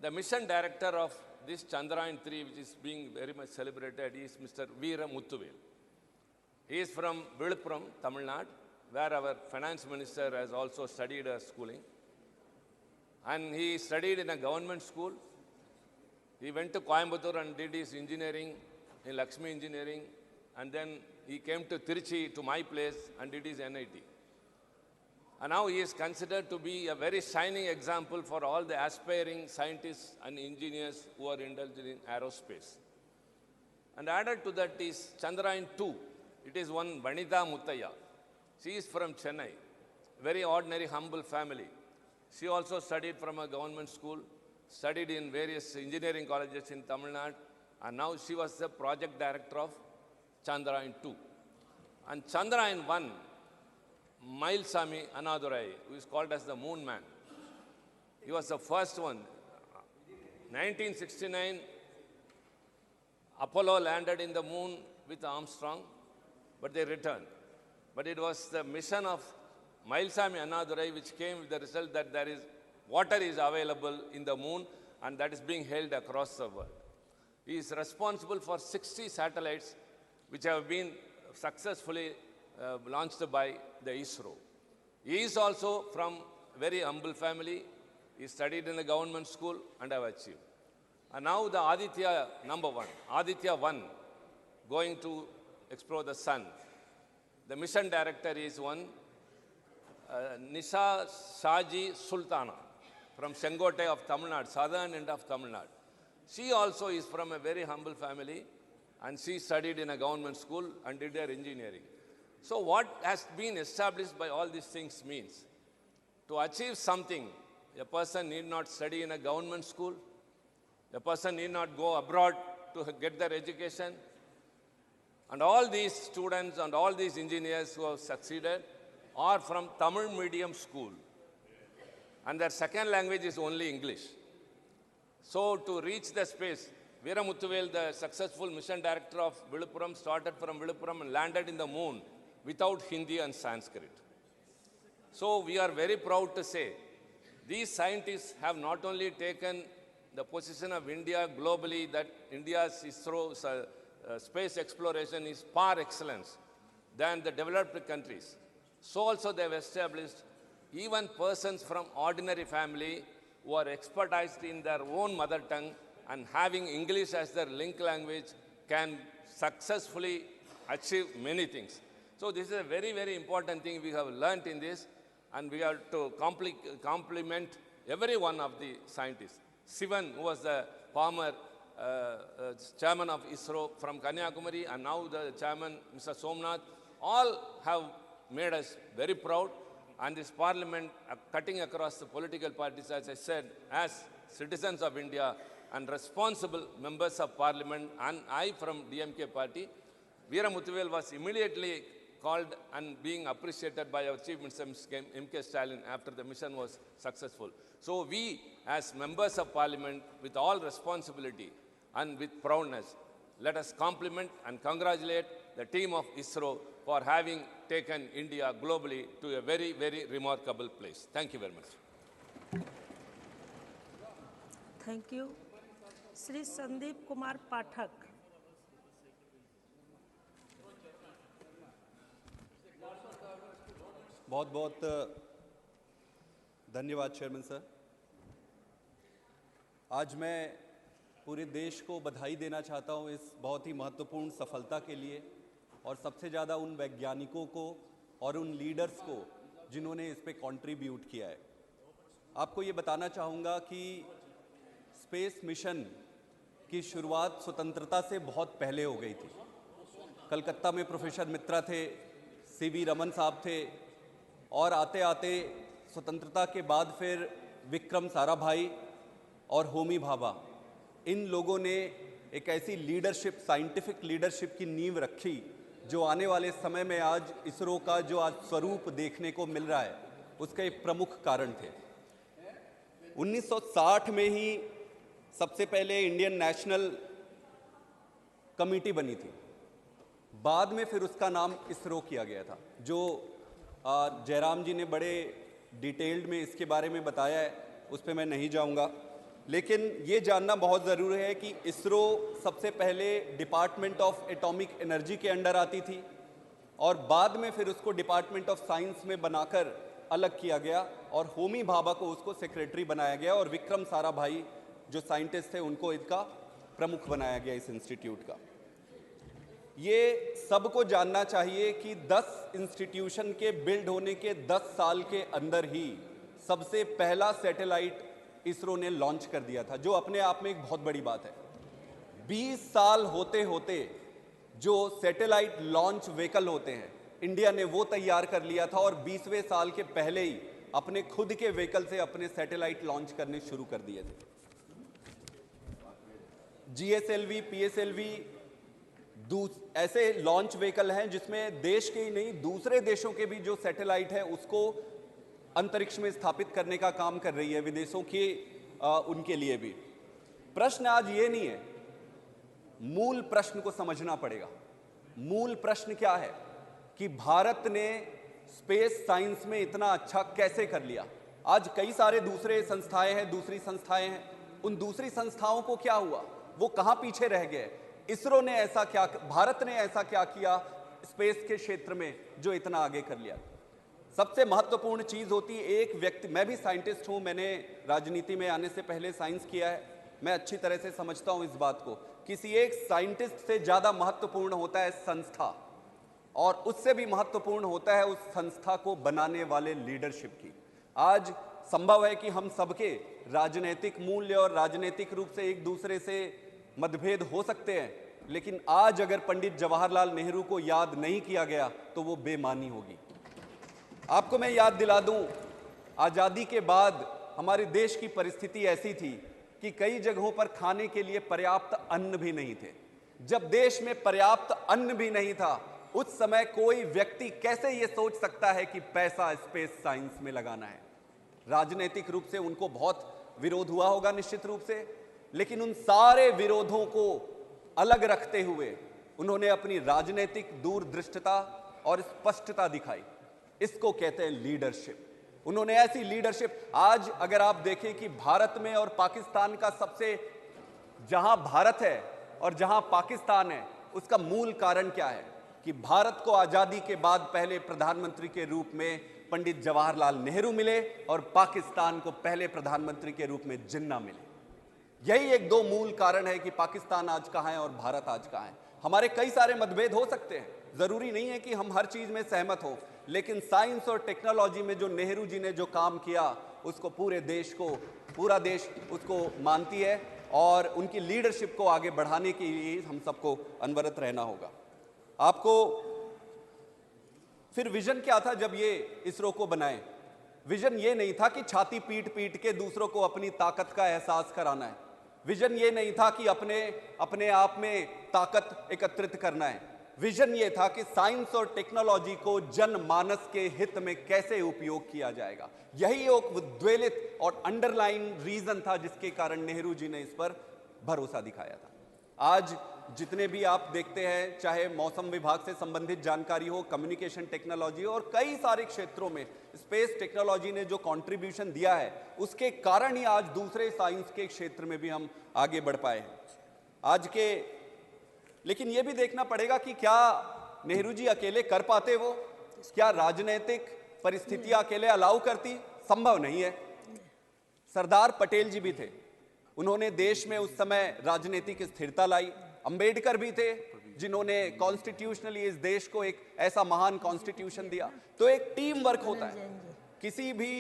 The mission director of this Chandrayaan-3, which is being very much celebrated, is Mr. Veera Muthuvel. He is from Viluppuram, Tamil Nadu, where our finance minister has also studied schooling. And he studied in a government school. He went to Coimbatore and did his engineering in Lakshmi Engineering, and then he came to Tiruchi, to my place, and did his NIT. And now he is considered to be a very shining example for all the aspiring scientists and engineers who are indulged in aerospace. And added to that is Chandrayaan-2. It is one Vanitha Muttaya. She is from Chennai, very ordinary, humble family. She also studied from a government school, studied in various engineering colleges in Tamil Nadu, and now she was the project director of Chandrayaan-2. And Chandrayaan-1, Mailsamy Annadurai, who is called as the Moon Man. He was the first one. 1969, Apollo landed in the moon with Armstrong, but they returned. But it was the mission of Mailsamy Annadurai which came with the result that there is water is available in the moon, and that is being held across the world. He is responsible for 60 satellites which have been successfully launched by the ISRO. He is also from a very humble family. He studied in a government school and have achieved. And now the Aditya #1, Aditya 1, going to explore the sun. The mission director is one, Nisha Shaji Sultana, from Sengote of Tamil Nadu, southern end of Tamil Nadu. She also is from a very humble family, and she studied in a government school and did her engineering. So what has been established by all these things means, to achieve something, a person need not study in a government school, a person need not go abroad to get their education. And all these students and all these engineers who have succeeded are from Tamil medium school. And their second language is only English. So to reach the space, Veera Muthuvel, the successful mission director of Viluppuram, started from Viluppuram and landed in the moon without Hindi and Sanskrit. So we are very proud to say, these scientists have not only taken the position of India globally, that India's ISRO space exploration is par excellence than the developed countries. So also they have established even persons from ordinary family who are expertised in their own mother tongue and having English as their link language can successfully achieve many things. So this is a very, very important thing we have learnt in this, and we have to compliment every one of the scientists. Sivan, who was the former chairman of ISRO from Kanyakumari, and now the chairman, Mr. Somnath, all have made us very proud. And this parliament, cutting across the political parties, as I said, as citizens of India and responsible members of parliament, and I from DMK party, Veera Muthuvel was immediately called and being appreciated by our Chief Minister, M.K. Stalin, after the mission was successful. So we, as members of parliament, with all responsibility and with proudness, let us compliment and congratulate the team of ISRO for having taken India globally to a very, very remarkable place. Thank you very much. Thank you. Sri Sandeep Kumar Pathak. बहुत बहुत धन्यवाद chairman sir. आज मैं पूरे देश को बधाई देना चाहता हूं इस बहुत ही महत्वपूर्ण सफलता के लिए, और सबसे ज़्यादा उन वैज्ञानिकों को और उन लीडर्स को जिन्होंने इस पे कंट्रीब्यूट किया है। आपको ये बताना चाहूँगा कि स्पेस मिशन की शुरुआत स्वतंत्रता से बहुत पहले हो गई थी। कलकत्ता में प्रोफेसर मित्रा थे, सीवी रमन साहब थे, और आते आते स्वतंत्रता के बाद फिर विक्रम साराभाई और होमी भाभा, इन लोगों ने एक ऐसी लीडरशिप, साइंटिफिक लीडरशिप की नींव रखी जो आने वाले समय में आज इसरो का जो आज स्वरूप देखने को मिल रहा है उसका एक प्रमुख कारण थे। 1960 में ही सबसे पहले इंडियन नेशनल कमेटी बनी थी, बाद में फिर उसका नाम इसरो किया गया था, जो जयराम जी ने बड़े डिटेल्ड में इसके बारे में बताया है, उस पर मैं नहीं जाऊंगा। लेकिन ये जानना बहुत ज़रूरी है कि इसरो सबसे पहले डिपार्टमेंट ऑफ एटॉमिक एनर्जी के अंडर आती थी और बाद में फिर उसको डिपार्टमेंट ऑफ साइंस में बनाकर अलग किया गया और होमी भाभा को उसको सेक्रेटरी बनाया गया और विक्रम साराभाई जो साइंटिस्ट थे उनको इसका प्रमुख बनाया गया इस इंस्टीट्यूट का। ये सबको जानना चाहिए कि 10 इंस्टीट्यूशन के बिल्ड होने के 10 साल के अंदर ही सबसे पहला सैटेलाइट इसरो ने लॉन्च कर दिया था, जो अपने आप में एक बहुत बड़ी बात है। 20 साल होते होते जो सैटेलाइट लॉन्च व्हीकल होते हैं इंडिया ने वो तैयार कर लिया था और 20वें साल के पहले ही अपने खुद के व्हीकल से अपने सैटेलाइट लॉन्च करने शुरू कर दिए थे। GSLV, PSLV ऐसे लॉन्च व्हीकल हैं जिसमें देश के ही नहीं दूसरे देशों के भी जो सैटेलाइट है उसको अंतरिक्ष में स्थापित करने का काम कर रही है, विदेशों के उनके लिए भी। प्रश्न आज ये नहीं है, मूल प्रश्न को समझना पड़ेगा। मूल प्रश्न क्या है कि भारत ने स्पेस साइंस में इतना अच्छा कैसे कर लिया। आज कई सारे दूसरे संस्थाएं हैं, दूसरी संस्थाएं हैं, उन दूसरी संस्थाओं को क्या हुआ, वो कहां पीछे रह गए। इसरो ने ऐसा क्या, भारत ने ऐसा क्या किया स्पेस के क्षेत्र में जो इतना आगे कर लिया। सबसे महत्वपूर्ण चीज होती है एक व्यक्ति, मैं भी साइंटिस्ट हूं, मैंने राजनीति में आने से पहले साइंस किया है, मैं अच्छी तरह से समझता हूं इस बात को। किसी एक साइंटिस्ट से ज्यादा महत्वपूर्ण होता है संस्था, और उससे भी महत्वपूर्ण होता है उस संस्था को बनाने वाले लीडरशिप की। आज संभव है कि हम सबके राजनीतिक मूल्य और राजनीतिक रूप से एक दूसरे से मतभेद हो सकते हैं, लेकिन आज अगर पंडित जवाहरलाल नेहरू को याद नहीं किया गया तो वो बेमानी होगी। आपको मैं याद दिला दूं, आजादी के बाद हमारे देश की परिस्थिति ऐसी थी कि कई जगहों पर खाने के लिए पर्याप्त अन्न भी नहीं थे। जब देश में पर्याप्त अन्न भी नहीं था, उस समय कोई व्यक्ति कैसे ये सोच सकता है कि पैसा स्पेस साइंस में लगाना है। राजनीतिक रूप से उनको बहुत विरोध हुआ होगा निश्चित रूप से, लेकिन उन सारे विरोधों को अलग रखते हुए उन्होंने अपनी राजनीतिक दूरदृष्टता और स्पष्टता दिखाई। इसको कहते हैं लीडरशिप। उन्होंने ऐसी लीडरशिप, आज अगर आप देखें कि भारत में और पाकिस्तान का सबसे, जहां भारत है और जहां पाकिस्तान है, उसका मूल कारण क्या है कि भारत को आजादी के बाद पहले प्रधानमंत्री के रूप में पंडित जवाहरलाल नेहरू मिले और पाकिस्तान को पहले प्रधानमंत्री के रूप में जिन्ना मिले। यही एक दो मूल कारण है कि पाकिस्तान आज कहां है और भारत आज कहां है। हमारे कई सारे मतभेद हो सकते हैं, जरूरी नहीं है कि हम हर चीज में सहमत हो, लेकिन साइंस और टेक्नोलॉजी में जो नेहरू जी ने जो काम किया उसको पूरे देश को, पूरा देश उसको मानती है और उनकी लीडरशिप को आगे बढ़ाने के लिए हम सबको अनवरत रहना होगा। आपको फिर विजन क्या था जब ये इसरो को बनाए? विजन ये नहीं था कि छाती पीट पीट के दूसरों को अपनी ताकत का एहसास कराना है। विजन ये नहीं था कि अपने आप में ताकत एकत्रित करना है। विजन ये था कि साइंस और टेक्नोलॉजी को जनमानस के हित में कैसे उपयोग किया जाएगा। यही एक उद्वेलित और अंडरलाइन रीजन था जिसके कारण नेहरू जी ने इस पर भरोसा दिखाया था। आज जितने भी आप देखते हैं, चाहे मौसम विभाग से संबंधित जानकारी हो, कम्युनिकेशन टेक्नोलॉजी और कई सारे क्षेत्रों में स्पेस टेक्नोलॉजी ने जो कंट्रीब्यूशन दिया है, उसके कारण ही आज दूसरे साइंस के क्षेत्र में भी हम आगे बढ़ पाए हैं आज के। लेकिन यह भी देखना पड़ेगा कि क्या नेहरू जी अकेले कर पाते वो? क्या राजनीतिक परिस्थितियां अकेले अलाउ करती? संभव नहीं है। सरदार पटेल जी भी थे, उन्होंने देश में उस समय राजनीतिक स्थिरता लाई। अंबेडकर भी थे, जिन्होंने कॉन्स्टिट्यूशनली इस देश को एक ऐसा महान कॉन्स्टिट्यूशन दिया। तो एक टीम वर्क होता है, किसी भी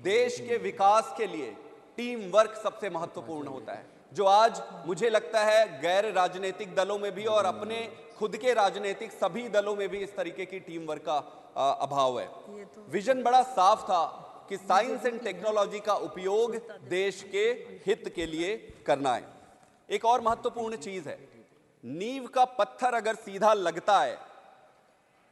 देश के विकास के लिए टीम वर्क सबसे महत्वपूर्ण होता है, जो आज मुझे लगता है गैर राजनीतिक दलों में भी और अपने खुद के राजनीतिक सभी दलों में भी इस तरीके की टीम वर्क का अभाव है। विजन बड़ा साफ था कि साइंस एंड टेक्नोलॉजी का उपयोग देश के हित के लिए करना है। एक और महत्वपूर्ण चीज है, नींव का पत्थर अगर सीधा लगता है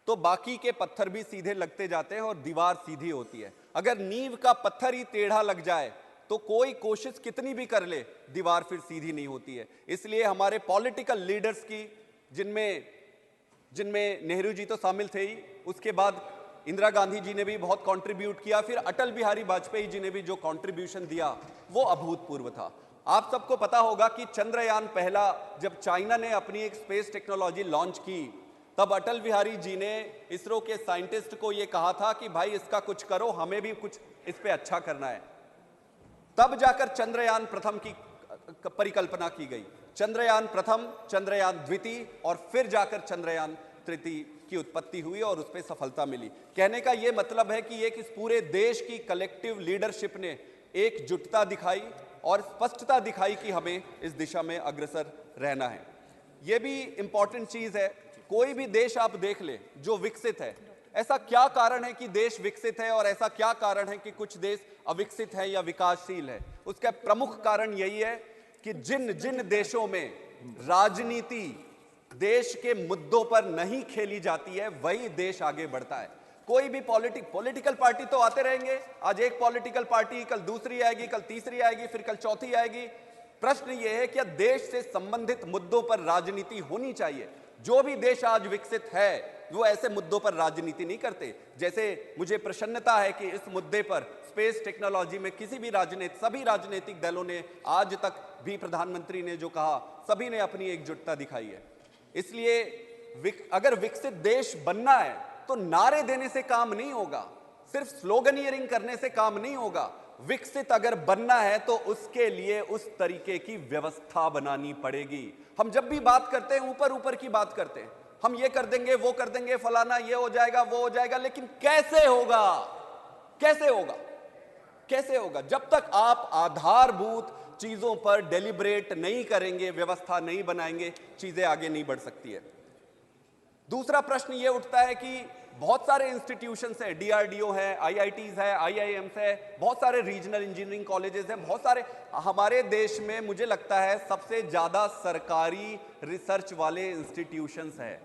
तो बाकी के पत्थर भी सीधे लगते जाते हैं और दीवार सीधी होती है। अगर नींव का पत्थर ही टेढ़ा लग जाए तो कोई कोशिश कितनी भी कर ले, दीवार फिर सीधी नहीं होती है। इसलिए हमारे पॉलिटिकल लीडर्स की, जिनमें नेहरू जी तो शामिल थे ही, उसके बाद इंदिरा गांधी जी ने भी बहुत कंट्रीब्यूट किया, फिर अटल बिहारी वाजपेयी जी ने भी जो कंट्रीब्यूशन दिया वो अभूतपूर्व था। आप सबको पता होगा कि चंद्रयान पहला जब चाइना ने अपनी एक स्पेस टेक्नोलॉजी लॉन्च की, तब अटल बिहारी जी ने इसरो के साइंटिस्ट को यह कहा था कि भाई इसका कुछ करो, हमें भी कुछ इस पे अच्छा करना है। तब जाकर चंद्रयान प्रथम की परिकल्पना की गई। चंद्रयान प्रथम, चंद्रयान द्वितीय और फिर जाकर चंद्रयान तृतीय की उत्पत्ति हुई और उस पर सफलता मिली। कहने का यह मतलब है कि एक इस पूरे देश की कलेक्टिव लीडरशिप ने एकजुटता दिखाई और स्पष्टता दिखाई कि हमें इस दिशा में अग्रसर रहना है। यह भी इंपॉर्टेंट चीज है, कोई भी देश आप देख ले जो विकसित है, ऐसा क्या कारण है कि देश विकसित है और ऐसा क्या कारण है कि कुछ देश अविकसित है या विकासशील है? उसका प्रमुख कारण यही है कि जिन जिन देशों में राजनीति देश के मुद्दों पर नहीं खेली जाती है, वही देश आगे बढ़ता है। कोई भी पॉलिटिकल पार्टी तो आते रहेंगे, आज एक पॉलिटिकल पार्टी, कल दूसरी आएगी, कल तीसरी आएगी, फिर कल चौथी आएगी। प्रश्न यह है कि देश से संबंधित मुद्दों पर राजनीति होनी चाहिए। जो भी देश आज विकसित है वो ऐसे मुद्दों पर राजनीति नहीं करते। जैसे मुझे प्रसन्नता है कि इस मुद्दे पर स्पेस टेक्नोलॉजी में सभी राजनीतिक दलों ने आज तक भी, प्रधानमंत्री ने जो कहा, सभी ने अपनी एकजुटता दिखाई है। इसलिए अगर विकसित देश बनना है तो नारे देने से काम नहीं होगा, सिर्फ स्लोगनियरिंग करने से काम नहीं होगा। विकसित अगर बनना है तो उसके लिए उस तरीके की व्यवस्था बनानी पड़ेगी। हम जब भी बात करते हैं ऊपर ऊपर की बात करते हैं, हम ये कर देंगे, वो कर देंगे, फलाना ये हो जाएगा, वो हो जाएगा, लेकिन कैसे होगा? कैसे होगा? कैसे होगा? जब तक आप आधारभूत चीजों पर डेलिब्रेट नहीं करेंगे, व्यवस्था नहीं बनाएंगे, चीजें आगे नहीं बढ़ सकती है। दूसरा प्रश्न यह उठता है कि बहुत सारे इंस्टीट्यूशंस हैं, डीआरडीओ है, आईआईटीज है, आईआईएम्स है, बहुत सारे रीजनल इंजीनियरिंग कॉलेजेस हैं, बहुत सारे। हमारे देश में मुझे लगता है सबसे ज्यादा सरकारी रिसर्च वाले इंस्टीट्यूशंस हैं।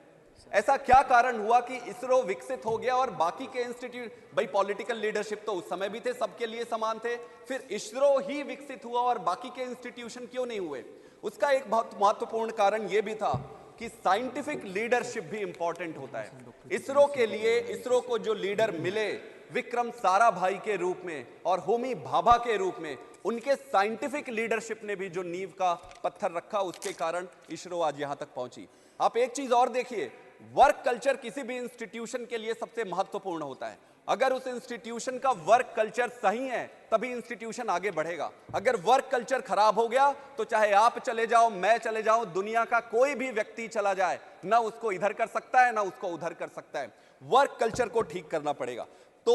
ऐसा क्या कारण हुआ कि इसरो विकसित हो गया और बाकी के इंस्टीट्यूट, भाई पॉलिटिकल लीडरशिप तो उस समय भी थे, सबके लिए समान थे, फिर इसरो ही विकसित हुआ और बाकी के इंस्टीट्यूशन क्यों नहीं हुए? उसका एक बहुत महत्वपूर्ण कारण यह भी था कि साइंटिफिक लीडरशिप भी इंपॉर्टेंट होता है। इसरो के लिए, इसरो को जो लीडर मिले विक्रम साराभाई के रूप में और होमी भाभा के रूप में, उनके साइंटिफिक लीडरशिप ने भी जो नींव का पत्थर रखा, उसके कारण इसरो आज यहां तक पहुंची। आप एक चीज और देखिए, वर्क कल्चर किसी भी इंस्टीट्यूशन के लिए सबसे महत्वपूर्ण होता है। अगर उस इंस्टीट्यूशन का वर्क कल्चर सही है तभी इंस्टीट्यूशन आगे बढ़ेगा। अगर वर्क कल्चर खराब हो गया तो चाहे आप चले जाओ, मैं चले जाऊं, दुनिया का कोई भी व्यक्ति चला जाए, ना उसको इधर कर सकता है ना उसको उधर कर सकता है। वर्क कल्चर को ठीक करना पड़ेगा। तो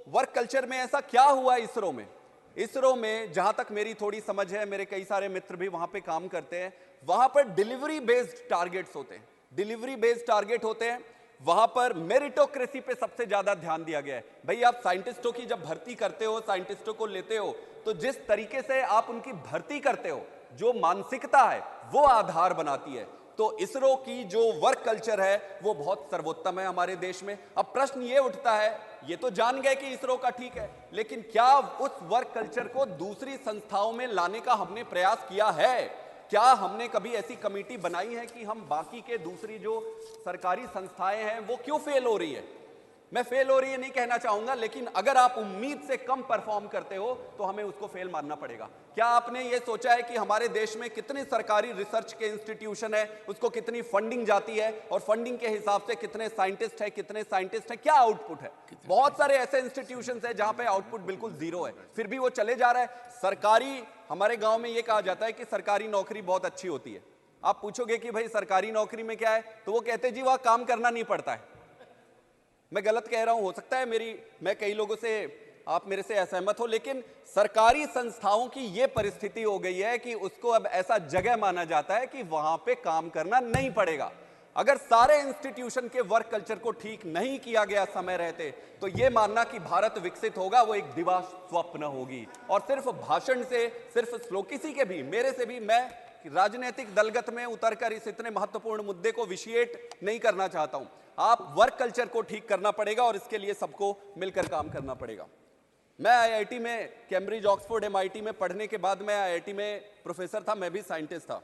वर्क कल्चर में ऐसा क्या हुआ इसरो में? इसरो में जहां तक मेरी थोड़ी समझ है, मेरे कई सारे मित्र भी वहां पे काम करते हैं, वहां पर डिलीवरी बेस्ड टारगेट्स होते हैं, डिलीवरी बेस्ड टारगेट होते हैं। वहां पर मेरिटोक्रेसी पे सबसे ज्यादा ध्यान दिया गया है। भाई आप साइंटिस्टों की जब भर्ती करते हो, साइंटिस्टों को लेते हो, तो जिस तरीके से आप उनकी भर्ती करते हो, जो मानसिकता है वो आधार बनाती है। तो इसरो की जो वर्क कल्चर है वो बहुत सर्वोत्तम है हमारे देश में। अब प्रश्न ये उठता है, ये तो जान गए कि इसरो का ठीक है, लेकिन क्या उस वर्क कल्चर को दूसरी संस्थाओं में लाने का हमने प्रयास किया है? क्या हमने कभी ऐसी कमेटी बनाई है कि हम बाकी के दूसरी जो सरकारी संस्थाएं हैं वो क्यों फेल हो रही है? मैं फेल हो रही है नहीं कहना चाहूंगा, लेकिन अगर आप उम्मीद से कम परफॉर्म करते हो तो हमें उसको फेल मानना पड़ेगा। क्या आपने ये सोचा है कि हमारे देश में कितने सरकारी रिसर्च के इंस्टीट्यूशन है, उसको कितनी फंडिंग जाती है और फंडिंग के हिसाब से कितने साइंटिस्ट है, क्या आउटपुट है? बहुत सारे ऐसे इंस्टीट्यूशन है जहां पे आउटपुट बिल्कुल जीरो है, फिर भी वो चले जा रहा है। सरकारी, हमारे गांव में ये कहा जाता है कि सरकारी नौकरी बहुत अच्छी होती है। आप पूछोगे कि भाई सरकारी नौकरी में क्या है, तो वो कहते जी वहां काम करना नहीं पड़ता है। मैं गलत कह रहा हूं, हो सकता है मैं कई लोगों से, आप मेरे से असहमत हो, लेकिन सरकारी संस्थाओं की यह परिस्थिति हो गई है कि उसको अब ऐसा जगह माना जाता है कि वहां पे काम करना नहीं पड़ेगा। अगर सारे इंस्टीट्यूशन के वर्क कल्चर को ठीक नहीं किया गया समय रहते, तो यह मानना कि भारत विकसित होगा वो एक दिवा स्वप्न होगी। और सिर्फ भाषण से, सिर्फ किसी के भी, मेरे से भी, मैं राजनीतिक दलगत में उतरकर इस इतने महत्वपूर्ण मुद्दे को विशिएट नहीं करना चाहता हूं। आप वर्क कल्चर को ठीक करना पड़ेगा और इसके लिए सबको मिलकर काम करना पड़ेगा। मैं आईआईटी में, कैम्ब्रिज, ऑक्सफोर्ड, एमआईटी में पढ़ने के बाद मैं आईआईटी में प्रोफेसर था, मैं भी साइंटिस्ट था।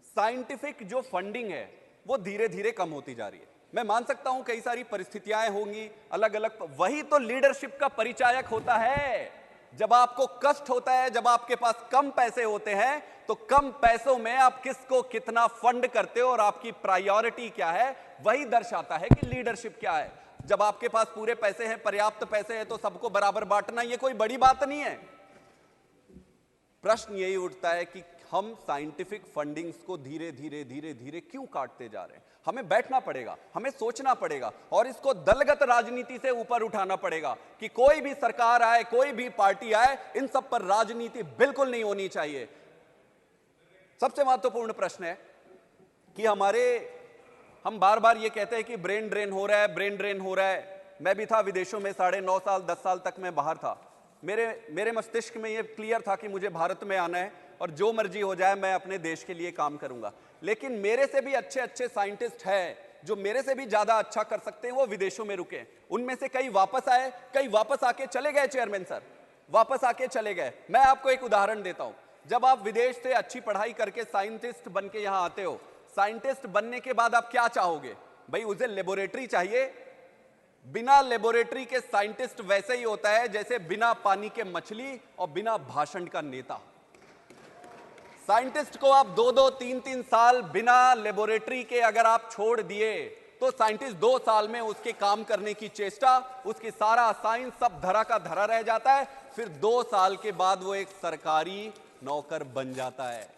साइंटिफिक जो फंडिंग है वो धीरे धीरे कम होती जा रही है। मैं मान सकता हूं कई सारी परिस्थितियां होंगी अलग अलग, वही तो लीडरशिप का परिचायक होता है। जब आपको कष्ट होता है, जब आपके पास कम पैसे होते हैं, तो कम पैसों में आप किसको कितना फंड करते हो और आपकी प्रायोरिटी क्या है, वही दर्शाता है कि लीडरशिप क्या है। जब आपके पास पूरे पैसे हैं, पर्याप्त पैसे हैं, तो सबको बराबर बांटना ये कोई बड़ी बात नहीं है। प्रश्न यही उठता है कि हम साइंटिफिक फंडिंग्स को धीरे धीरे धीरे धीरे क्यों काटते जा रहे हैं। हमें बैठना पड़ेगा, हमें सोचना पड़ेगा और इसको दलगत राजनीति से ऊपर उठाना पड़ेगा कि कोई भी सरकार आए, कोई भी पार्टी आए, इन सब पर राजनीति बिल्कुल नहीं होनी चाहिए। सबसे महत्वपूर्ण प्रश्न है कि हम बार बार ये कहते हैं कि ब्रेन ड्रेन हो रहा है, ब्रेन ड्रेन हो रहा है। मैं भी था विदेशों में 9.5 साल, 10 साल तक मैं बाहर था। मेरे मस्तिष्क में ये क्लियर था कि मुझे भारत में आना है और जो मर्जी हो जाए मैं अपने देश के लिए काम करूंगा। लेकिन मेरे से भी अच्छे अच्छे साइंटिस्ट हैं जो मेरे से भी ज्यादा अच्छा कर सकते हैं, वो विदेशों में रुके। उनमें से कई वापस आए, कई वापस आके चले गए। चेयरमैन सर वापस आके चले गए। मैं आपको एक उदाहरण देता हूं। जब आप विदेश से अच्छी पढ़ाई करके साइंटिस्ट बन के यहां आते हो, साइंटिस्ट बनने के बाद आप क्या चाहोगे? भाई उसे लेबोरेटरी चाहिए। बिना लेबोरेटरी के साइंटिस्ट वैसे ही होता है जैसे बिना पानी के मछली और बिना भाषण का नेता। साइंटिस्ट को आप 2-2, 3-3 साल बिना लेबोरेटरी के अगर आप छोड़ दिए, तो साइंटिस्ट 2 साल में उसके काम करने की चेष्टा, उसकी सारा साइंस सब धरा का धरा रह जाता है। फिर 2 साल के बाद वो एक सरकारी नौकर बन जाता है।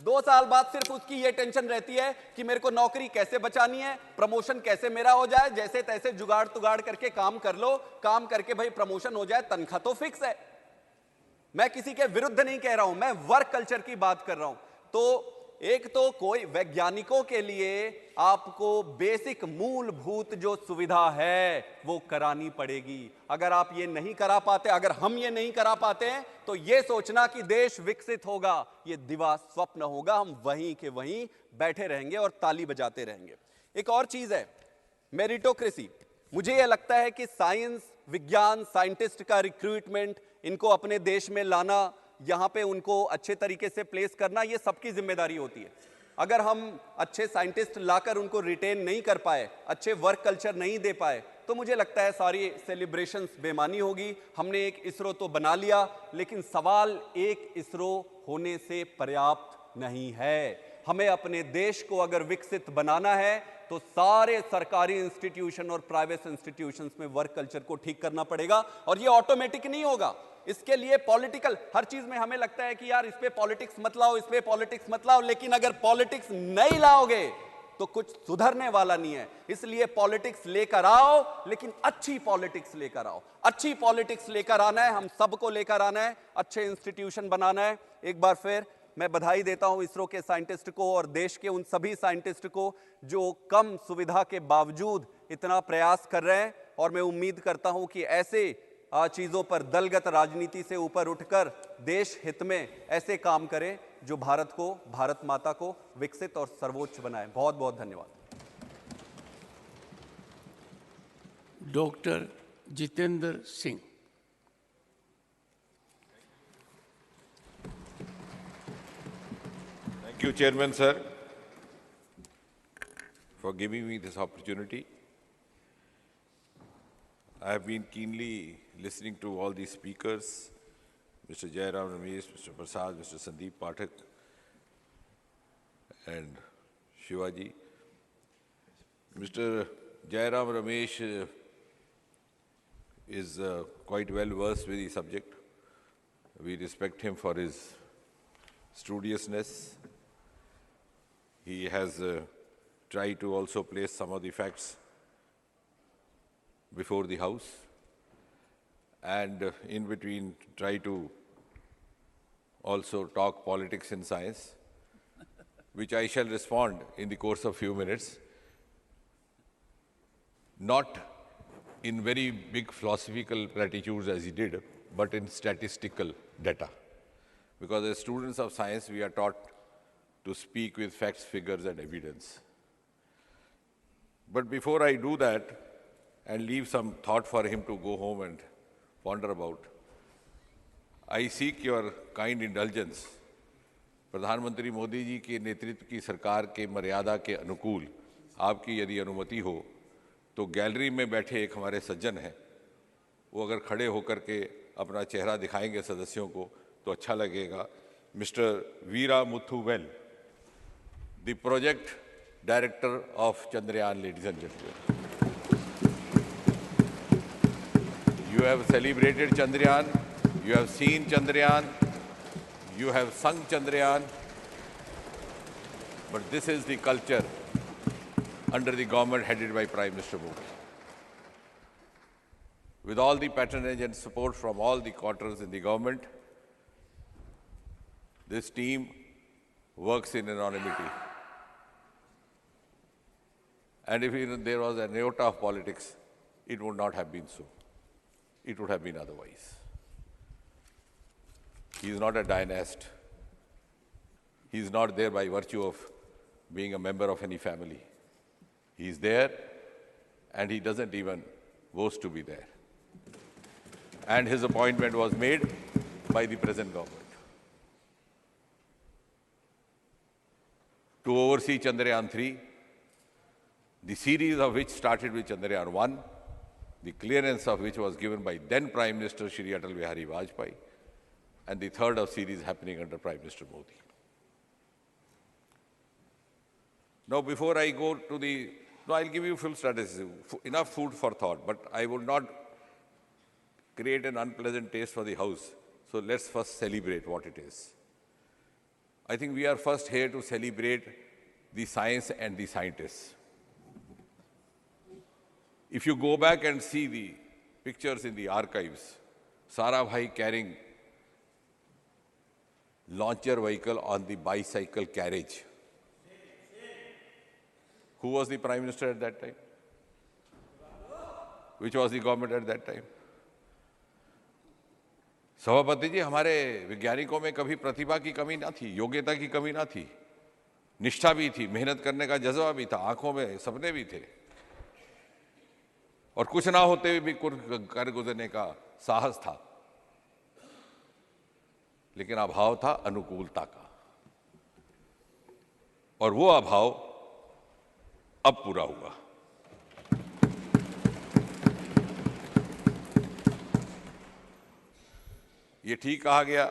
2 साल बाद सिर्फ उसकी ये टेंशन रहती है कि मेरे को नौकरी कैसे बचानी है, प्रमोशन कैसे मेरा हो जाए, जैसे तैसे जुगाड़ तुगाड़ करके काम कर लो, काम करके भाई प्रमोशन हो जाए, तनख्वाह तो फिक्स है। मैं किसी के विरुद्ध नहीं कह रहा हूं, मैं वर्क कल्चर की बात कर रहा हूं। तो एक तो कोई वैज्ञानिकों के लिए आपको बेसिक मूलभूत जो सुविधा है वो करानी पड़ेगी। अगर आप ये नहीं करा पाते, अगर हम ये नहीं करा पाते हैं, तो ये सोचना कि देश विकसित होगा, ये दिवा स्वप्न होगा। हम वहीं के वहीं बैठे रहेंगे और ताली बजाते रहेंगे। एक और चीज है मेरिटोक्रेसी। मुझे यह लगता है कि साइंस, विज्ञान, साइंटिस्ट का रिक्रूटमेंट, इनको अपने देश में लाना, यहां पे उनको अच्छे तरीके से प्लेस करना, ये सबकी जिम्मेदारी होती है। अगर हम अच्छे साइंटिस्ट लाकर उनको रिटेन नहीं कर पाए, अच्छे वर्क कल्चर नहीं दे पाए, तो मुझे लगता है सारी सेलिब्रेशंस बेमानी होगी। हमने एक इसरो तो बना लिया, लेकिन सवाल एक इसरो होने से पर्याप्त नहीं है। हमें अपने देश को अगर विकसित बनाना है, तो सारे सरकारी इंस्टीट्यूशन और प्राइवेट इंस्टीट्यूशंस में वर्क कल्चर को ठीक करना पड़ेगा। और ये ऑटोमेटिक नहीं होगा। इसके लिए पॉलिटिकल, हर चीज में हमें लगता है कि यार इस पे पॉलिटिक्स मत लाओ, इस पे पॉलिटिक्स मत लाओ, लेकिन अगर पॉलिटिक्स नहीं लाओगे तो कुछ सुधरने वाला नहीं है। इसलिए पॉलिटिक्स लेकर आओ, लेकिन अच्छी पॉलिटिक्स लेकर आओ। अच्छी पॉलिटिक्स लेकर आना है, हम सबको लेकर आना है, अच्छे इंस्टीट्यूशन बनाना है। एक बार फिर मैं बधाई देता हूं इसरो के साइंटिस्ट को और देश के उन सभी साइंटिस्ट को जो कम सुविधा के बावजूद इतना प्रयास कर रहे हैं। और मैं उम्मीद करता हूं कि ऐसे चीजों पर दलगत राजनीति से ऊपर उठकर देश हित में ऐसे काम करें जो भारत को, भारत माता को विकसित और सर्वोच्च बनाए। बहुत बहुत धन्यवाद। Doctor Jitendra Singh. Thank you, Chairman, sir, for giving me this opportunity. I have been keenly listening to all these speakers, Mr. Jairam Ramesh, Mr. Prasad, Mr. Sandeep Pathak, and Shivaji. Mr. Jairam Ramesh is quite well versed with the subject. We respect him for his studiousness he has tried to also place some of the facts before the House, and in between try to also talk politics and science, which I shall respond in the course of few minutes, not in very big philosophical platitudes as he did, but in statistical data. Because as students of science, we are taught to speak with facts, figures, and evidence. But before I do that and leave some thought for him to go home and ponder about, I seek your kind indulgence. प्रधानमंत्री मोदी जी के नेतृत्व की सरकार के मर्यादा के अनुकूल आपकी यदि अनुमति हो तो गैलरी में बैठे एक हमारे सज्जन हैं, वो अगर खड़े होकर के अपना चेहरा दिखाएंगे सदस्यों को तो अच्छा लगेगा. Mister Veeramuthuvel, the project director of Chandrayaan, ladies and gentleman. You have celebrated Chandrayaan, you have seen Chandrayaan, you have sung Chandrayaan, but this is the culture under the government headed by Prime Minister Modi. With all the patronage and support from all the quarters in the government, this team works in anonymity. And if there was an iota of politics, it would not have been so. It would have been otherwise. He is not a dynast. He is not there by virtue of being a member of any family. He is there, and he doesn't even boast to be there. And his appointment was made by the present government to oversee Chandrayaan 3, the series of which started with Chandrayaan 1, the clearance of which was given by then Prime Minister Shri Atal Bihari Vajpayee, and the third of series happening under Prime Minister Modi. Now, before I go to the... No, I'll give you full strategy, enough food for thought, but I will not create an unpleasant taste for the House. So let's first celebrate what it is. I think we are first here to celebrate the science and the scientists. If you go back and see the pictures in the archives, Sarabhai carrying launcher vehicle on the bicycle carriage. Who was the Prime Minister at that time? Which was the government at that time? सभापति जी, हमारे वैज्ञानिकों में कभी प्रतिभा की कमी ना थी, योग्यता की कमी ना थी, निष्ठा भी थी, मेहनत करने का जज्बा भी था, आंखों में सपने भी थे, और कुछ ना होते हुए भी कर गुजरने का साहस था. लेकिन अभाव था अनुकूलता का, और वो अभाव अब पूरा हुआ. ये ठीक कहा गया.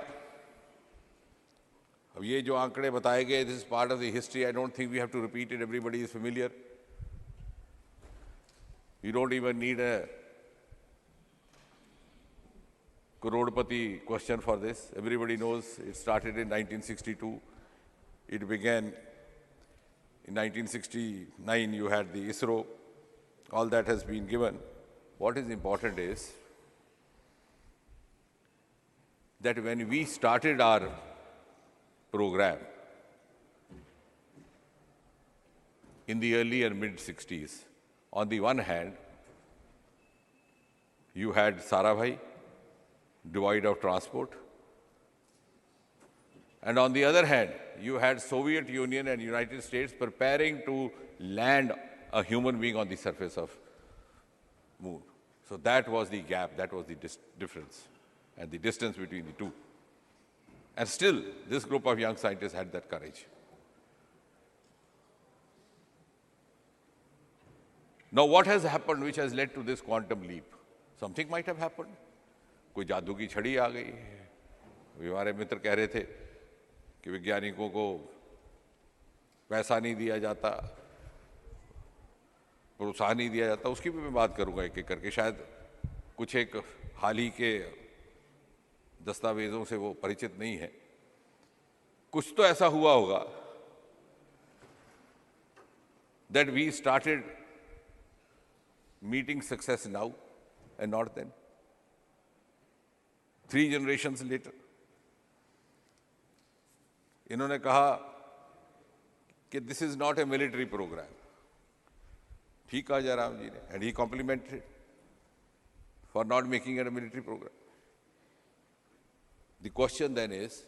अब ये जो आंकड़े बताए गए, this is part of the history. I don't think we have to repeat it. Everybody is familiar. You don't even need a crorepati question for this. Everybody knows it started in 1962. It began in 1969. You had the ISRO. All that has been given. What is important is that when we started our program in the early and mid-60s, on the one hand, you had Sarabhai, devoid of transport, and on the other hand, you had Soviet Union and United States preparing to land a human being on the surface of moon. So that was the gap, that was the difference, and the distance between the two. And still, this group of young scientists had that courage. Now, what has happened which has led to this quantum leap? Something might have happened. कोई जादू की छड़ी आ गई. अभी हमारे मित्र कह रहे थे कि वैज्ञानिकों को पैसा नहीं दिया जाता, प्रोत्साहन नहीं दिया जाता. उसकी भी मैं बात करूंगा एक एक करके. शायद कुछ एक हाल ही के दस्तावेजों से वो परिचित नहीं है. कुछ तो ऐसा हुआ होगा that we started meeting success now and not then? 3 generations later. इन्होंने कहा कि this is not a military program. ठीक कहा जयराम जी ने, and he complimented for not making it a military program. The question then is,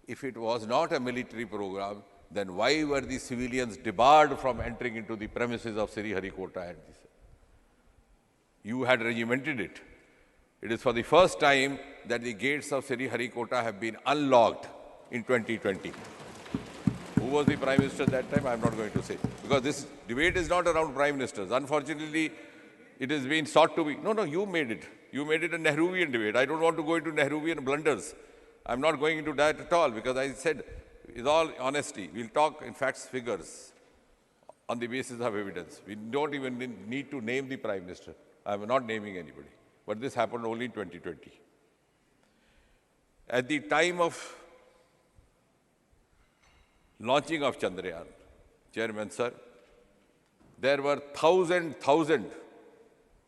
if it was not a military program, then why were the civilians debarred from entering into the premises of Sriharikota and this? You had regimented it. It is for the first time that the gates of Sriharikota have been unlocked in 2020. Who was the Prime Minister at that time? I am not going to say. Because this debate is not around Prime Ministers. Unfortunately, it has been sought to be. No, you made it. You made it a Nehruvian debate. I don't want to go into Nehruvian blunders. I'm not going into that at all, because I said, with all honesty, we'll talk in facts, figures, on the basis of evidence. We don't even need to name the Prime Minister. I'm not naming anybody. But this happened only in 2020. At the time of launching of Chandrayaan, Chairman Sir, there were 1,000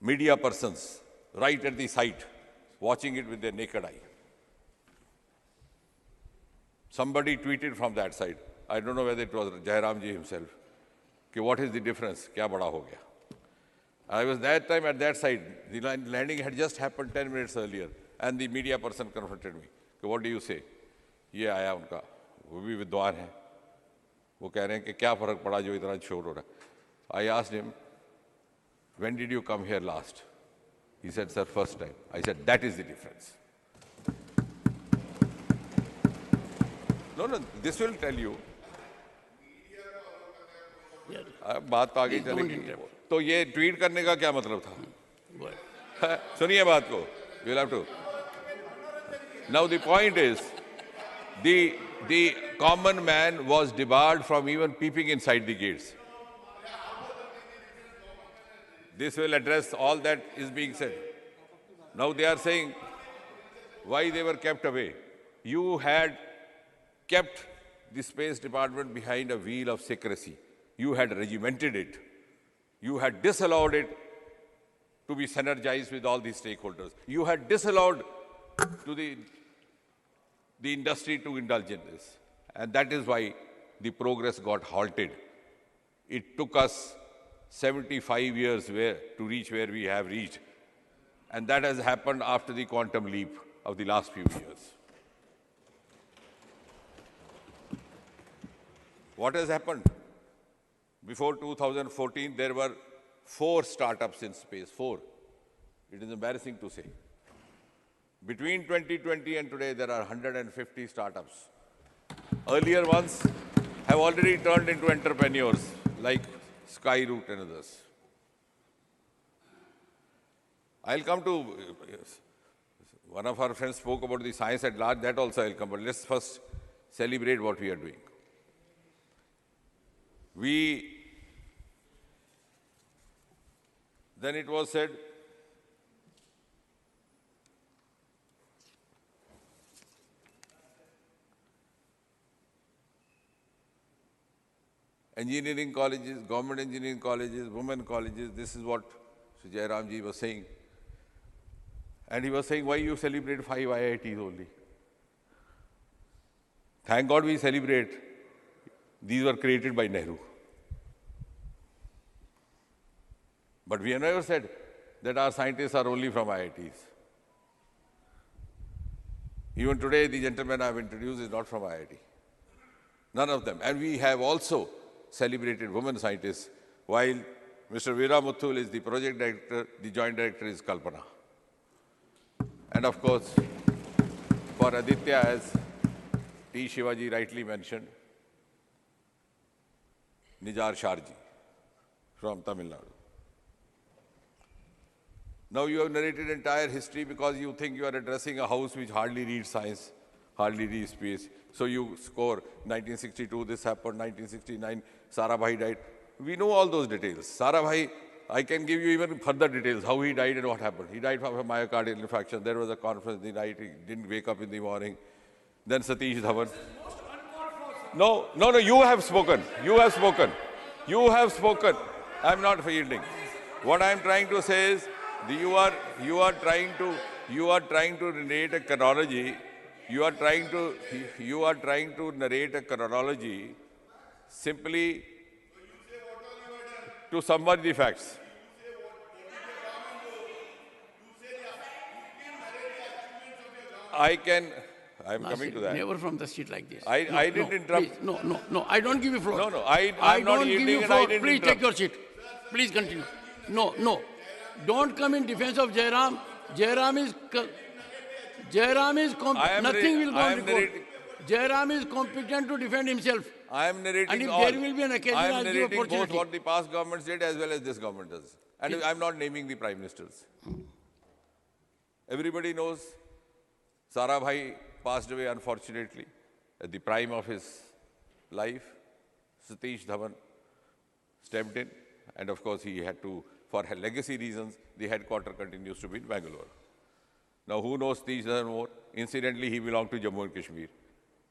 media persons right at the site, watching it with their naked eye. Somebody tweeted from that side, I don't know whether it was Jairam ji himself, कि what is the difference, क्या बड़ा हो गया? I was that time at that side. The landing had just happened 10 minutes earlier, and the media person confronted me. What do you say? ये आया उनका, वो भी विद्वान है. वो कह रहे हैं कि क्या फर्क पड़ा जो इतना शोर हो रहा है. I asked him, when did you come here last? He said, sir, first time. I said, that is the difference. No, this will tell you. बात तो आगे चलेगी. तो ये ट्वीट करने का क्या मतलब था? सुनिए बात को. You'll have to. Now the point is, the common man was debarred from even peeping inside the gates. This will address all that is being said. Now they are saying why they were kept away. You had kept the Space Department behind a veil of secrecy. You had regimented it. You had disallowed it to be synergized with all these stakeholders. You had disallowed to the industry to indulge in this. And that is why the progress got halted. It took us 75 years to reach where we have reached. And that has happened after the quantum leap of the last few years. What has happened? Before 2014, there were 4 startups in space, 4. It is embarrassing to say. Between 2020 and today, there are 150 startups. Earlier ones have already turned into entrepreneurs, like Skyroot and others. I'll come to, one of our friends spoke about the science at large, that also I'll come, but let's first celebrate what we are doing. Then it was said, engineering colleges, government engineering colleges, women colleges, this is what Sri Jairam ji was saying. And he was saying, why you celebrate 5 IITs only? Thank God we celebrate. These were created by Nehru. But we have never said that our scientists are only from IITs. Even today, the gentleman I have introduced is not from IIT. None of them. And we have also celebrated women scientists, while Mr. Veera Muthul is the project director, the joint director is Kalpana. And of course, for Aditya, as T. Shivaji rightly mentioned, Nijar Sharji from Tamil Nadu. Now you have narrated entire history because you think you are addressing a house which hardly reads science, hardly reads space. So you score 1962, this happened, 1969, Sarabhai died. We know all those details. Sarabhai, I can give you even further details, how he died and what happened. He died from a myocardial infarction. There was a conference in the night, he didn't wake up in the morning. Then Satish Dhawan. No, you have spoken. You have spoken. You have spoken. I'm not yielding. What I'm trying to say is, you are trying to narrate a chronology. You are trying to narrate a chronology simply to summarize the facts. I'm coming to that. Never from the seat like this. I didn't interrupt. Please, no. I don't give you floor. No, I'm not yielding and I didn't Please interrupt. take your seat. Please continue. No. Don't come in defense of Jairam. Jairam is nothing will go on record. Jairam is competent to defend himself. I am narrating And if all. there will be an occasion, I am I'll give narrating opportunity. both what the past governments did as well as this government does. And I'm not naming the prime ministers. Everybody knows Sarabhai passed away unfortunately at the prime of his life. Satish Dhawan stepped in, and of course he had to, for legacy reasons, the headquarter continues to be in Bangalore. Now who knows Satish Dhawan more? Incidentally, he belonged to Jammu and Kashmir,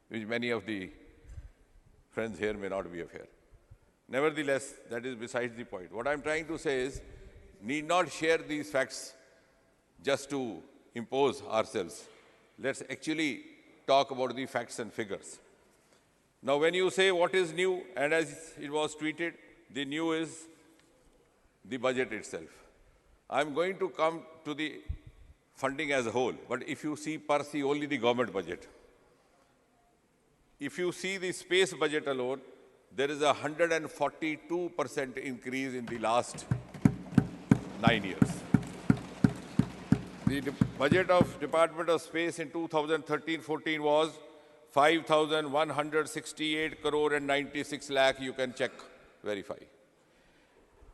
which many of the friends here may not be aware. Nevertheless, that is besides the point. What I'm trying to say is, need not share these facts just to impose ourselves. Let's actually talk about the facts and figures. Now, when you say what is new, and as it was tweeted, the new is the budget itself. I'm going to come to the funding as a whole, but if you see only the government budget, if you see the space budget alone, there is a 142% increase in the last 9 years. The budget of Department of Space in 2013-14 was 5,168 crore and 96 lakh. You can check, verify.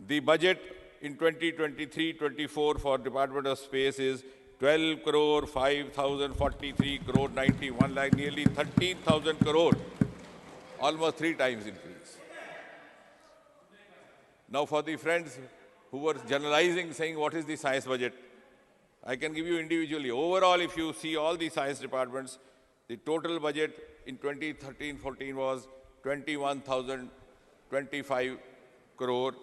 The budget in 2023-24 for Department of Space is 12 crore, 5,043 crore, 91 lakh, nearly 13,000 crore, almost 3 times increase. Now, for the friends who were generalizing, saying what is the science budget, I can give you individually. Overall, if you see all the science departments, the total budget in 2013-14 was 21,025 crore.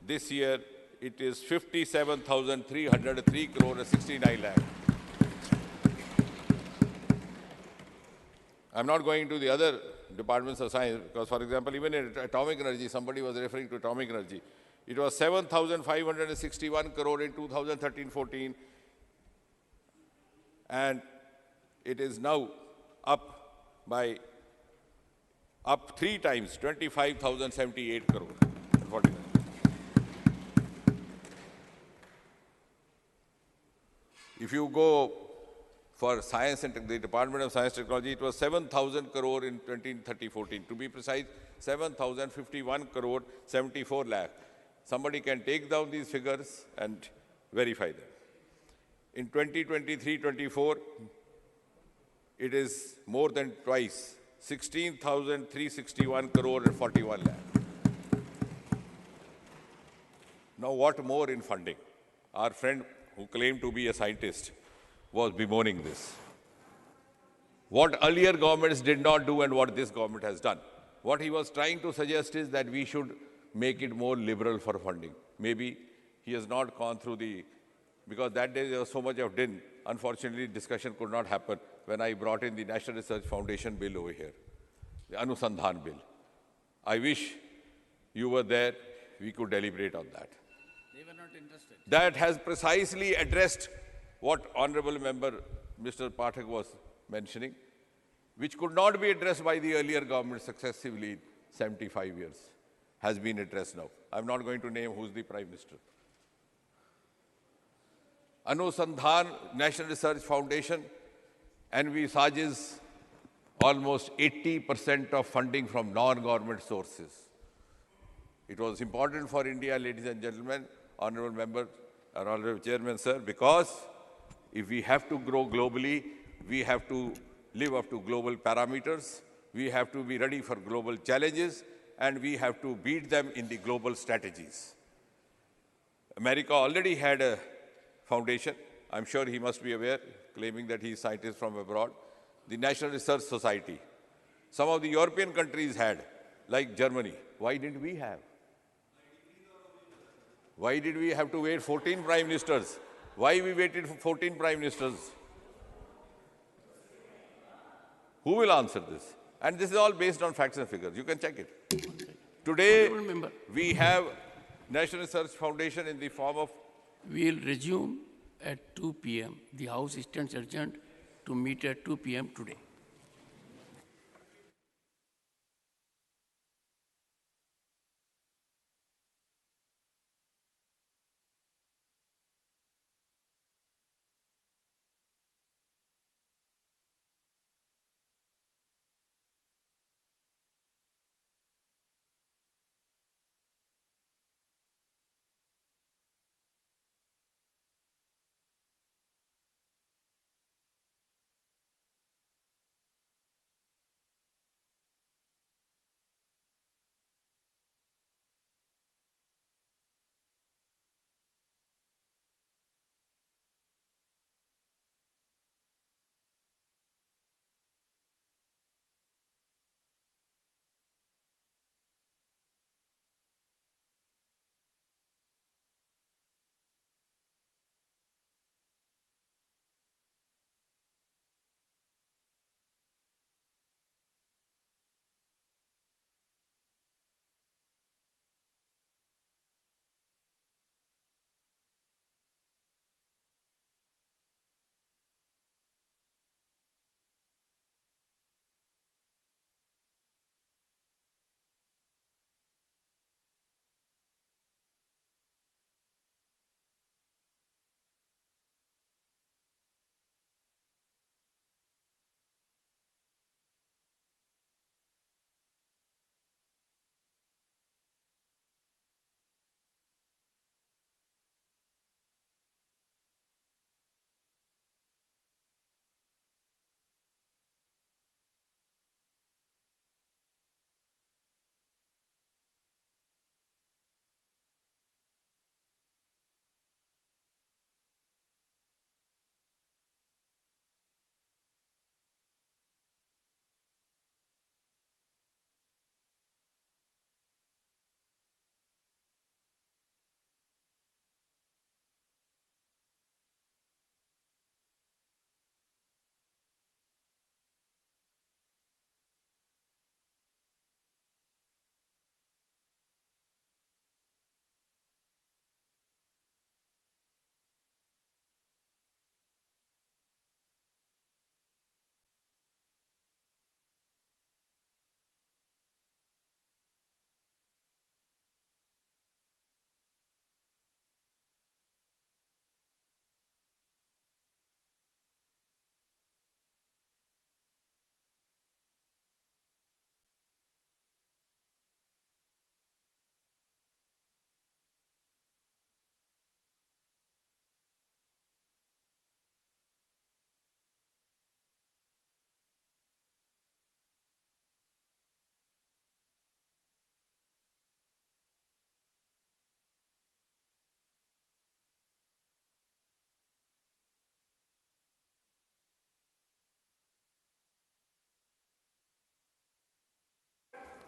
This year, it is 57,303 crore and 69 lakh. I'm not going to the other departments of science because, for example, even in atomic energy, somebody was referring to atomic energy. It was 7,561 crore in 2013-14, and it is now up 3 times, 25,078 crore. 49. If you go for science and the Department of Science and Technology, it was 7,000 crore in 2013-14. To be precise, 7,051 crore, 74 lakh. Somebody can take down these figures and verify them. In 2023-24, it is more than twice, 16,361 crore and 41 lakh. Now, what more in funding? Our friend who claimed to be a scientist was bemoaning this. What earlier governments did not do and what this government has done. What he was trying to suggest is that we should make it more liberal for funding. Maybe he has not gone through because that day there was so much of din. Unfortunately, discussion could not happen when I brought in the National Research Foundation bill over here, the Anusandhan bill. I wish you were there, we could deliberate on that. They were not interested. That has precisely addressed what Honorable Member Mr. Pathak was mentioning, which could not be addressed by the earlier government successively in 75 years, has been addressed now. I'm not going to name who's the Prime Minister. Anusandhan National Research Foundation envisages almost 80% of funding from non-government sources. It was important for India, ladies and gentlemen, Honorable Member, Honorable Chairman, sir, because if we have to grow globally, we have to live up to global parameters, we have to be ready for global challenges, and we have to beat them in the global strategies. America already had a foundation. I'm sure he must be aware, claiming that he is scientist from abroad. The National Research Society. Some of the European countries had, like Germany, Why didn't we have? Why did we have to wait 14 prime ministers? Why we waited for 14 prime ministers? Who will answer this? And this is all based on facts and figures. You can check it. Today, we have National Research Foundation in the form of... We'll resume at 2 p.m. The House stands adjourned to meet at 2 p.m. today.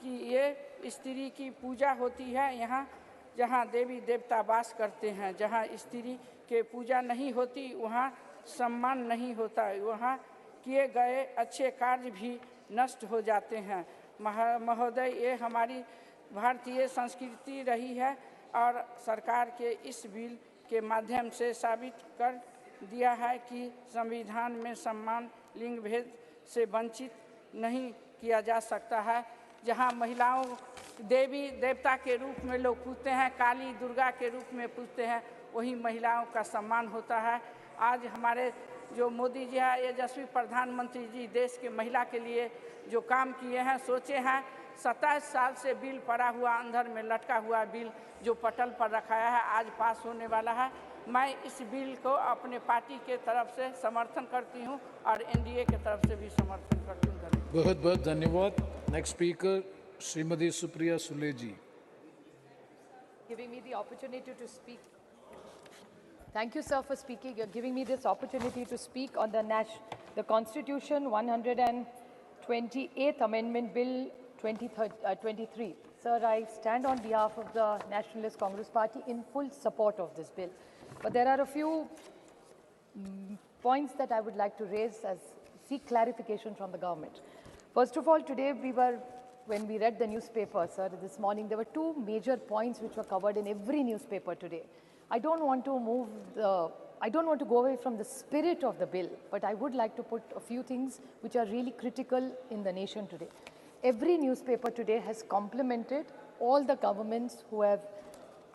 कि ये स्त्री की पूजा होती है यहाँ जहाँ देवी देवता वास करते हैं। जहाँ स्त्री के पूजा नहीं होती वहाँ सम्मान नहीं होता, वहाँ किए गए अच्छे कार्य भी नष्ट हो जाते हैं। महोदय, ये हमारी भारतीय संस्कृति रही है और सरकार के इस बिल के माध्यम से साबित कर दिया है कि संविधान में सम्मान लिंग भेद से वंचित नहीं किया जा सकता है। जहाँ महिलाओं देवी देवता के रूप में लोग पूजते हैं, काली दुर्गा के रूप में पूजते हैं, वही महिलाओं का सम्मान होता है। आज हमारे जो मोदी जी हैं, यशस्वी प्रधानमंत्री जी देश के महिला के लिए जो काम किए हैं, सोचे हैं। 27 साल से बिल पड़ा हुआ, अंदर में लटका हुआ बिल जो पटल पर रखाया है, आज पास होने वाला है। मैं इस बिल को अपने पार्टी के तरफ से समर्थन करती हूं और एनडीए के तरफ से भी समर्थन करती हूं। बहुत बहुत धन्यवाद। Next speaker Shrimati Supriya Sule ji. Giving me the opportunity to speak. Thank you, sir, for speaking. You're giving me this opportunity to speak on the Constitution 128th Amendment Bill 23. Sir, I stand on behalf of the Nationalist Congress Party in full support of this bill. But there are a few points that I would like to raise as seek clarification from the government. First of all, today when we read the newspaper, sir, this morning, there were two major points which were covered in every newspaper today. I don't want to go away from the spirit of the bill, but I would like to put a few things which are really critical in the nation today. Every newspaper today has complimented all the governments who have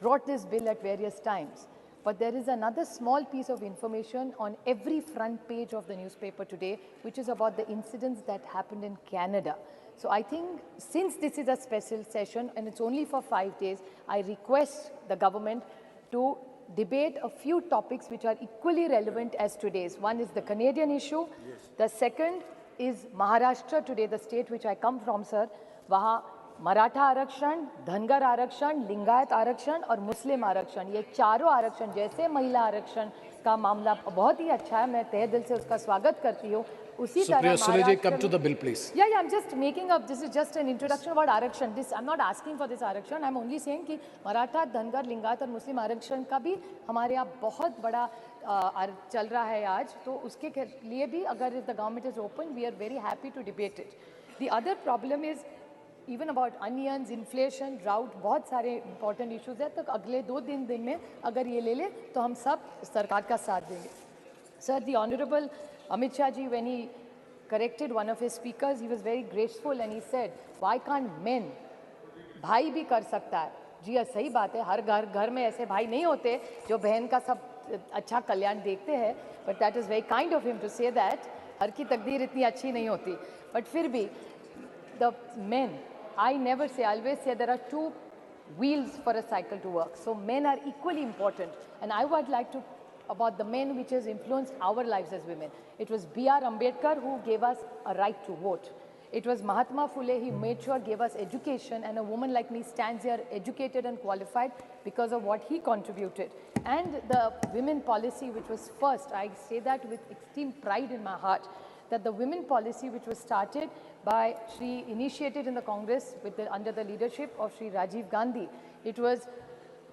brought this bill at various times. But there is another small piece of information on every front page of the newspaper today, which is about the incidents that happened in Canada. So I think since this is a special session and it's only for 5 days, I request the government to debate a few topics which are equally relevant as today's. One is the Canadian issue. Yes. The second is Maharashtra today, the state which I come from, sir. वहाँ मराठा आरक्षण, धनगर आरक्षण, लिंगायत आरक्षण और मुस्लिम आरक्षण, ये चारों आरक्षण जैसे महिला आरक्षण का मामला बहुत ही अच्छा है, मैं तहे दिल से उसका स्वागत करती हूँ. उसी तरह Supriya, come to the bill, please. Yeah, I'm just making up. This is just an introduction about आरक्षण. I'm not asking for this आरक्षण. I'm only saying कि मराठा, धनगर, लिंगायत और मुस्लिम आरक्षण का भी हमारे यहाँ बहुत बड़ा चल रहा है आज. तो उसके लिए भी अगर the government is open, we are very happy to debate it. The other problem is even about onions, inflation, drought, बहुत सारे important issues हैं. तो अगले 2 दिन में अगर ये ले ले तो हम सब सरकार का साथ देंगे. Sir, the Honorable Amit Shah ji, when he corrected one of his speakers, he was very graceful and he said, why can't men? भाई भी कर सकता है. जी सही बात है, हर घर में ऐसे भाई नहीं होते जो बहन का सब अच्छा कल्याण देखते हैं. But that is very kind of him to say that. हर की तकदीर इतनी अच्छी नहीं होती. But फिर भी, the men, I never say, I always say there are 2 wheels for a cycle to work. So men are equally important. And I would like to about the men which has influenced our lives as women. It was B.R. Ambedkar who gave us a right to vote. It was Mahatma Phule, he made sure gave us education, and a woman like me stands here educated and qualified because of what he contributed. And the women policy which was first, I say that with extreme pride in my heart, that the women policy which was started by initiated in the Congress under the leadership of Shri Rajiv Gandhi.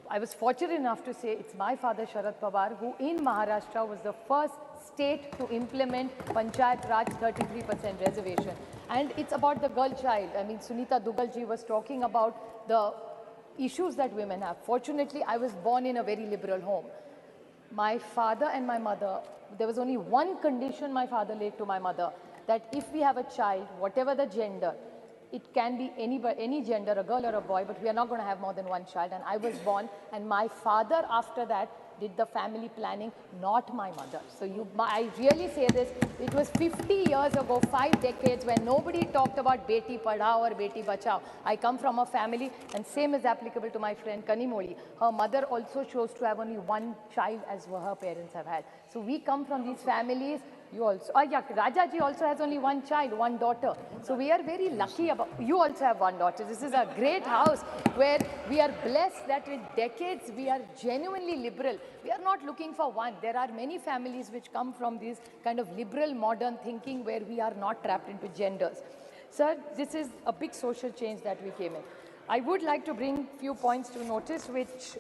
I was fortunate enough to say it's my father Sharad Pawar who in Maharashtra was the first state to implement Panchayat Raj 33% reservation. And it's about the girl child. I mean, Sunita Dugalji was talking about the issues that women have. Fortunately, I was born in a very liberal home. My father and my mother, there was only one condition my father laid to my mother, that if we have a child, whatever the gender, it can be any gender, a girl or a boy, but we are not going to have more than one child. And I was born, and my father after that did the family planning, not my mother. So I really say this, it was 50 years ago, 5 decades, when nobody talked about Beti Padhao or Beti Bachao. I come from a family, and same is applicable to my friend Kanimoli. Her mother also chose to have only one child as her parents have had. So we come from these families. You also, Raja ji also has only one child, one daughter. So we are very lucky about, you also have one daughter. This is a great house where we are blessed that in decades we are genuinely liberal. We are not looking for one. There are many families which come from this kind of liberal modern thinking where we are not trapped into genders. Sir, this is a big social change that we came in. I would like to bring few points to notice which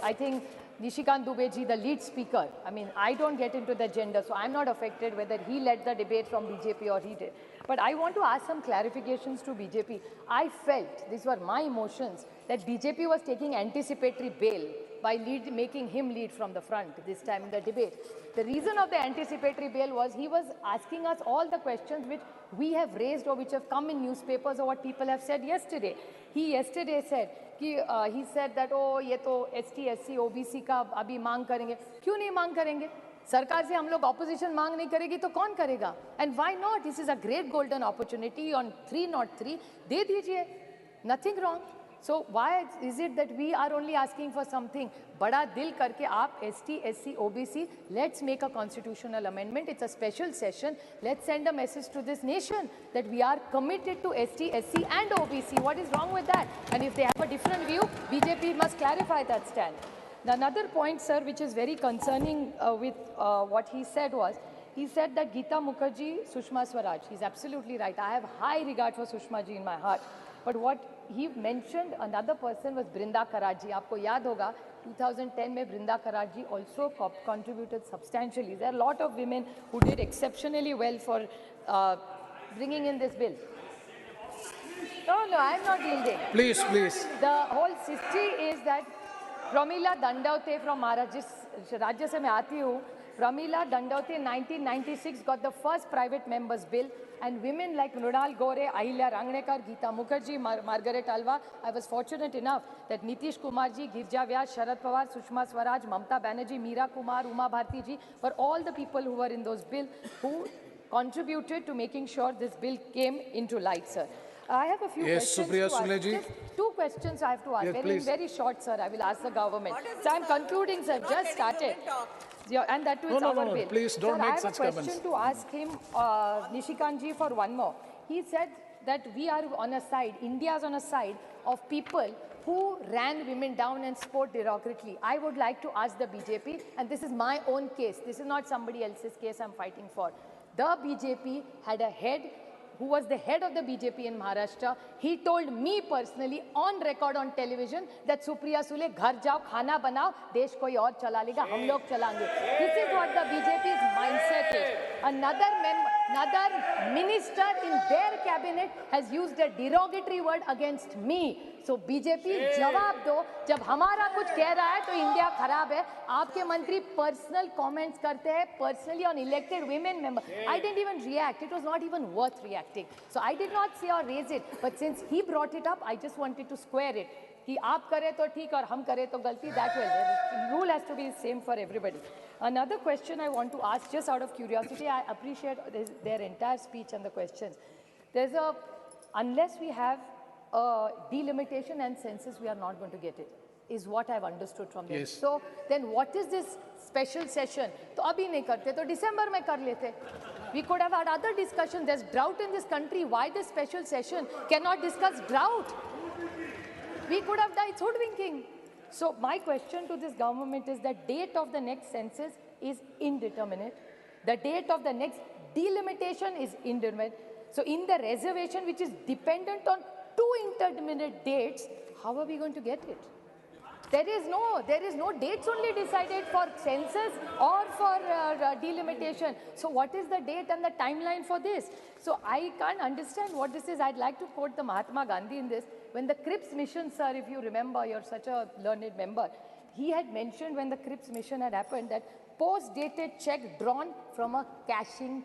I think Nishikant Dubey ji, the lead speaker, I mean, I don't get into the gender, so I'm not affected whether he led the debate from BJP or he did. But I want to ask some clarifications to BJP. I felt, these were my emotions, that BJP was taking anticipatory bail by making him lead from the front this time in the debate. The reason of the anticipatory bail was he was asking us all the questions which we have raised or which have come in newspapers or what people have said yesterday. He yesterday said, he said that, oh, ये तो ST, SC, OBC का अभी मांग करेंगे. क्यों नहीं मांग करेंगे? सरकार से हम लोग opposition मांग नहीं करेगी तो कौन करेगा? And why not? This is a great golden opportunity on 303. दे दीजिए. Nothing wrong. So why is it that we are only asking for something? बड़ा दिल करके आप ST, SC, OBC, let's make a constitutional amendment. It's a special session. Let's send a message to this nation that we are committed to ST, SC and OBC. What is wrong with that? And if they have a different view, BJP must clarify that stand. Another point, sir, which is very concerning with what he said was, he said that Geeta Mukherjee, Sushma Swaraj. He's absolutely right. I have high regard for Sushma ji in my heart. But what he mentioned, another person was Brinda Karaji. आपको याद होगा 2010 में Brinda Karaji also contributed substantially. There are a lot of women who did exceptionally well for bringing in this bill. No, I am not yielding. Please, please. The whole history is that Pramila Dandavate from Maharashtra, Rajya से मैं आती हूँ, Pramila Dandavate in 1996 got the first private members bill, and women like Mrunal Gore, Ahilya Rangnekar, Geeta Mukherjee, Margaret Alva. I was fortunate enough that Nitish Kumar ji, Girja Vyas, Sharad Pawar, Sushma Swaraj, Mamta Banerjee, Meera Kumar, Uma Bharti ji were all the people who were in those bills who contributed to making sure this bill came into light, sir. I have a few questions Supriya to ask. Sule ji. Just 2 questions I have to ask. Yes, Very short, sir. I will ask the government. So I'm concluding, sir. Just started. Yeah, and that too is our bill. Please don't sir, make such I have a comments. question to ask him, Nishikant ji, for one more. He said that we are on a side, India is on a side of people who ran women down and spoke derogatorily. I would like to ask the BJP, and this is my own case. This is not somebody else's case I'm fighting for. The BJP had a head who was the head of the BJP in Maharashtra. He told me personally on record on television that Supriya Sule, ghar jao, khana banao, desh koi aur chala lega, hum log chalange. This is what the BJP's mindset is. Another minister in their cabinet has used a derogatory word against me. So BJP जवाब दो, जब हमारा कुछ कह रहा है तो India खराब है. आपके मंत्री पर्सनल कमेंट्स करते हैं personally on elected women member. I didn't even react. It was not even worth reacting. So I did not say or raise it. But since he brought it up, I just wanted to square it. कि आप करें तो ठीक और हम करें तो गलती. That way, the rule has to be the same for everybody. Another question I want to ask, just out of curiosity, I appreciate their entire speech and the questions. Unless we have delimitation and census, we are not going to get it, is what I've understood from them. Yes. So then what is this special session? तो अभी नहीं करते तो दिसंबर में कर लेते. We could have had other discussions. There's drought in this country. Why this special session cannot discuss drought? We could have done, it's hoodwinking. So my question to this government is the date of the next census is indeterminate. The date of the next delimitation is indeterminate. So in the reservation, which is dependent on 2 indeterminate dates, how are we going to get it? There is no dates only decided for census or for delimitation. So what is the date and the timeline for this? So I can't understand what this is. I'd like to quote the Mahatma Gandhi in this. When the Cripps mission, sir, if you remember, you're such a learned member, he had mentioned when the Cripps mission had happened that post-dated check drawn from a crashing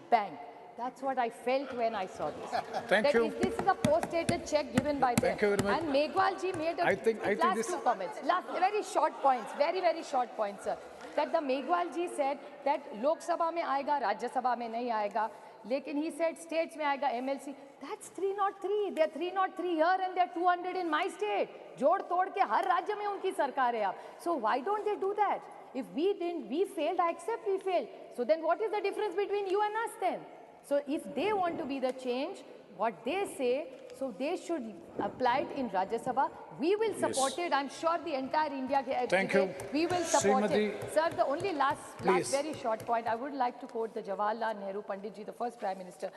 bank. That's what I felt when I saw this. Thank you. This is a post-dated check given by them. Thank you very much. And Megwal ji made last 2 comments. Very short points, very short points, sir. That the Megwal ji said that Lok Sabha mein aayega, Rajya Sabha mein nahi aayega. Lekin he said states mein aayega, MLC. That's 303. They're 303 here and they're 200 in my state. Jod tod ke har rajya mein unki sarkar hai ab. So why don't they do that? If we failed, I accept we failed. So then what is the difference between you and us then? So if they want to be the change, what they say, so they should apply it in Rajya Sabha. We will support it. I'm sure the entire India, Thank you. we will support it. Sir, the only last very short point, I would like to quote the Jawaharlal Nehru Pandit ji, the first Prime Minister.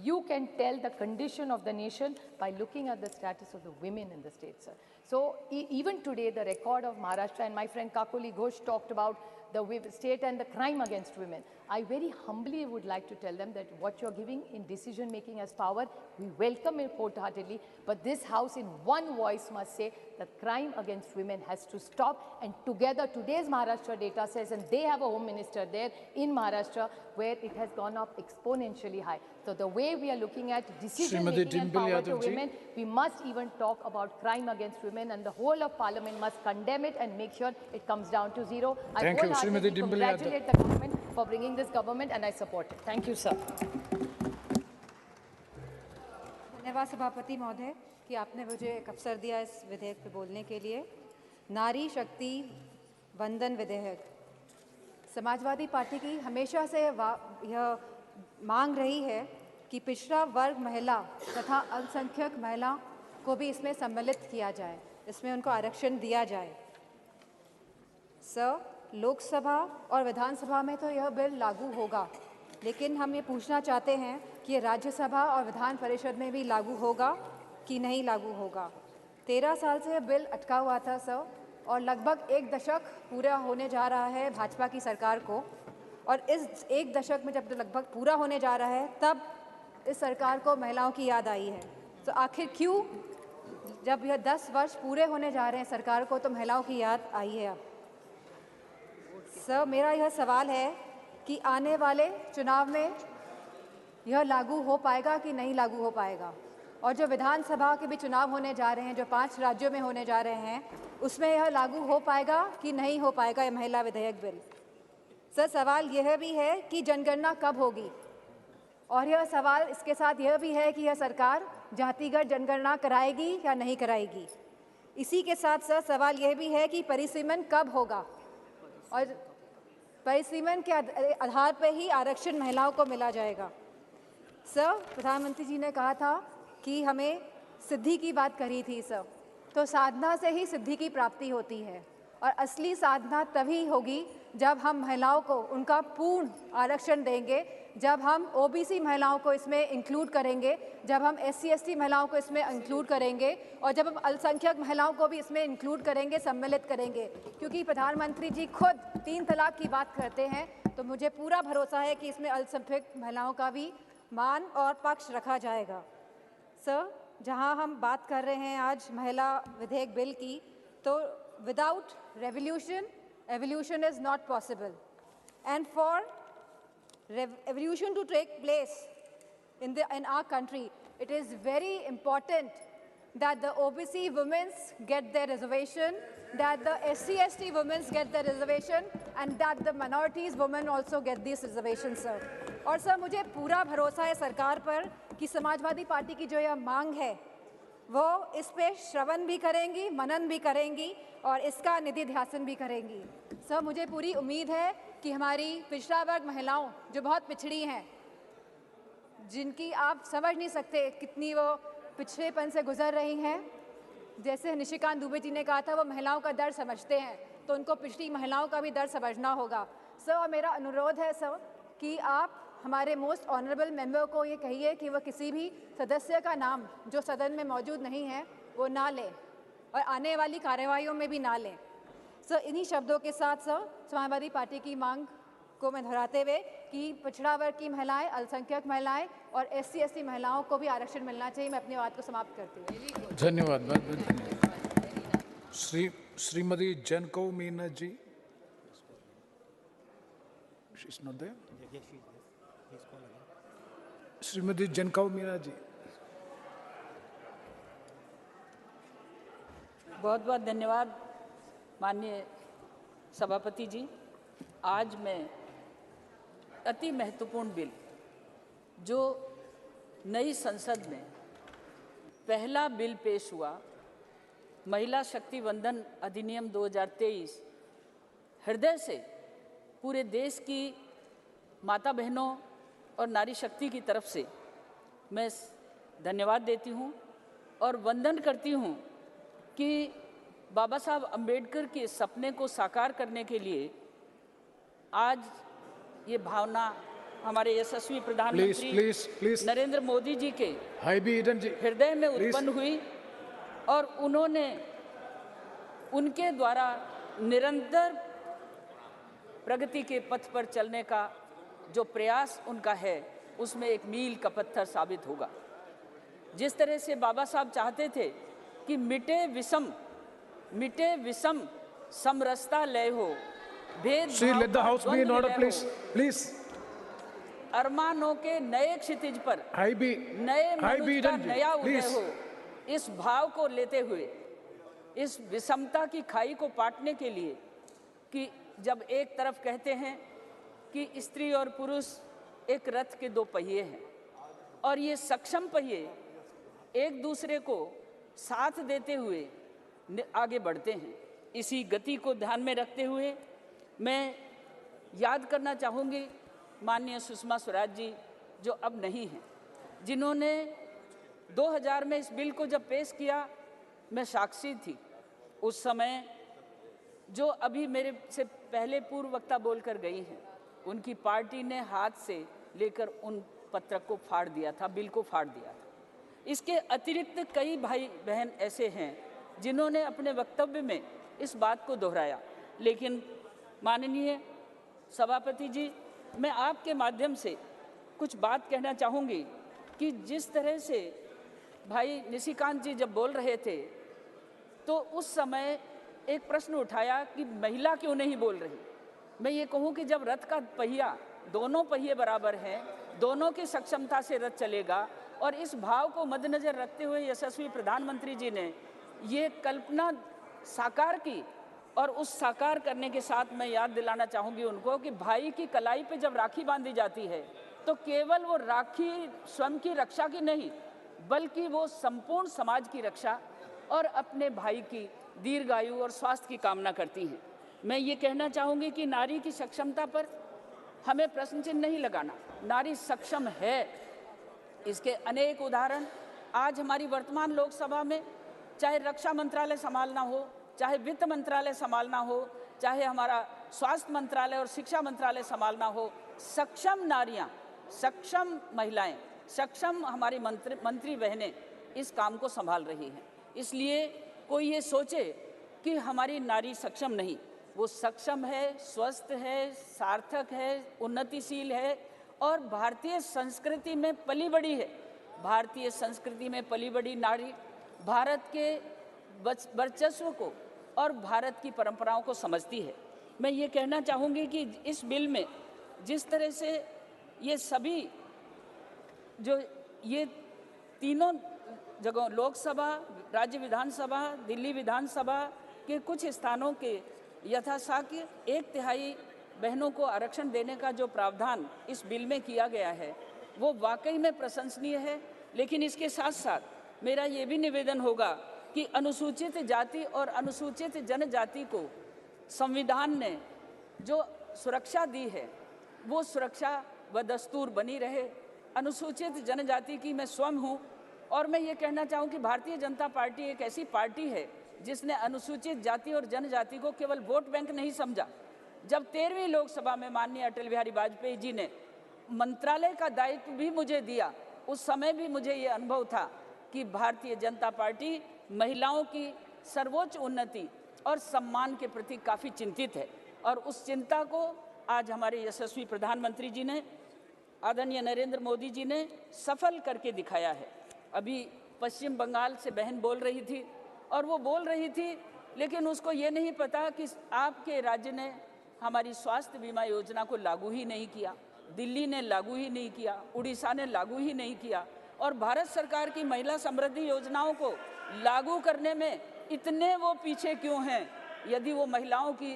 You can tell the condition of the nation by looking at the status of the women in the state, sir. So even today, the record of Maharashtra, and my friend Kakuli Ghosh talked about the state and the crime against women. I very humbly would like to tell them that what you're giving in decision making as power, we welcome it wholeheartedly, but this house in one voice must say that crime against women has to stop, and together today's Maharashtra data says, and they have a home minister there in Maharashtra where it has gone up exponentially high. So the way we are looking at decision making and power to women, we must even talk about crime against women, and the whole of parliament must condemn it and make sure it comes down to zero. I wholeheartedly congratulate the government for bringing this government, and I support it. Thank you, sir. धन्यवाद सभापति महोदय कि आपने मुझे एक अवसर दिया इस विधेयक पे बोलने के लिए। नारी शक्ति वंदन विधेयक, समाजवादी पार्टी की हमेशा से यह मांग रही है कि पिछड़ा वर्ग महिला तथा अल्पसंख्यक महिला को भी इसमें सम्मिलित किया जाए, इसमें उनको आरक्षण दिया जाए। सर, लोकसभा और विधानसभा में तो यह बिल लागू होगा, लेकिन हम ये पूछना चाहते हैं कि ये राज्यसभा और विधान परिषद में भी लागू होगा कि नहीं लागू होगा। 13 साल से ये बिल अटका हुआ था सर, और लगभग 1 दशक पूरा होने जा रहा है भाजपा की सरकार को, और इस 1 दशक में जब लगभग पूरा होने जा रहा है तब इस सरकार को महिलाओं की याद आई है। तो आखिर क्यों, जब यह 10 वर्ष पूरे होने जा रहे हैं सरकार को, तो महिलाओं की याद आई है अब? सर, मेरा यह सवाल है कि आने वाले चुनाव में यह लागू हो पाएगा कि नहीं लागू हो पाएगा, और जो विधानसभा के भी चुनाव होने जा रहे हैं, जो 5 राज्यों में होने जा रहे हैं, उसमें यह लागू हो पाएगा कि नहीं हो पाएगा यह महिला विधेयक बिल? सर, सवाल यह भी है कि जनगणना कब होगी, और यह सवाल इसके साथ यह भी है कि यह सरकार जातिगत जनगणना कराएगी या नहीं कराएगी। इसी के साथ सर सवाल यह भी है कि परिसीमन कब होगा, और परिसीमन के आधार पर ही आरक्षण महिलाओं को मिला जाएगा। सर, प्रधानमंत्री जी ने कहा था कि हमें सिद्धि की बात करी थी सर, तो साधना से ही सिद्धि की प्राप्ति होती है, और असली साधना तभी होगी जब हम महिलाओं को उनका पूर्ण आरक्षण देंगे, जब हम ओबीसी महिलाओं को इसमें इंक्लूड करेंगे, जब हम SC/ST महिलाओं को इसमें इंक्लूड करेंगे, और जब हम अल्पसंख्यक महिलाओं को भी इसमें इंक्लूड करेंगे, सम्मिलित करेंगे। क्योंकि प्रधानमंत्री जी खुद 3 तलाक की बात करते हैं, तो मुझे पूरा भरोसा है कि इसमें अल्पसंख्यक महिलाओं का भी मान और पक्ष रखा जाएगा। सर, जहां हम बात कर रहे हैं आज महिला विधेयक बिल की, तो without revolution evolution is not possible, and for evolution to take place in our country, it is very important that the OBC women get their reservation, that the SC/ST women get their reservation, and that the minorities women also get these reservations, sir. और sir, मुझे पूरा भरोसा है सरकार पर कि Samajwadi party की जो यह मांग है वो इस पे श्रवण भी करेंगी, मनन भी करेंगी, और इसका निधि ध्यासन भी करेंगी। सर, मुझे पूरी उम्मीद है कि हमारी पिछड़ा वर्ग महिलाओं जो बहुत पिछड़ी हैं, जिनकी आप समझ नहीं सकते कितनी वो पिछड़ेपन से गुजर रही हैं, जैसे निशिकांत दुबे जी ने कहा था वो महिलाओं का दर्द समझते हैं, तो उनको पिछड़ी महिलाओं का भी दर्द समझना होगा। सर, और मेरा अनुरोध है सर कि आप हमारे मोस्ट ऑनरेबल मेंबर को ये कहिए कि वह किसी भी सदस्य का नाम जो सदन में मौजूद नहीं है वो ना लें, और आने वाली कार्यवाहियों में भी ना लें। सर, इन्हीं शब्दों के साथ सर समाजवादी पार्टी की मांग को मैं दोहराते हुए कि पिछड़ा वर्ग की महिलाएं, अल्पसंख्यक महिलाएं और SC/ST महिलाओं को भी आरक्षण मिलना चाहिए। मैं अपनी बात को समाप्त करती हूँ। धन्यवाद, बहुत बहुत धन्यवाद। श्रीमती जनकौ मीना जी, श्रीमती जनकौ मीना जी। बहुत बहुत धन्यवाद माननीय सभापति जी। आज मैं अति महत्वपूर्ण बिल जो नई संसद में पहला बिल पेश हुआ, महिला शक्ति वंदन अधिनियम 2023, हृदय से पूरे देश की माता बहनों और नारी शक्ति की तरफ से मैं धन्यवाद देती हूँ और वंदन करती हूँ कि बाबा साहब अम्बेडकर के सपने को साकार करने के लिए आज ये भावना हमारे यशस्वी प्रधानमंत्री नरेंद्र मोदी जी के हृदय में उत्पन्न हुई, और उन्होंने उनके द्वारा निरंतर प्रगति के पथ पर चलने का जो प्रयास उनका है उसमें एक मील का पत्थर साबित होगा। जिस तरह से बाबा साहब चाहते थे कि मिटे विषम समरसता लय हो, अरमानों के नए क्षितिज पर नए मनुष्य का नया उदय हो, इस भाव को लेते हुए इस विषमता की खाई को पाटने के लिए कि जब एक तरफ कहते हैं कि स्त्री और पुरुष एक रथ के 2 पहिए हैं और ये सक्षम पहिए एक दूसरे को साथ देते हुए आगे बढ़ते हैं, इसी गति को ध्यान में रखते हुए मैं याद करना चाहूँगी माननीय सुषमा स्वराज जी जो अब नहीं हैं, जिन्होंने 2000 में इस बिल को जब पेश किया, मैं साक्षी थी उस समय। जो अभी मेरे से पहले पूर्व वक्ता बोलकर गई हैं, उनकी पार्टी ने हाथ से लेकर उन पत्रक को फाड़ दिया था, बिल को फाड़ दिया था। इसके अतिरिक्त कई भाई बहन ऐसे हैं जिन्होंने अपने वक्तव्य में इस बात को दोहराया, लेकिन माननीय सभापति जी, मैं आपके माध्यम से कुछ बात कहना चाहूँगी कि जिस तरह से भाई निशिकांत जी जब बोल रहे थे तो उस समय एक प्रश्न उठाया कि महिला क्यों नहीं बोल रही। मैं ये कहूँ कि जब रथ का पहिया, दोनों पहिए बराबर हैं, दोनों की सक्षमता से रथ चलेगा, और इस भाव को मद्देनजर रखते हुए यशस्वी प्रधानमंत्री जी ने ये कल्पना साकार की, और उस साकार करने के साथ मैं याद दिलाना चाहूँगी उनको कि भाई की कलाई पे जब राखी बांधी जाती है तो केवल वो राखी स्वयं की रक्षा की नहीं, बल्कि वो संपूर्ण समाज की रक्षा और अपने भाई की दीर्घायु और स्वास्थ्य की कामना करती हैं। मैं ये कहना चाहूँगी कि नारी की सक्षमता पर हमें प्रश्न चिन्ह नहीं लगाना। नारी सक्षम है, इसके अनेक उदाहरण आज हमारी वर्तमान लोकसभा में, चाहे रक्षा मंत्रालय संभालना हो, चाहे वित्त मंत्रालय संभालना हो, चाहे हमारा स्वास्थ्य मंत्रालय और शिक्षा मंत्रालय संभालना हो, सक्षम नारियां, सक्षम महिलाएं, सक्षम हमारी मंत्री बहनें इस काम को संभाल रही हैं। इसलिए कोई ये सोचे कि हमारी नारी सक्षम नहीं, वो सक्षम है, स्वस्थ है, सार्थक है, उन्नतिशील है और भारतीय संस्कृति में पली बड़ी है। भारतीय संस्कृति में पली बड़ी नारी भारत के वर्चस्व को और भारत की परंपराओं को समझती है। मैं ये कहना चाहूँगी कि इस बिल में जिस तरह से ये सभी जो ये तीनों जगह, लोकसभा, राज्य विधानसभा, दिल्ली विधानसभा के कुछ स्थानों के यथासाक्य 1/3 बहनों को आरक्षण देने का जो प्रावधान इस बिल में किया गया है वो वाकई में प्रशंसनीय है। लेकिन इसके साथ साथ मेरा ये भी निवेदन होगा कि अनुसूचित जाति और अनुसूचित जनजाति को संविधान ने जो सुरक्षा दी है वो सुरक्षा व दस्तूर बनी रहे। अनुसूचित जनजाति की मैं स्वयं हूँ और मैं ये कहना चाहूँ कि भारतीय जनता पार्टी एक ऐसी पार्टी है जिसने अनुसूचित जाति और जनजाति को केवल वोट बैंक नहीं समझा। जब 13वीं लोकसभा में माननीय अटल बिहारी वाजपेयी जी ने मंत्रालय का दायित्व भी मुझे दिया, उस समय भी मुझे ये अनुभव था कि भारतीय जनता पार्टी महिलाओं की सर्वोच्च उन्नति और सम्मान के प्रति काफ़ी चिंतित है। और उस चिंता को आज हमारे यशस्वी प्रधानमंत्री जी ने, आदरणीय नरेंद्र मोदी जी ने सफल करके दिखाया है। अभी पश्चिम बंगाल से बहन बोल रही थी और वो बोल रही थी, लेकिन उसको ये नहीं पता कि आपके राज्य ने हमारी स्वास्थ्य बीमा योजना को लागू ही नहीं किया, दिल्ली ने लागू ही नहीं किया, उड़ीसा ने लागू ही नहीं किया, और भारत सरकार की महिला समृद्धि योजनाओं को लागू करने में इतने वो पीछे क्यों हैं। यदि वो महिलाओं की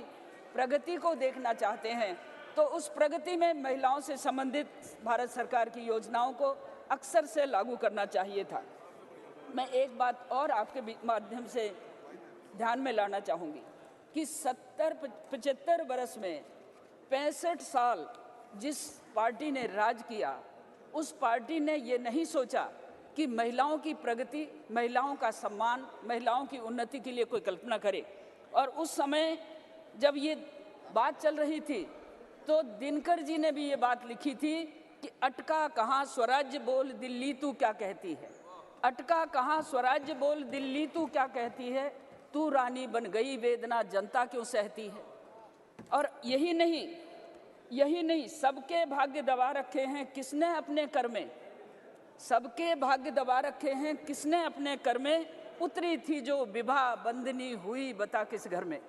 प्रगति को देखना चाहते हैं तो उस प्रगति में महिलाओं से संबंधित भारत सरकार की योजनाओं को अक्सर से लागू करना चाहिए था। मैं एक बात और आपके माध्यम से ध्यान में लाना चाहूँगी कि 70-75 वर्ष में 65 साल जिस पार्टी ने राज किया, उस पार्टी ने ये नहीं सोचा कि महिलाओं की प्रगति, महिलाओं का सम्मान, महिलाओं की उन्नति के लिए कोई कल्पना करे। और उस समय जब ये बात चल रही थी तो दिनकर जी ने भी ये बात लिखी थी कि अटका कहाँ स्वराज्य बोल दिल्ली तू क्या कहती है, अटका कहाँ स्वराज्य बोल दिल्ली तू क्या कहती है, तू रानी बन गई वेदना जनता क्यों सहती है। और यही नहीं, सबके भाग्य दबा रखे हैं किसने अपने कर में, सबके भाग्य दबा रखे हैं किसने अपने कर में, उतरी थी जो विवाह बंधनी हुई बता किस घर में।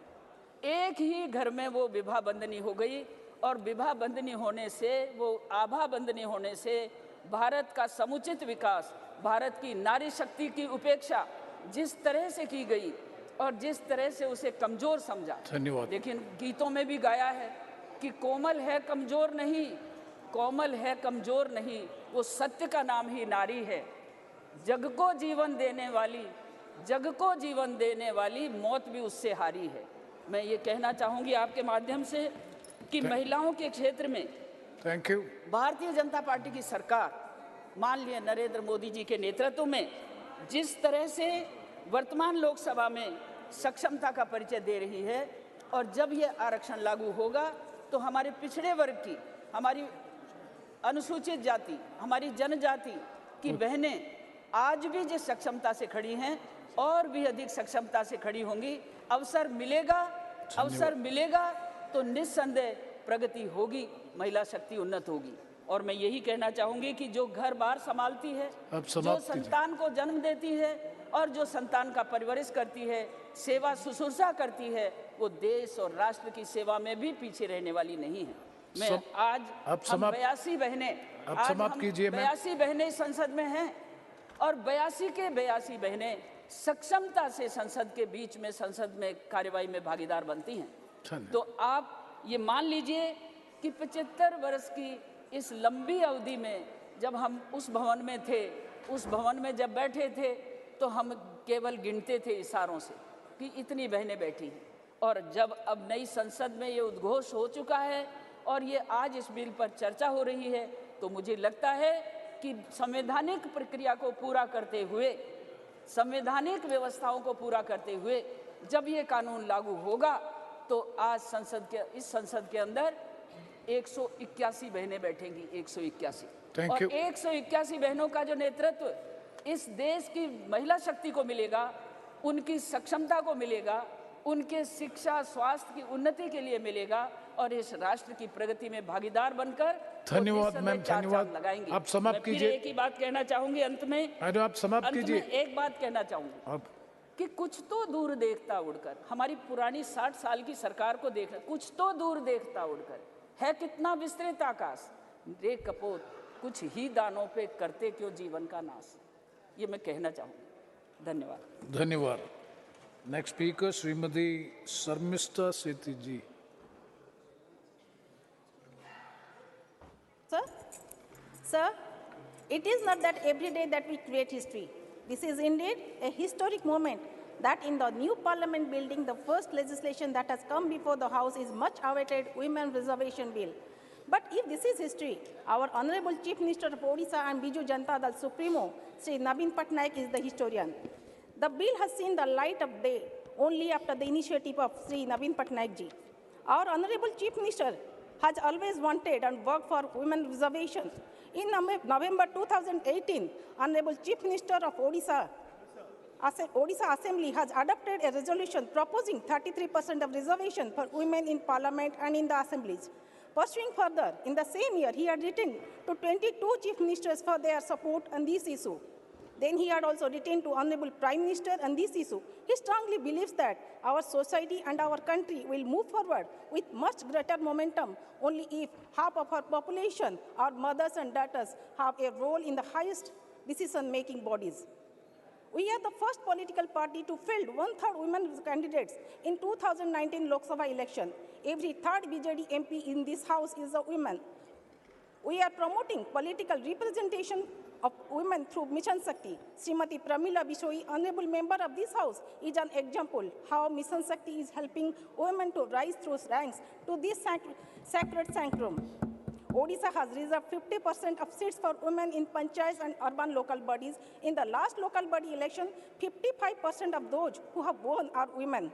एक ही घर में वो विवाह बंधनी हो गई और विवाह बंधनी होने से, वो आभा बंधनी होने से भारत का समुचित विकास, भारत की नारी शक्ति की उपेक्षा जिस तरह से की गई और जिस तरह से उसे कमजोर समझा। धन्यवाद। लेकिन गीतों में भी गाया है कि कोमल है कमजोर नहीं, कोमल है कमजोर नहीं, वो सत्य का नाम ही नारी है। जग को जीवन देने वाली, जग को जीवन देने वाली मौत भी उससे हारी है। मैं ये कहना चाहूँगी आपके माध्यम से कि महिलाओं के क्षेत्र में thank you, Bharatiya Janata party की सरकार माननीय नरेंद्र मोदी जी के नेतृत्व में जिस तरह से वर्तमान लोकसभा में सक्षमता का परिचय दे रही है, और जब ये आरक्षण लागू होगा तो हमारे पिछड़े वर्ग की, हमारी अनुसूचित जाति, हमारी जनजाति की बहनें आज भी जिस सक्षमता से खड़ी हैं और भी अधिक सक्षमता से खड़ी होंगी। अवसर मिलेगा तो निस्संदेह प्रगति होगी, महिला शक्ति उन्नत होगी। और मैं यही कहना चाहूंगी कि जो घर बार संभालती है, जो संतान को जन्म देती है और जो संतान का परवरिश करती है, सेवा शुश्रूषा करती है, वो देश और राष्ट्र की सेवा में भी पीछे रहने वाली नहीं है। मैं आज हम 82 बहनें संसद में हैं और 82 के 82 बहनें सक्षमता से संसद के बीच में, संसद में कार्यवाही में भागीदार बनती हैं। तो आप ये मान लीजिए कि 75 वर्ष की इस लंबी अवधि में जब हम उस भवन में थे, उस भवन में जब बैठे थे, तो हम केवल गिनते थे इशारों से कि इतनी बहनें बैठी हैं। और जब अब नई संसद में ये उद्घोष हो चुका है और ये आज इस बिल पर चर्चा हो रही है, तो मुझे लगता है कि संवैधानिक प्रक्रिया को पूरा करते हुए, संवैधानिक व्यवस्थाओं को पूरा करते हुए जब ये कानून लागू होगा, तो आज इस संसद के अंदर 181 बहनें बैठेंगी, 181। और 181 बहनों का जो नेतृत्व इस देश की महिला शक्ति को मिलेगा, उनकी सक्षमता को मिलेगा, उनके शिक्षा स्वास्थ्य की उन्नति के लिए मिलेगा और इस राष्ट्र की प्रगति में भागीदार बनकर धन्यवाद मैम, धन्यवाद। लगाएंगे। आप समाप्त कीजिए। एक ही बात कहना चाहूंगी अंत में, आप समाप्त कीजिए। एक बात कहना चाहूंगी कि कुछ तो दूर देखता उड़कर, हमारी पुरानी 60 साल की सरकार को देख, कुछ तो दूर देखता उड़कर, है कितना विस्तृत आकाश, रे कपोत कुछ ही दानों पे करते क्यों जीवन का नाश। ये मैं कहना चाहूंगी। धन्यवाद। धन्यवाद। Next speaker Shrimati Sharmishtha Sethi ji. Sir, it is not that every day that we create history. This is indeed a historic moment that in the new parliament building, the first legislation that has come before the House is much awaited Women Reservation Bill. But if this is history, our Honorable Chief Minister of Odisha and Biju Janata Dal Supremo, Sri Naveen Patnaik is the historian. The bill has seen the light of day only after the initiative of Sri Naveen Patnaik ji. Our Honorable Chief Minister has always wanted and worked for women reservations. In November 2018, Honorable Chief Minister of Odisha Assembly has adopted a resolution proposing 33% of reservation for women in Parliament and in the assemblies. Pursuing further, in the same year, he had written to 22 chief ministers for their support on this issue. Then he had also written to Honorable Prime Minister on this issue. He strongly believes that our society and our country will move forward with much greater momentum only if half of our population, our mothers and daughters, have a role in the highest decision-making bodies. We are the first political party to field 1/3 women candidates in 2019 Lok Sabha election. Every third BJP MP in this house is a woman. We are promoting political representation of women through Mission Shakti. Srimati Pramila Bishoi, honorable member of this house, is an example how Mission Shakti is helping women to rise through ranks to this sacred sanctum. Odisha has reserved 50% of seats for women in panchayats and urban local bodies. In the last local body election, 55% of those who have won are women.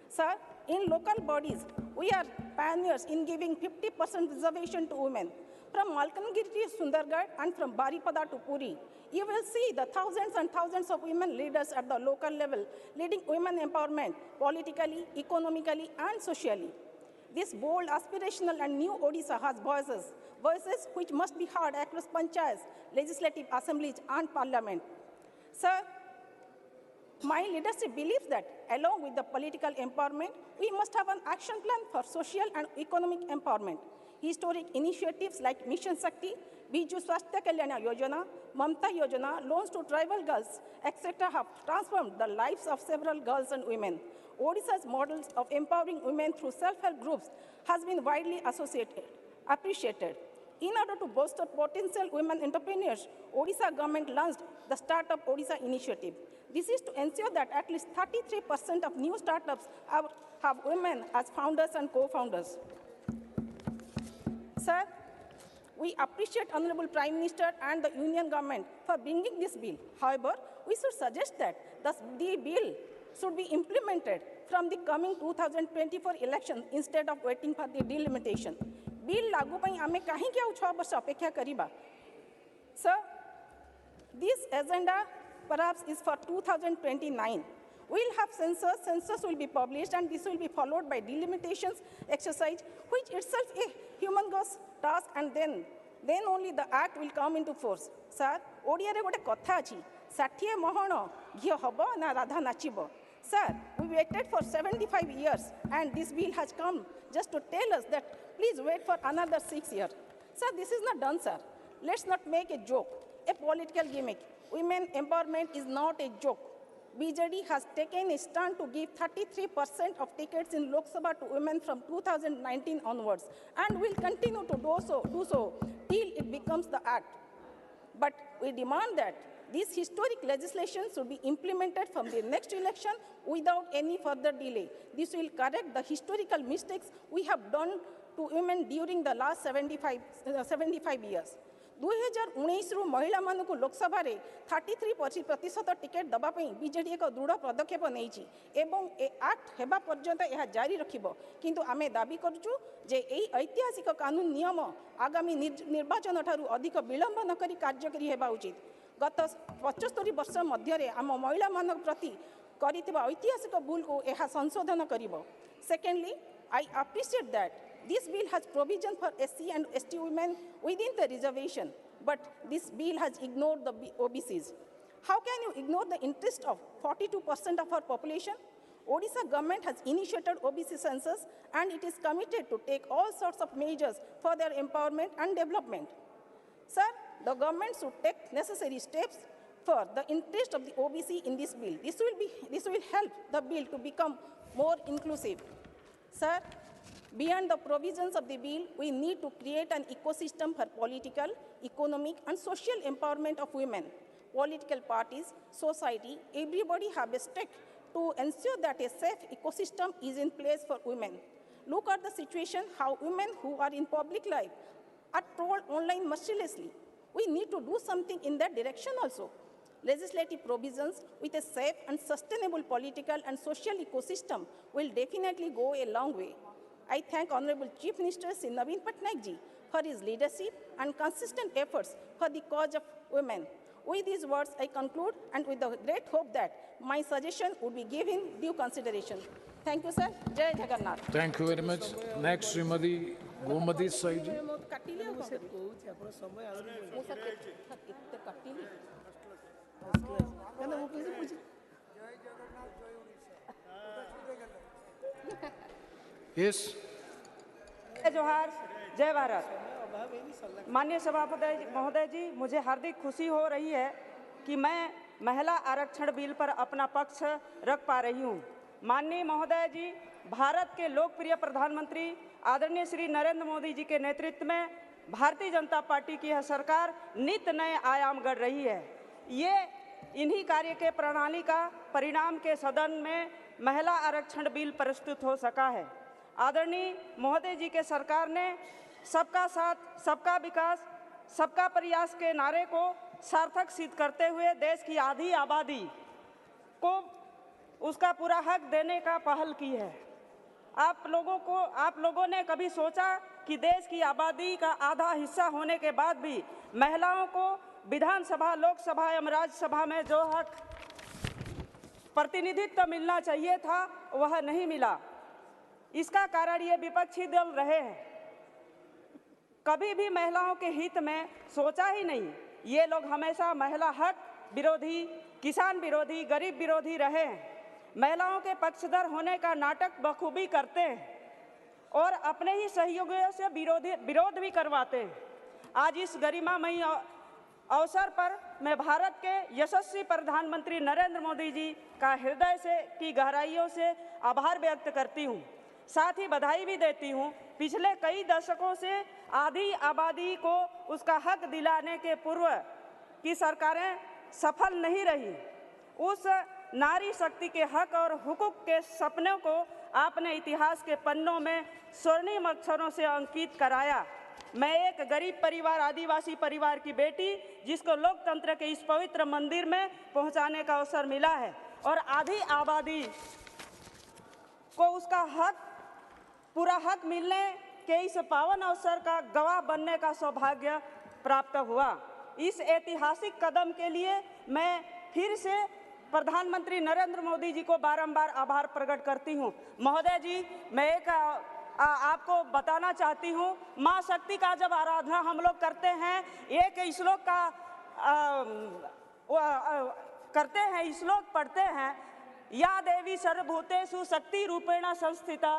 Sir, in local bodies, we are pioneers in giving 50% reservation to women. From Malkangiri to Sundargarh and from Baripada to Puri, you will see the thousands and thousands of women leaders at the local level, leading women empowerment politically, economically, and socially. This bold, aspirational, and new Odisha has voices which must be heard across panchayats, legislative assemblies, and parliament. Sir, my leadership believes that along with the political empowerment, we must have an action plan for social and economic empowerment. Historic initiatives like Mission Shakti, Biju Swasthya Kalyana Yojana, Mamta Yojana, loans to tribal girls, etc. have transformed the lives of several girls and women. Odisha's models of empowering women through self-help groups has been widely appreciated. In order to bolster potential women entrepreneurs, Odisha government launched the Startup Odisha initiative. This is to ensure that at least 33% of new startups have women as founders and co-founders. Sir, we appreciate Honorable Prime Minister and the Union government for bringing this bill. However, we should suggest that the bill should be implemented from the coming 2024 election instead of waiting for the delimitation. Bill लागू पई आमे काहे के 6 वर्ष अपेक्षा करिबा sir this agenda perhaps is for 2029 we'll have census will be published and this will be followed by delimitations exercise which itself a humongous task and then only the act will come into force sir odia re gote katha achi 60 mohon ghio hobo na radha nachibo sir we waited for 75 years and this bill has come just to tell us that please wait for another 6 years sir this is not done sir let's not make a joke a political gimmick women empowerment is not a joke BJD has taken a stand to give 33% of tickets in Lok Sabha to women from 2019 onwards and will continue to do so till it becomes the act. But we demand that this historic legislation should be implemented from the next election without any further delay. This will correct the historical mistakes we have done to women during the last 75 years. 2019 रु महिला मानकु लोकसभा रे 33% ticket दबा पई BJD एक दृढ़ पदक्षेप नेछि एवं ए act हेबा पर्यंत यह जारी रखिबो किंतु आमे दाबी करछु जे एई ऐतिहासिक कानून नियम आगामी निर्वाचन ठारू अधिक विलंब न करी कार्यकारी हेबा उचित गत 75 वर्ष मध्य रे आम महिला मानक प्रति करितबा ऐतिहासिक भूल को यह संशोधन करिबो secondly I appreciate that This bill has provision for SC and ST women within the reservation, but this bill has ignored the OBCs. How can you ignore the interest of 42% of our population? Odisha government has initiated OBC census and it is committed to take all sorts of measures for their empowerment and development. Sir, the government should take necessary steps for the interest of the OBC in this bill. This will help the bill to become more inclusive. Sir, beyond the provisions of the bill, we need to create an ecosystem for political, economic, and social empowerment of women. Political parties, society, everybody have a stake to ensure that a safe ecosystem is in place for women. Look at the situation how women who are in public life are trolled online mercilessly. We need to do something in that direction also. Legislative provisions with a safe and sustainable political and social ecosystem will definitely go a long way. I thank Honorable Chief Minister Sri Naveen Patnaik ji for his leadership and consistent efforts for the cause of women. With these words, I conclude and with the great hope that my suggestion would be given due consideration. Thank you, sir. Jai Jagannath. Thank you very much. Next, Srimati Gomati Saiji. Yes. जय जोहार, जय भारत। माननीय सभापति महोदय जी, मुझे हार्दिक खुशी हो रही है कि मैं महिला आरक्षण बिल पर अपना पक्ष रख पा रही हूँ। माननीय महोदय जी, भारत के लोकप्रिय प्रधानमंत्री आदरणीय श्री नरेंद्र मोदी जी के नेतृत्व में भारतीय जनता पार्टी की यह सरकार नित नए आयाम गढ़ रही है। ये इन्हीं कार्य के प्रणाली का परिणाम के सदन में महिला आरक्षण बिल प्रस्तुत हो सका है। आदरणीय महोदय जी के सरकार ने सबका साथ, सबका विकास, सबका प्रयास के नारे को सार्थक सिद्ध करते हुए देश की आधी आबादी को उसका पूरा हक देने का पहल की है। आप लोगों ने कभी सोचा कि देश की आबादी का आधा हिस्सा होने के बाद भी महिलाओं को विधानसभा, लोकसभा एवं राज्यसभा में जो हक प्रतिनिधित्व मिलना चाहिए था वह नहीं मिला। इसका कारण ये विपक्षी दल रहे हैं। कभी भी महिलाओं के हित में सोचा ही नहीं। ये लोग हमेशा महिला हक विरोधी, किसान विरोधी, गरीब विरोधी रहे हैं। महिलाओं के पक्षधर होने का नाटक बखूबी करते हैं और अपने ही सहयोगियों से विरोध भी करवाते हैं। आज इस गरिमामयी अवसर पर मैं भारत के यशस्वी प्रधानमंत्री नरेंद्र मोदी जी का हृदय से की गहराइयों से आभार व्यक्त करती हूँ। साथ ही बधाई भी देती हूँ। पिछले कई दशकों से आधी आबादी को उसका हक दिलाने के पूर्व की सरकारें सफल नहीं रही। उस नारी शक्ति के हक और हुकूक के सपनों को आपने इतिहास के पन्नों में स्वर्णिम अक्षरों से अंकित कराया। मैं एक गरीब परिवार, आदिवासी परिवार की बेटी, जिसको लोकतंत्र के इस पवित्र मंदिर में पहुंचाने का अवसर मिला है और आधी आबादी को उसका हक, पूरा हक मिलने के इस पावन अवसर का गवाह बनने का सौभाग्य प्राप्त हुआ। इस ऐतिहासिक कदम के लिए मैं फिर से प्रधानमंत्री नरेंद्र मोदी जी को बारंबार आभार प्रकट करती हूं। महोदय जी, मैं एक आपको बताना चाहती हूं, मां शक्ति का जब आराधना हम लोग करते हैं, एक श्लोक का करते हैं, श्लोक पढ़ते हैं, या देवी सर्वभूतेषु शक्ति रूपेण संस्थिता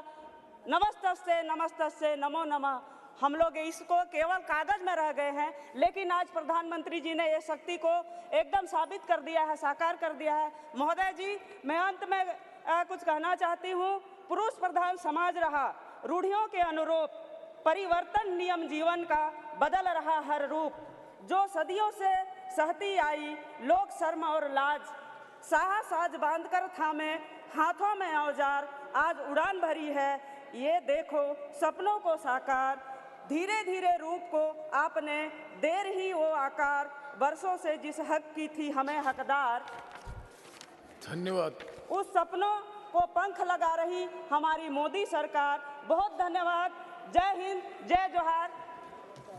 नमस्तस्ते नमस्तस्ते नमो नमः। हम लोग इसको केवल कागज में रह गए हैं, लेकिन आज प्रधानमंत्री जी ने ये शक्ति को एकदम साबित कर दिया है, साकार कर दिया है। महोदय जी, मैं अंत में कुछ कहना चाहती हूँ। पुरुष प्रधान समाज रहा, रूढ़ियों के अनुरूप परिवर्तन नियम जीवन का बदल रहा हर रूप, जो सदियों से सहती आई लोक शर्म और लाज, साहस आज बांधकर थामे हाथों में औजार, आज उड़ान भरी है ये देखो सपनों को साकार, धीरे धीरे रूप को आपने देर ही वो आकार, वर्षों से जिस हक की थी हमें हकदार, धन्यवाद। उस सपनों को पंख लगा रही हमारी मोदी सरकार। बहुत धन्यवाद। जय हिंद, जय जोहार,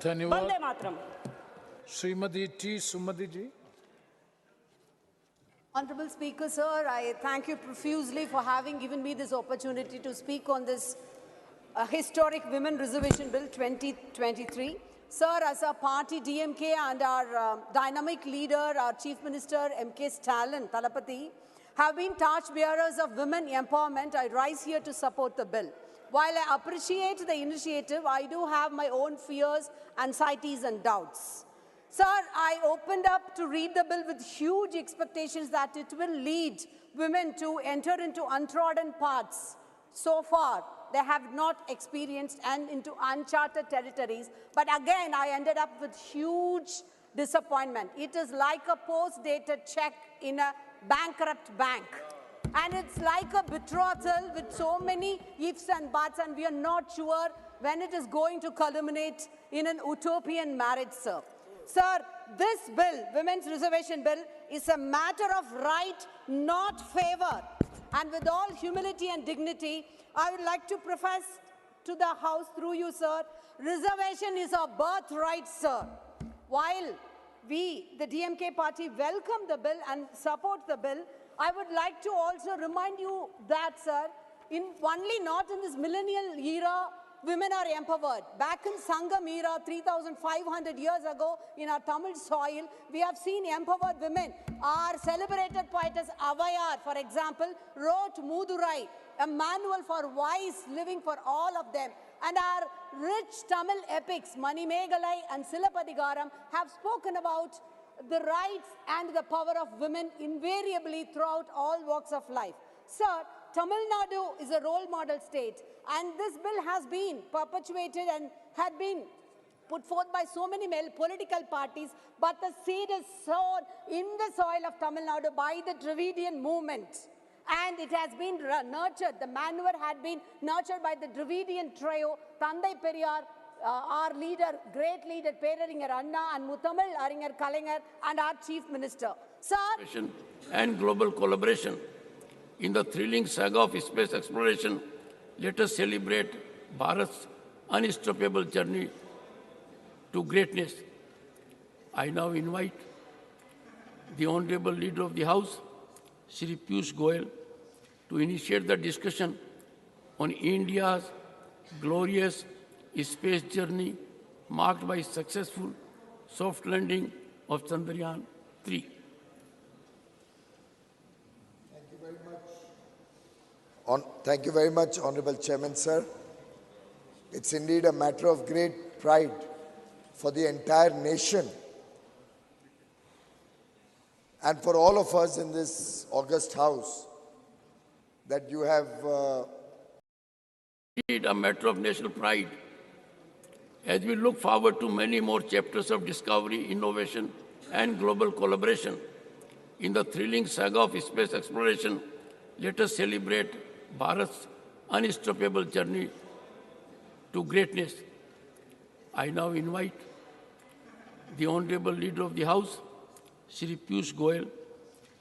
धन्यवाद। Vande Mataram. Shrimati T Sumati ji. Honorable Speaker, sir, I thank you profusely for having given me this opportunity to speak on this historic Women Reservation Bill 2023. Sir, as our party DMK and our dynamic leader, our Chief Minister MK Stalin, Talapati, have been torchbearers of women empowerment, I rise here to support the bill. While I appreciate the initiative, I do have my own fears, anxieties and doubts. Sir, I opened up to read the bill with huge expectations that it will lead women to enter into untrodden paths. So far, they have not experienced and into uncharted territories. But again, I ended up with huge disappointment. It is like a post-dated check in a bankrupt bank. And it's like a betrothal with so many ifs and buts, and we are not sure when it is going to culminate in an utopian marriage, sir. Sir, this bill, Women's Reservation Bill, is a matter of right, not favor. And with all humility and dignity, I would like to profess to the House through you, sir, reservation is our birthright, sir. While we, the DMK party, welcome the bill and support the bill, I would like to also remind you that, sir, only not in this millennial era, women are empowered. Back in Sangam era, 3,500 years ago, in our Tamil soil, we have seen empowered women. Our celebrated poetess Avayar, for example, wrote Mudurai, a manual for wise living for all of them. And our rich Tamil epics, Manimegalai and Silapadigaram, have spoken about the rights and the power of women invariably throughout all walks of life. Sir, Tamil Nadu is a role model state, and this bill has been perpetuated and had been put forth by so many political parties, but the seed is sown in the soil of Tamil Nadu by the Dravidian movement. And it has been nurtured, the manure had been nurtured by the Dravidian trio, Thandai Periyar, our leader, great leader, Peraringer Anna, and Muthamal Aringer Kalaignar, and our Chief Minister. Sir, and global collaboration. In the thrilling saga of space exploration, let us celebrate Bharat's unstoppable journey to greatness. I now invite the Honorable Leader of the House, Shri Piyush Goyal, to initiate the discussion on India's glorious space journey marked by successful soft landing of Chandrayaan-3. Thank you very much, Honorable Chairman, sir. It's indeed a matter of great pride for the entire nation and for all of us in this august house that you have... Indeed a matter of national pride as we look forward to many more chapters of discovery, innovation, and global collaboration. In the thrilling saga of space exploration, let us celebrate Bharat's unstoppable journey to greatness. I now invite the Honorable Leader of the House, Shri Piyush Goyal,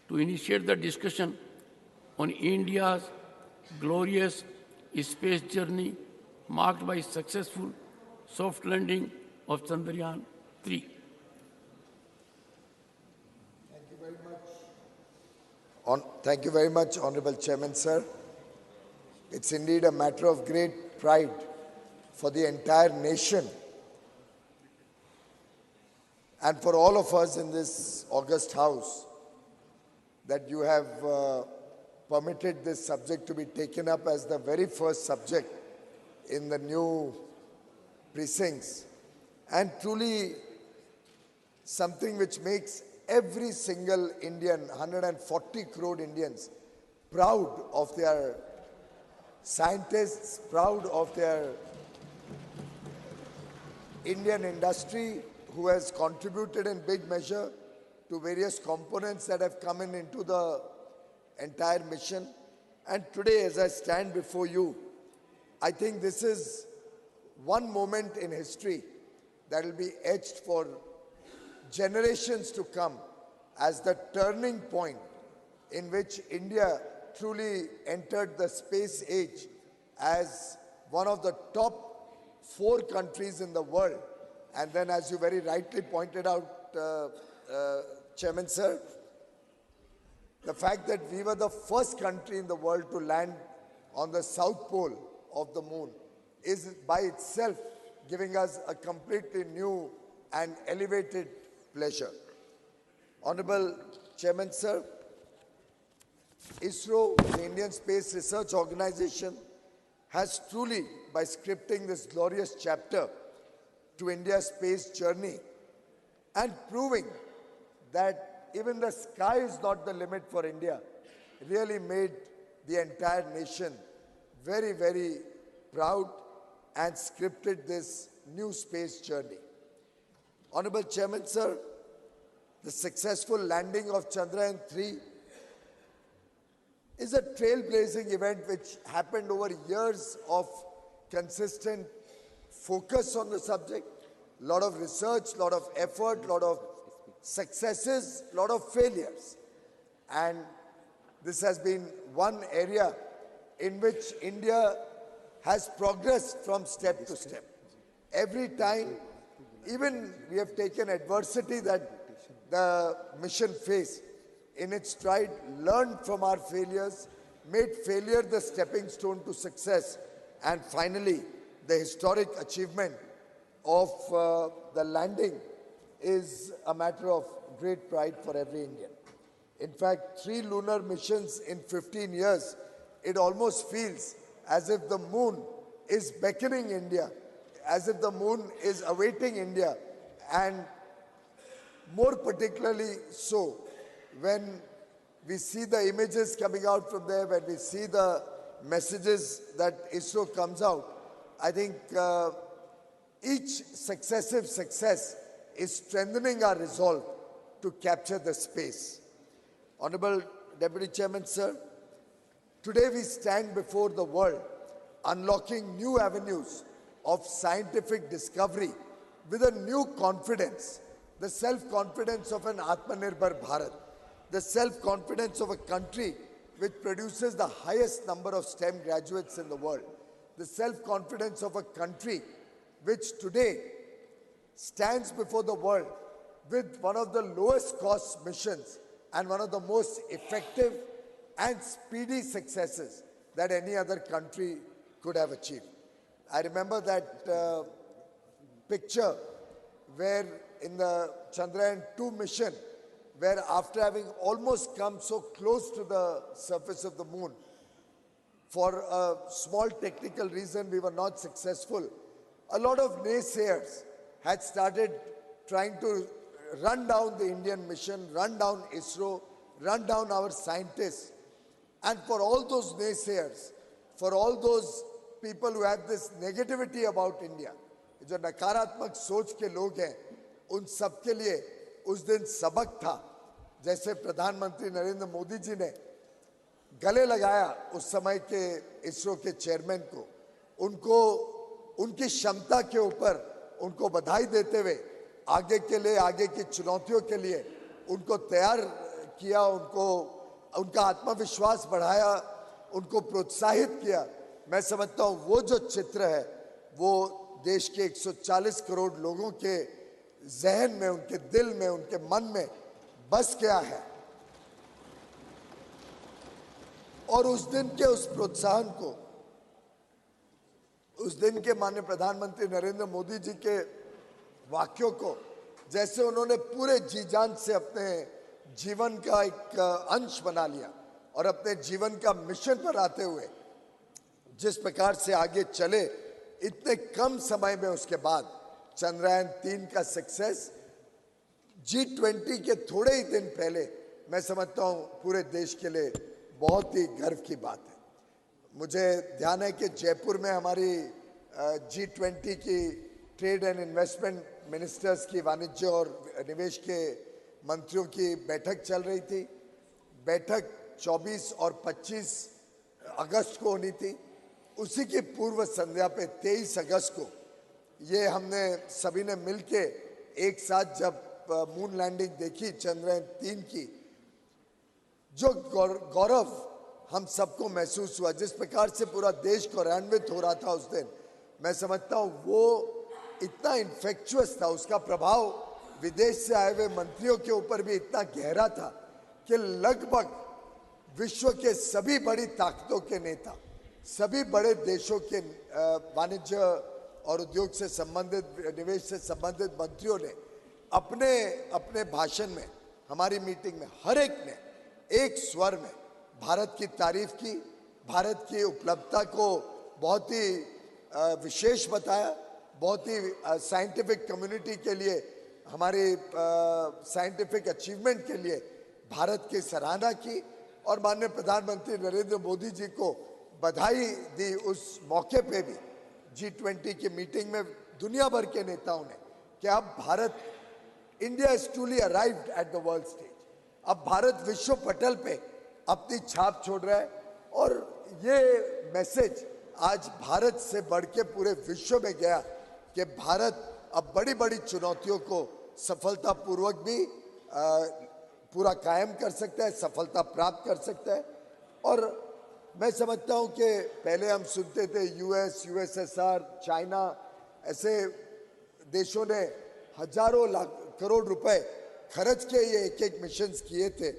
to initiate the discussion on India's glorious space journey marked by successful soft landing of Chandrayaan 3. Thank you very much, Honorable Chairman, sir. It's indeed a matter of great pride for the entire nation and for all of us in this august house that you have permitted this subject to be taken up as the very first subject in the new precincts, and truly something which makes every single Indian, 140 crore Indians, proud of their scientists, proud of their Indian industry who has contributed in big measure to various components that have come into the entire mission. And today, as I stand before you, I think this is one moment in history that will be etched for generations to come as the turning point in which India truly entered the space age as one of the top 4 countries in the world. And then, as you very rightly pointed out, Chairman Sir, the fact that we were the first country in the world to land on the south pole of the moon is by itself giving us a completely new and elevated pleasure. Honorable Chairman Sir, ISRO, the Indian Space Research Organization, has truly, by scripting this glorious chapter to India's space journey and proving that even the sky is not the limit for India, really made the entire nation very, very proud and scripted this new space journey. Honorable Chairman, sir, the successful landing of Chandrayaan 3 is a trailblazing event which happened over years of consistent focus on the subject, a lot of research, a lot of effort, a lot of successes, a lot of failures. And this has been one area in which India has progressed from step to step. Every time, even we have taken adversity that the mission faced in its stride, learned from our failures, made failure the stepping stone to success, and finally, the historic achievement of the landing is a matter of great pride for every Indian. In fact, 3 lunar missions in 15 years, it almost feels as if the moon is beckoning India, as if the moon is awaiting India, and more particularly so when we see the images coming out from there, when we see the messages that ISRO comes out, I think each successive success is strengthening our resolve to capture the space. Honorable Deputy Chairman, sir, today we stand before the world unlocking new avenues of scientific discovery with a new confidence, the self-confidence of an Atmanirbhar Bharat, the self-confidence of a country which produces the highest number of STEM graduates in the world, the self-confidence of a country which today stands before the world with one of the lowest cost missions and one of the most effective and speedy successes that any other country could have achieved. I remember that picture where in the Chandrayaan 2 mission, where after having almost come so close to the surface of the moon, for a small technical reason we were not successful, a lot of naysayers had started trying to run down the Indian mission, run down ISRO, run down our scientists. And for all those naysayers, for all those people who have this negativity about India, जो नकारात्मक सोच के लोग हैं, उन सब के लिए उस दिन सबक था, जैसे प्रधानमंत्री नरेंद्र मोदी जी ने गले लगाया उस समय के इसरो के चेयरमैन को, उनको उनकी क्षमता के ऊपर उनको बधाई देते हुए आगे के लिए, आगे की चुनौतियों के लिए उनको तैयार किया, उनको उनका आत्मविश्वास बढ़ाया, उनको प्रोत्साहित किया। मैं समझता हूँ वो जो चित्र है वो देश के 140 करोड़ लोगों के जहन में, उनके दिल में, उनके मन में बस गया है। और उस दिन के उस प्रोत्साहन को, उस दिन के माननीय प्रधानमंत्री नरेंद्र मोदी जी के वाक्यों को, जैसे उन्होंने पूरे जी जान से अपने जीवन का एक अंश बना लिया और अपने जीवन का मिशन पर आते हुए जिस प्रकार से आगे चले, इतने कम समय में उसके बाद चंद्रयान 3 का सक्सेस, G20 के थोड़े ही दिन पहले, मैं समझता हूं पूरे देश के लिए बहुत ही गर्व की बात है। मुझे ध्यान है कि जयपुर में हमारी G20 की ट्रेड एंड इन्वेस्टमेंट मिनिस्टर्स की, वाणिज्य और निवेश के मंत्रियों की बैठक चल रही थी। बैठक 24 और 25 अगस्त को होनी थी। उसी की पूर्व संध्या पे 23 अगस्त को ये हमने सभी ने मिलके एक साथ जब मून लैंडिंग देखी चंद्रयान 3 की, जो गौरव हम सबको महसूस हुआ, जिस प्रकार से पूरा देश गौरवान्वित हो रहा था उस दिन, मैं समझता हूँ वो इतना इन्फेक्चुअस था, उसका प्रभाव विदेश से आए हुए मंत्रियों के ऊपर भी इतना गहरा था कि लगभग विश्व के सभी बड़ी ताकतों के नेता, सभी बड़े देशों के वाणिज्य और उद्योग से संबंधित, निवेश से संबंधित मंत्रियों ने अपने अपने भाषण में, हमारी मीटिंग में, हर एक ने एक स्वर में भारत की तारीफ की, भारत की उपलब्धता को बहुत ही विशेष बताया, बहुत ही साइंटिफिक कम्युनिटी के लिए, हमारी साइंटिफिक अचीवमेंट के लिए भारत की सराहना की और माननीय प्रधानमंत्री नरेंद्र मोदी जी को बधाई दी। उस मौके पे भी G20 की मीटिंग में दुनिया भर के नेताओं ने कि अब Bharat, India is truly arrived at the world stage, अब भारत विश्व पटल पे अपनी छाप छोड़ रहा है। और ये मैसेज आज भारत से बढ़ के पूरे विश्व में गया कि भारत अब बड़ी बड़ी चुनौतियों को सफलतापूर्वक भी पूरा कायम कर सकता है, सफलता प्राप्त कर सकता है। और मैं समझता हूं कि पहले हम सुनते थे US, USSR, चाइना, ऐसे देशों ने हजारों लाख करोड़ रुपए खर्च के ये एक एक मिशन किए थे।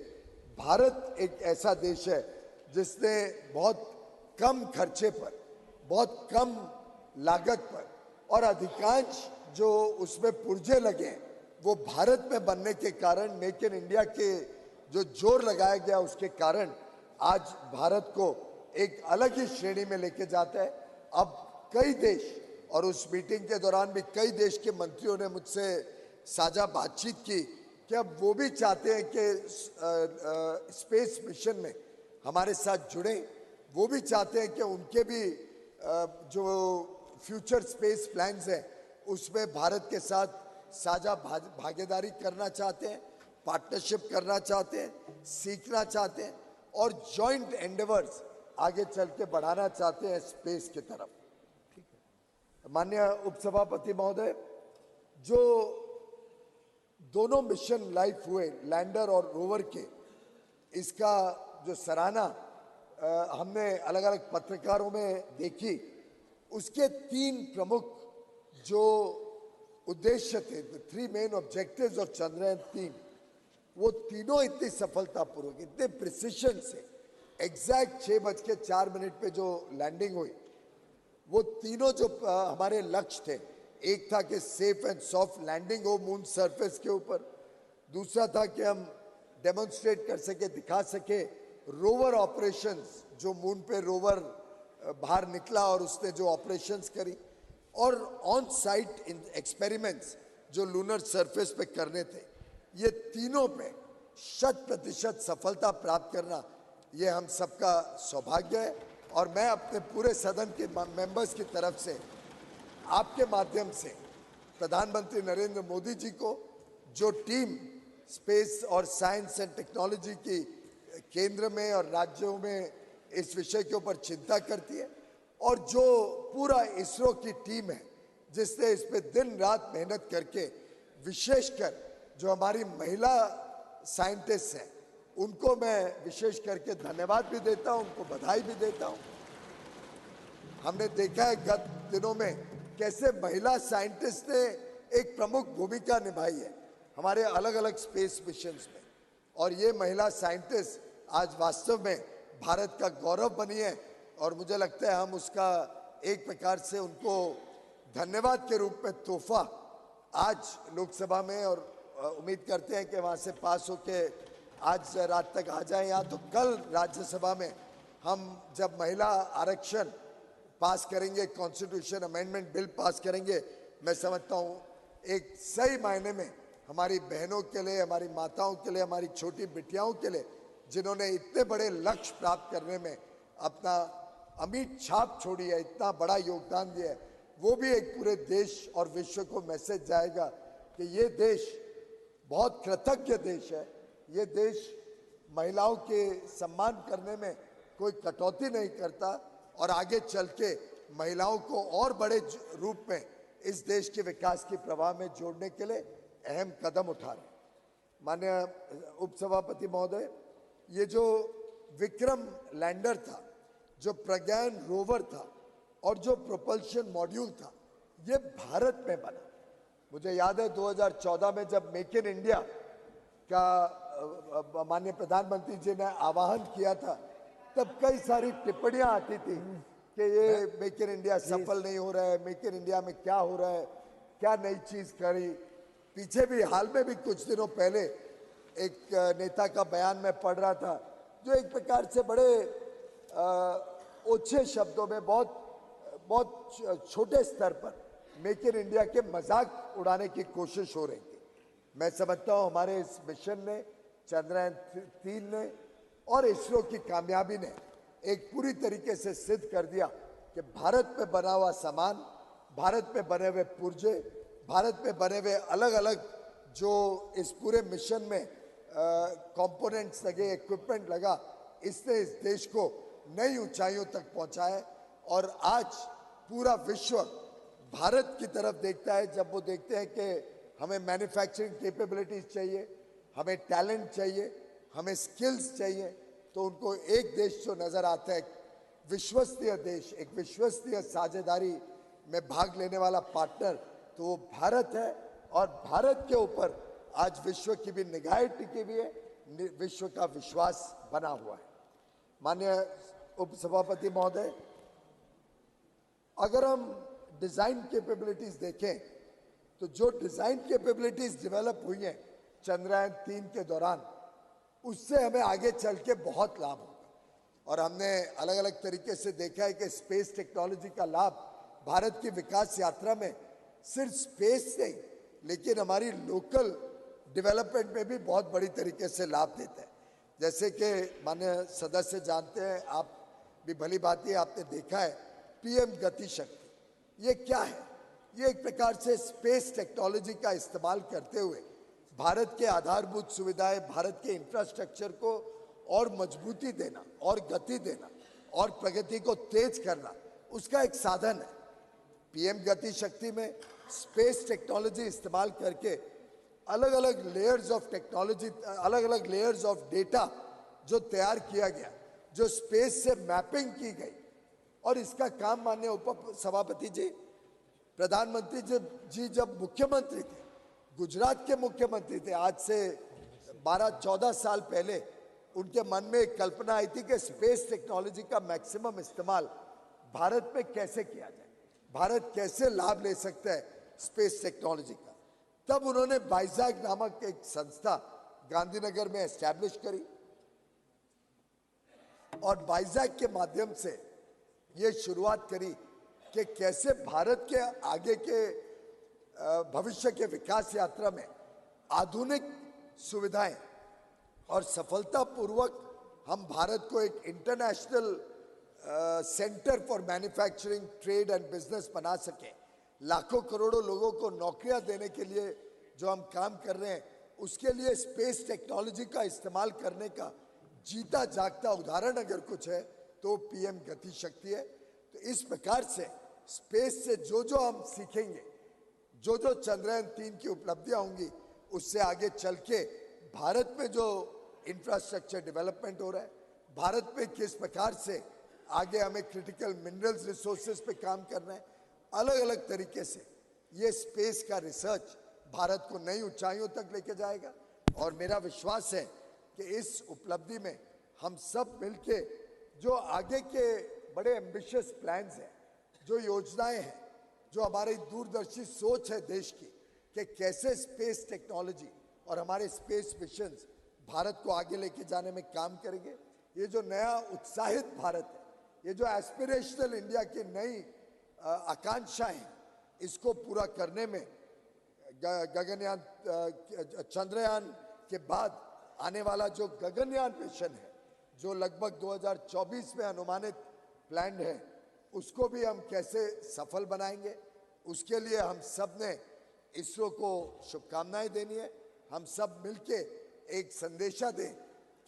भारत एक ऐसा देश है जिसने बहुत कम खर्चे पर, बहुत कम लागत पर और अधिकांश जो उसमें पुर्जे लगे हैं वो भारत में बनने के कारण, मेक इन इंडिया के जो जोर लगाया गया उसके कारण आज भारत को एक अलग ही श्रेणी में लेके जाता है। अब कई देश, और उस मीटिंग के दौरान भी कई देश के मंत्रियों ने मुझसे साझा बातचीत की कि अब वो भी चाहते हैं कि स्पेस मिशन में हमारे साथ जुड़ें। वो भी चाहते हैं कि उनके भी जो फ्यूचर स्पेस प्लान्स हैं उसमें भारत के साथ साझा भागीदारी करना चाहते हैं, पार्टनरशिप करना चाहते हैं, सीखना चाहते हैं और जॉइंट एंडेवर्स आगे चल के बढ़ाना चाहते हैं स्पेस की तरफ। माननीय उपसभापति महोदय, जो दोनों मिशन लाइफ हुए, लैंडर और रोवर के, इसका जो सराहना हमने अलग अलग पत्रकारों में देखी, उसके 3 प्रमुख जो उद्देश्य थे, 3 मेन ऑब्जेक्टिव्स ऑफ चंद्रयान 3, वो तीनों इतनी सफलतापूर्वक, इतने प्रिसिशन से, एग्जैक्ट 6:04 पे जो लैंडिंग हुई, वो तीनों जो हमारे लक्ष्य थे, एक था कि सेफ एंड सॉफ्ट लैंडिंग हो मून सरफेस के ऊपर, दूसरा था कि हम डेमोन्स्ट्रेट कर सके, दिखा सके रोवर ऑपरेशंस, जो मून पे रोवर बाहर निकला और उसने जो ऑपरेशंस करी, और ऑन साइट एक्सपेरिमेंट्स जो लूनर सरफेस पे करने थे। ये तीनों पे 100% सफलता प्राप्त करना, ये हम सबका सौभाग्य है। और मैं अपने पूरे सदन के मेंबर्स की तरफ से आपके माध्यम से प्रधानमंत्री नरेंद्र मोदी जी को, जो टीम स्पेस और साइंस एंड टेक्नोलॉजी की केंद्र में और राज्यों में इस विषय के ऊपर चिंता करती है, और जो पूरा इसरो की टीम है जिसने इस पे दिन रात मेहनत करके, विशेषकर जो हमारी महिला साइंटिस्ट हैं उनको मैं विशेष करके धन्यवाद भी देता हूं, उनको बधाई भी देता हूं। हमने देखा है गत दिनों में कैसे महिला साइंटिस्ट ने एक प्रमुख भूमिका निभाई है हमारे अलग अलग स्पेस मिशंस में, और ये महिला साइंटिस्ट आज वास्तव में भारत का गौरव बनी है। और मुझे लगता है हम उसका एक प्रकार से उनको धन्यवाद के रूप में तोहफा आज लोकसभा में, और उम्मीद करते हैं कि वहाँ से पास होके आज रात तक आ जाए यहाँ, तो कल राज्यसभा में हम जब महिला आरक्षण पास करेंगे, कॉन्स्टिट्यूशन अमेंडमेंट बिल पास करेंगे, मैं समझता हूँ एक सही मायने में हमारी बहनों के लिए, हमारी माताओं के लिए, हमारी छोटी बिटियाओं के लिए, जिन्होंने इतने बड़े लक्ष्य प्राप्त करने में अपना अमिट छाप छोड़ी है, इतना बड़ा योगदान दिया है, वो भी एक पूरे देश और विश्व को मैसेज जाएगा कि ये देश बहुत कृतज्ञ देश है। ये देश महिलाओं के सम्मान करने में कोई कटौती नहीं करता, और आगे चल के महिलाओं को और बड़े रूप में इस देश के विकास के प्रवाह में जोड़ने के लिए अहम कदम उठा रहे। माननीय उपसभापति महोदय, ये जो विक्रम लैंडर था, जो प्रज्ञान रोवर था और जो प्रोपल्शन मॉड्यूल था, ये भारत में बना। मुझे याद है 2014 में जब मेक इन इंडिया का माननीय प्रधानमंत्री जी ने आह्वान किया था, तब कई सारी टिप्पणियां आती थी कि ये मेक इन इंडिया सफल नहीं हो रहा है, मेक इन इंडिया में क्या हो रहा है, क्या नई चीज करी। पीछे भी हाल में भी कुछ दिनों पहले एक नेता का बयान मैं पढ़ रहा था, जो एक प्रकार से बड़े ओछे शब्दों में बहुत छोटे स्तर पर मेक इन इंडिया के मजाक उड़ाने की कोशिश हो रही थी। मैं समझता हूँ हमारे इस मिशन ने, चंद्रयान 3 ने और इसरो की कामयाबी ने एक पूरी तरीके से सिद्ध कर दिया कि भारत में बना हुआ सामान, भारत में बने हुए पुर्जे, भारत में बने हुए अलग अलग जो इस पूरे मिशन में कंपोनेंट्स लगे, इक्विपमेंट लगा, इसने इस देश को नई ऊंचाइयों तक पहुंचाया। और आज पूरा विश्व भारत की तरफ देखता है, जब वो देखते हैं कि हमें मैन्युफैक्चरिंग कैपेबिलिटीज चाहिए, हमें टैलेंट चाहिए, हमें स्किल्स चाहिए, तो उनको एक देश जो नज़र आता है, विश्वसनीय देश, एक विश्वसनीय साझेदारी में भाग लेने वाला पार्टनर, तो वो भारत है। और भारत के ऊपर आज विश्व की भी निगाहें टिकी हुई है, विश्व का विश्वास बना हुआ है। माननीय उपसभापति महोदय, अगर हम डिज़ाइन कैपेबिलिटीज देखें तो जो डिज़ाइन कैपेबिलिटीज डेवलप हुई हैं चंद्रयान 3 के दौरान, उससे हमें आगे चल के बहुत लाभ होगा। और हमने अलग अलग तरीके से देखा है कि स्पेस टेक्नोलॉजी का लाभ भारत की विकास यात्रा में सिर्फ स्पेस नहीं, लेकिन हमारी लोकल डेवलपमेंट में भी बहुत बड़ी तरीके से लाभ देता है। जैसे कि माननीय सदस्य जानते हैं, आप भी भली भांति आपने देखा है, पीएम गति शक्ति, ये क्या है? ये एक प्रकार से स्पेस टेक्नोलॉजी का इस्तेमाल करते हुए भारत के आधारभूत सुविधाएं, भारत के इंफ्रास्ट्रक्चर को और मजबूती देना और गति देना और प्रगति को तेज करना, उसका एक साधन है। पीएम गति शक्ति में स्पेस टेक्नोलॉजी इस्तेमाल करके अलग अलग लेयर्स ऑफ टेक्नोलॉजी, अलग अलग लेयर्स ऑफ डेटा जो तैयार किया गया, जो स्पेस से मैपिंग की गई, और इसका काम माननीय उप सभापति जी, प्रधानमंत्री जी जब मुख्यमंत्री थे, गुजरात के मुख्यमंत्री थे, आज से 12-14 साल पहले उनके मन में एक कल्पना आई थी कि स्पेस टेक्नोलॉजी का मैक्सिमम इस्तेमाल भारत में कैसे किया जाए, भारत कैसे लाभ ले सकता है स्पेस टेक्नोलॉजी का। तब उन्होंने बाइजैक नामक एक संस्था गांधीनगर में एस्टैब्लिश करी, और बाइजैक के माध्यम से ये शुरुआत करी कि कैसे भारत के आगे के भविष्य के विकास यात्रा में आधुनिक सुविधाएं और सफलतापूर्वक हम भारत को एक international centre for manufacturing, trade and business बना सके। लाखों करोड़ों लोगों को नौकरियां देने के लिए जो हम काम कर रहे हैं, उसके लिए स्पेस टेक्नोलॉजी का इस्तेमाल करने का जीता जागता उदाहरण अगर कुछ है तो पीएम गति शक्ति है। तो इस प्रकार से स्पेस से जो जो हम सीखेंगे, जो जो चंद्रयान 3 की उपलब्धियां होंगी, उससे आगे चल के भारत में जो इंफ्रास्ट्रक्चर डेवलपमेंट हो रहा है, भारत में किस प्रकार से आगे हमें क्रिटिकल मिनरल्स रिसोर्सेज पे काम करना है, अलग अलग तरीके से ये स्पेस का रिसर्च भारत को नई ऊंचाइयों तक लेके जाएगा। और मेरा विश्वास है कि इस उपलब्धि में हम सब मिलके जो आगे के बड़े एम्बिशियस प्लान्स हैं, जो योजनाएं हैं, जो हमारी दूरदर्शी सोच है देश की कि कैसे स्पेस टेक्नोलॉजी और हमारे स्पेस मिशंस भारत को आगे लेके जाने में काम करेंगे। ये जो नया उत्साहित भारत है, ये जो एस्पिरेशनल इंडिया की नई आकांक्षाएं हैं, इसको पूरा करने में गगनयान चंद्रयान के बाद आने वाला जो गगनयान मिशन है, जो लगभग 2024 में अनुमानित प्लान है, उसको भी हम कैसे सफल बनाएंगे, उसके लिए हम सब ने इसरो को शुभकामनाएं देनी है। हम सब मिलके एक संदेशा दें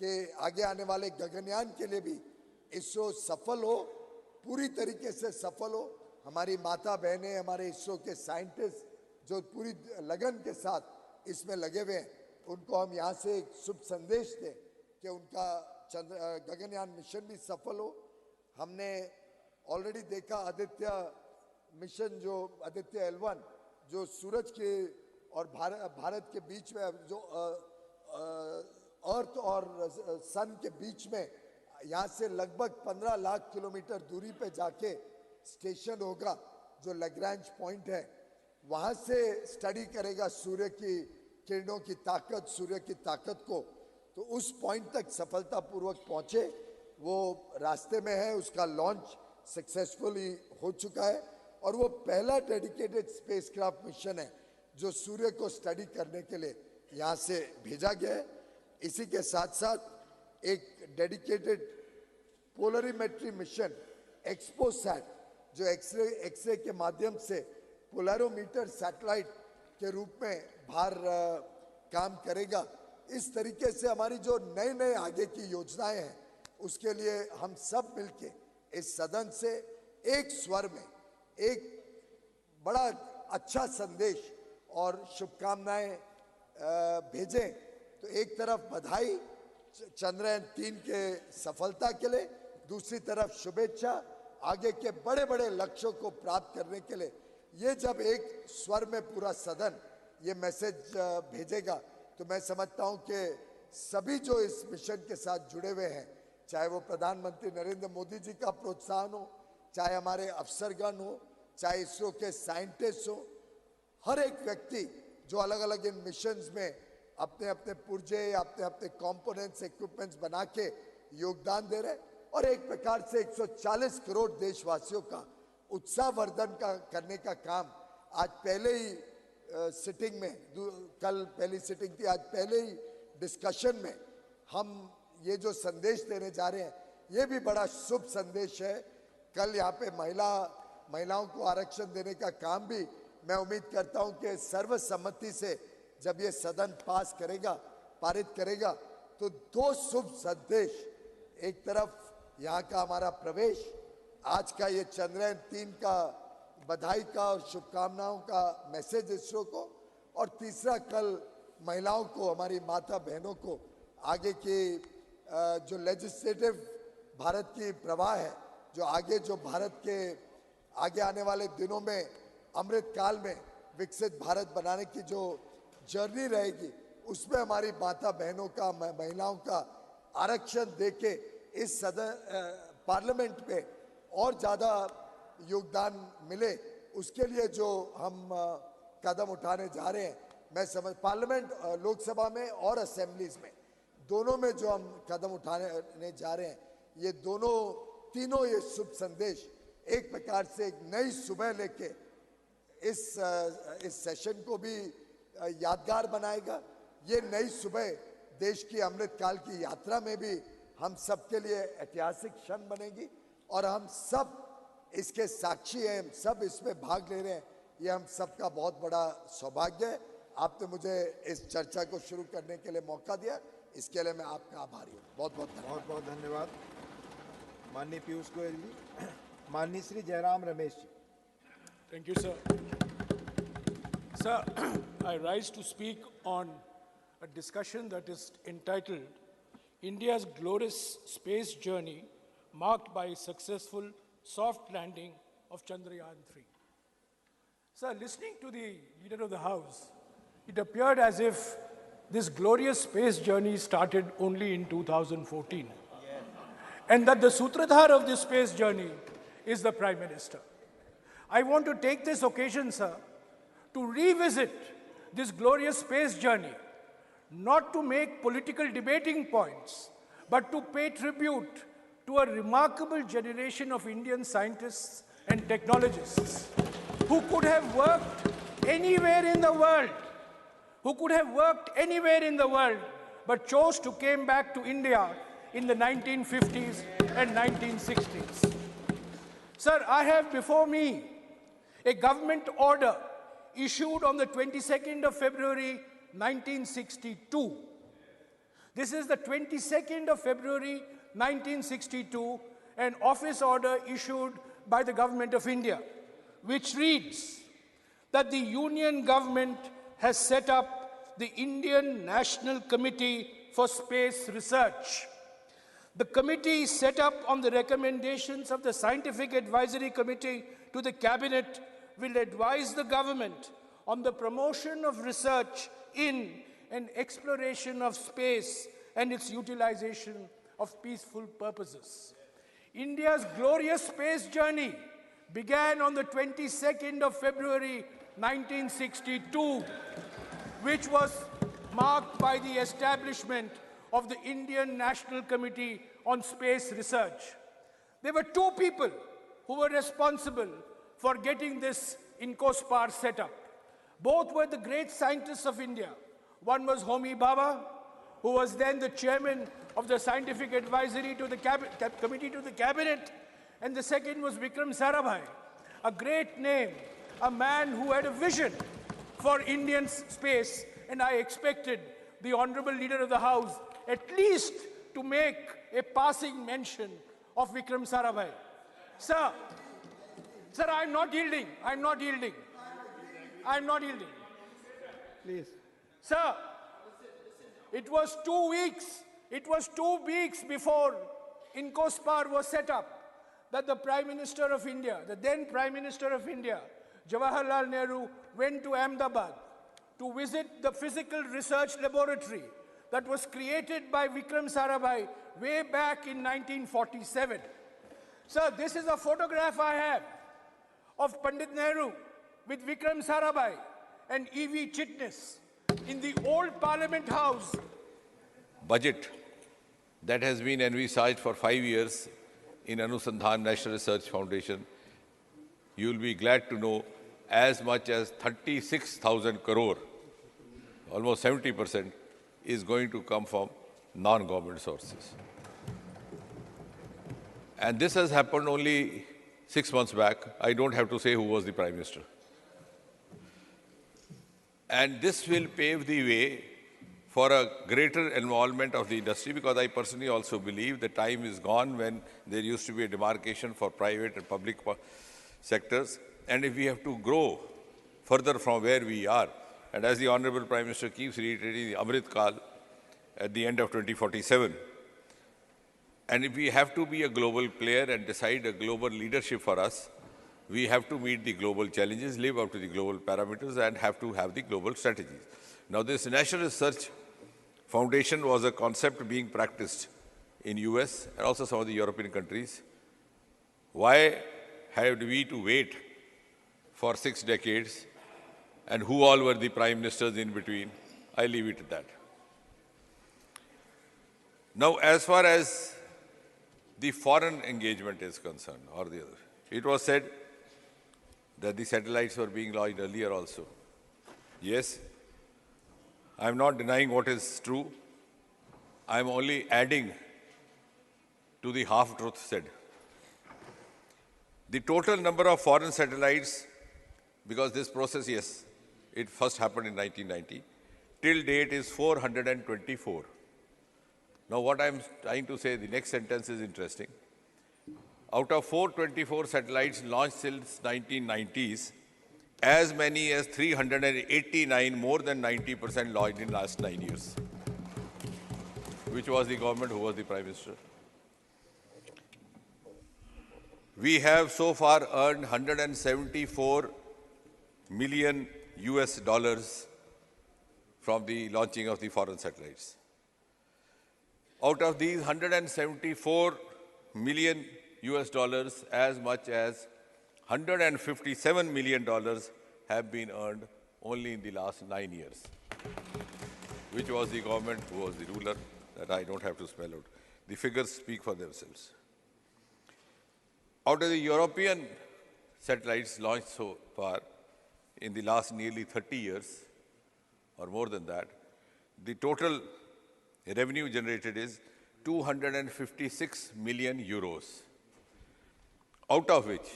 कि आगे आने वाले गगनयान के लिए भी इसरो सफल हो, पूरी तरीके से सफल हो। हमारी माता बहनें, हमारे इसरो के साइंटिस्ट जो पूरी लगन के साथ इसमें लगे हुए हैं, उनको हम यहाँ से एक शुभ संदेश दें कि उनका गगनयान मिशन भी सफल हो। हमने ऑलरेडी देखा आदित्य मिशन, जो आदित्य L1 जो सूरज के और भारत के बीच में, जो अर्थ और सन के बीच में यहाँ से लगभग 15 लाख किलोमीटर दूरी पे जाके स्टेशन होगा, जो लैग्रैंज पॉइंट है, वहाँ से स्टडी करेगा सूर्य की किरणों की ताकत, सूर्य की ताकत को। तो उस पॉइंट तक सफलतापूर्वक पहुँचे, वो रास्ते में है, उसका लॉन्च सक्सेसफुली हो चुका है और वो पहला डेडिकेटेड स्पेसक्राफ्ट मिशन है जो सूर्य को स्टडी करने के लिए यहाँ से भेजा गया है। इसी के साथ साथ एक डेडिकेटेड पोलरीमेट्री मिशन एक्सपोसैट, जो एक्सरे के माध्यम से पोलरोमीटर सैटेलाइट के रूप में बाहर काम करेगा। इस तरीके से हमारी जो नए नए आगे की योजनाएं हैं, उसके लिए हम सब मिलके इस सदन से एक स्वर में एक बड़ा अच्छा संदेश और शुभकामनाएं भेजें। तो एक तरफ बधाई चंद्रयान 3 के सफलता के लिए, दूसरी तरफ शुभेच्छा आगे के बड़े बड़े लक्ष्यों को प्राप्त करने के लिए। ये जब एक स्वर में पूरा सदन ये मैसेज भेजेगा, तो मैं समझता हूं कि सभी जो इस मिशन के साथ जुड़े हुए हैं, चाहे वो प्रधानमंत्री नरेंद्र मोदी जी का प्रोत्साहन हो, चाहे हमारे अफसरगण हो, चाहे इसरो के साइंटिस्ट हो, हर एक व्यक्ति जो अलग अलग इन मिशंस में अपने अपने पुर्जे या अपने अपने कंपोनेंट्स, इक्विपमेंट्स बना के योगदान दे रहे, और एक प्रकार से 140 करोड़ देशवासियों का उत्साहवर्धन करने का काम आज पहले ही सिटिंग में, कल पहली सिटिंग थी, आज पहले ही डिस्कशन में हम ये जो संदेश देने जा रहे हैं, ये भी बड़ा शुभ संदेश है। कल यहाँ पे महिलाओं को आरक्षण देने का काम भी मैं उम्मीद करता हूँ कि सर्वसम्मति से जब ये सदन पास करेगा, पारित करेगा, तो दो शुभ संदेश, एक तरफ यहाँ का हमारा प्रवेश, आज का ये चंद्रयान 3 का बधाई का और शुभकामनाओं का मैसेज इसरो को, और तीसरा कल महिलाओं को, हमारी माता बहनों को आगे की जो लेजिस्लेटिव भारत की प्रवाह है, जो आगे जो भारत के आगे आने वाले दिनों में अमृत काल में विकसित भारत बनाने की जो जर्नी रहेगी, उसमें हमारी माता बहनों का, महिलाओं का आरक्षण देके इस सदन पार्लियामेंट में और ज़्यादा योगदान मिले, उसके लिए जो हम कदम उठाने जा रहे हैं, मैं समझ पार्लियामेंट, लोकसभा में और असेंबलीज में, दोनों में जो हम कदम उठाने जा रहे हैं, ये तीनों ये शुभ संदेश एक प्रकार से एक नई सुबह लेके इस सेशन को भी यादगार बनाएगा। ये नई सुबह देश की अमृत काल की यात्रा में भी हम सबके लिए ऐतिहासिक क्षण बनेगी, और हम सब इसके साक्षी हैं, हम सब इसमें भाग ले रहे हैं। ये हम सबका बहुत बड़ा सौभाग्य है। आपने मुझे इस चर्चा को शुरू करने के लिए मौका दिया, इसके लिए मैं आपका आभारी हूँ। बहुत बहुत धन्यवाद। माननीय पीयूष गोयल जी। माननीय Shri Jairam Ramesh ji. Thank you, sir. Sir, I rise to speak on a discussion that is entitled India's Glorious Space Journey Marked by Successful Soft Landing of Chandrayaan 3. Sir, listening to the Leader of the House, it appeared as if this glorious space journey started only in 2014. And that the sutradhar of this space journey is the Prime Minister. I want to take this occasion, sir, to revisit this glorious space journey, not to make political debating points, but to pay tribute to a remarkable generation of Indian scientists and technologists who could have worked anywhere in the world, but chose to come back to India in the 1950s and 1960s. Sir, I have before me a government order issued on the 22nd of February 1962. This is the 22nd of February 1962, an office order issued by the Government of India, which reads that the Union Government has set up the Indian National Committee for Space Research. The committee is set up on the recommendations of the Scientific Advisory Committee to the Cabinet, will advise the government on the promotion of research in and exploration of space and its utilization of peaceful purposes. India's glorious space journey began on the 22nd of February 1962, which was marked by the establishment of the Indian National Committee on Space Research. There were two people who were responsible for getting this INCOSPAR set up. Both were the great scientists of India. One was Homi Bhabha, who was then the chairman of the Scientific Advisory to the Committee to the Cabinet, and the second was Vikram Sarabhai, a great name, a man who had a vision for Indian space, and I expected the Honorable Leader of the House at least to make a passing mention of Vikram Sarabhai. Sir, I'm not yielding. Please. Sir, it was 2 weeks before INCOSPAR was set up that the Prime Minister of India, the then Prime Minister of India, Jawaharlal Nehru, went to Ahmedabad to visit the physical research laboratory that was created by Vikram Sarabhai way back in 1947. Sir, this is a photograph I have of Pandit Nehru with Vikram Sarabhai and E.V. Chitnis in the old Parliament House. Budget that has been envisaged for 5 years in Anusandhan National Research Foundation, you will be glad to know as much as 36,000 crore, almost 70%, is going to come from non-government sources. And this has happened only 6 months back. I don't have to say who was the Prime Minister. And this will pave the way for a greater involvement of the industry, because I personally also believe the time is gone when there used to be a demarcation for private and public sectors. And if we have to grow further from where we are, and as the Honorable Prime Minister keeps reiterating, the Amrit Kal at the end of 2047, and if we have to be a global player and decide a global leadership for us, we have to meet the global challenges, live up to the global parameters, and have to have the global strategies. Now, this National Research Foundation was a concept being practiced in US and also some of the European countries. Why had we to wait for 6 decades, and who all were the prime ministers in between? I leave it at that. Now, as far as the foreign engagement is concerned, or the other, it was said that the satellites were being launched earlier also. Yes, I am not denying what is true. I am only adding to the half-truth said. The total number of foreign satellites, because this process, yes, it first happened in 1990, till date is 424. Now, what I am trying to say, the next sentence is interesting. Out of 424 satellites launched since 1990s, as many as 389, more than 90% launched in the last 9 years. Which was the government? Who was the Prime Minister? We have so far earned $174 million US dollars from the launching of the foreign satellites. Out of these 174 million US dollars, as much as $157 million have been earned only in the last 9 years. Which was the government, who was the ruler, that I don't have to spell out. The figures speak for themselves. Out of the European satellites launched so far, in the last nearly 30 years, or more than that, the total revenue generated is 256 million euros. Out of which,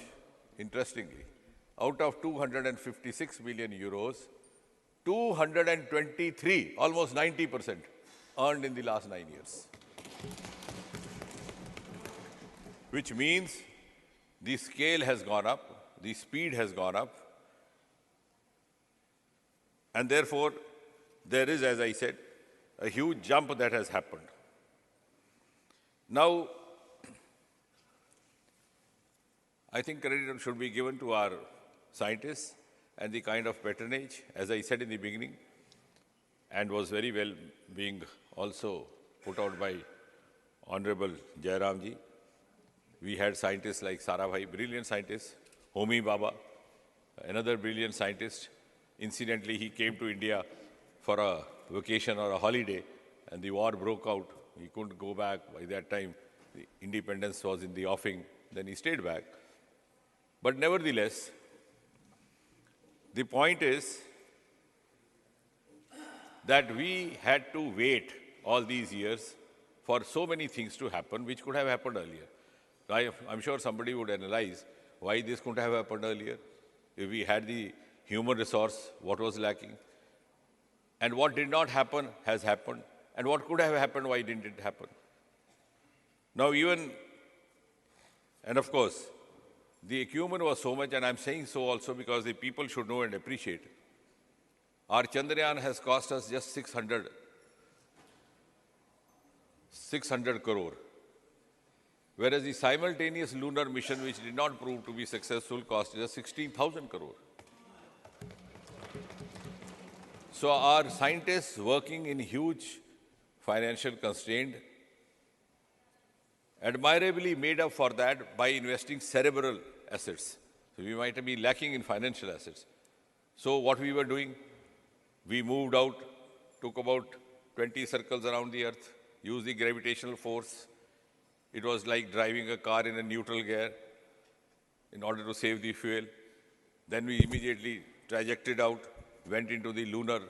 interestingly, out of 256 million euros, 223, almost 90%, earned in the last 9 years. Which means the scale has gone up, the speed has gone up, and therefore there is, as I said, a huge jump that has happened. Now, I think credit should be given to our scientists and the kind of patronage, as I said in the beginning, and was very well being also put out by Honorable Jairamji. We had scientists like Sarabhai, brilliant scientists, Homi Baba, another brilliant scientist. Incidentally, he came to India for a vacation or a holiday, and the war broke out. He couldn't go back. By that time, the independence was in the offing. Then he stayed back. But nevertheless, the point is that we had to wait all these years for so many things to happen, which could have happened earlier. I'm sure somebody would analyze why this couldn't have happened earlier. If we had the human resource, what was lacking? And what did not happen has happened. And what could have happened, why didn't it happen? Now and of course, the acumen was so much, and I'm saying so also because the people should know and appreciate. Our Chandrayaan has cost us just 600 crore. Whereas the simultaneous lunar mission, which did not prove to be successful, cost us 16,000 crore. So our scientists working in huge financial constraint admirably made up for that by investing cerebral assets. So we might be lacking in financial assets. So what we were doing, we moved out, took about 20 circles around the Earth, used the gravitational force. It was like driving a car in a neutral gear in order to save the fuel. Then we immediately trajected out, went into the lunar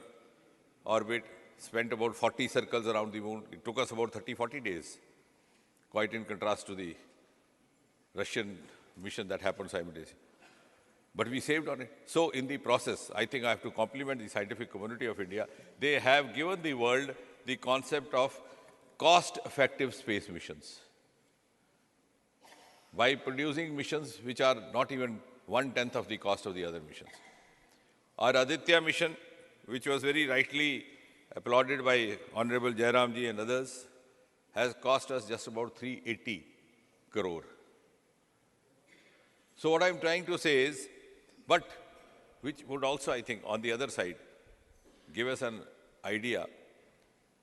orbit, spent about 40 circles around the moon. It took us about 30-40 days, quite in contrast to the Russian mission that happened simultaneously. But we saved on it. So in the process, I think I have to compliment the scientific community of India. They have given the world the concept of cost-effective space missions by producing missions which are not even 1/10 of the cost of the other missions. Our Aditya mission, which was very rightly applauded by Honorable Jairamji and others, has cost us just about 380 crore. So what I'm trying to say is, but which would also, I think, on the other side, give us an idea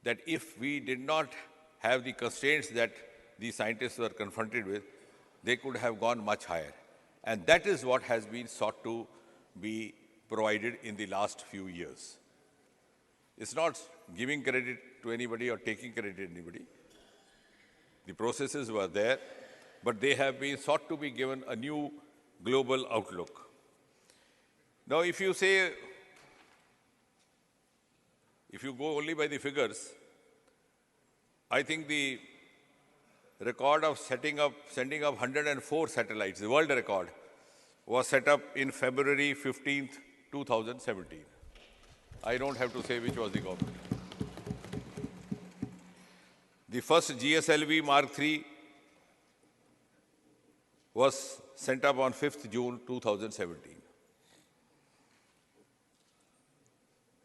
that if we did not have the constraints that the scientists were confronted with, they could have gone much higher. And that is what has been sought to be provided in the last few years. It's not giving credit to anybody or taking credit to anybody. The processes were there, but they have been sought to be given a new global outlook. Now, if you go only by the figures, I think the record of sending up 104 satellites, the world record, was set up in February 15th, 2017. I don't have to say which was the government. The first GSLV Mark III was sent up on 5th June 2017.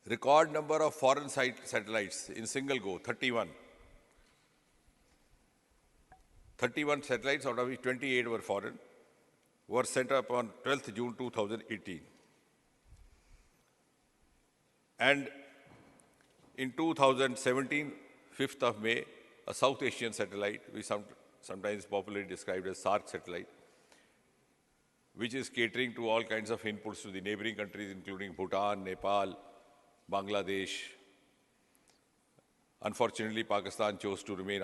Record number of foreign satellites in single go, 31. 31 satellites, out of which 28 were foreign, were sent up on 12th June 2018. And in 2017, 5th of May, a South Asian satellite, we sometimes popularly described as SARC satellite, which is catering to all kinds of inputs to the neighboring countries, including Bhutan, Nepal, Bangladesh. Unfortunately, Pakistan chose to remain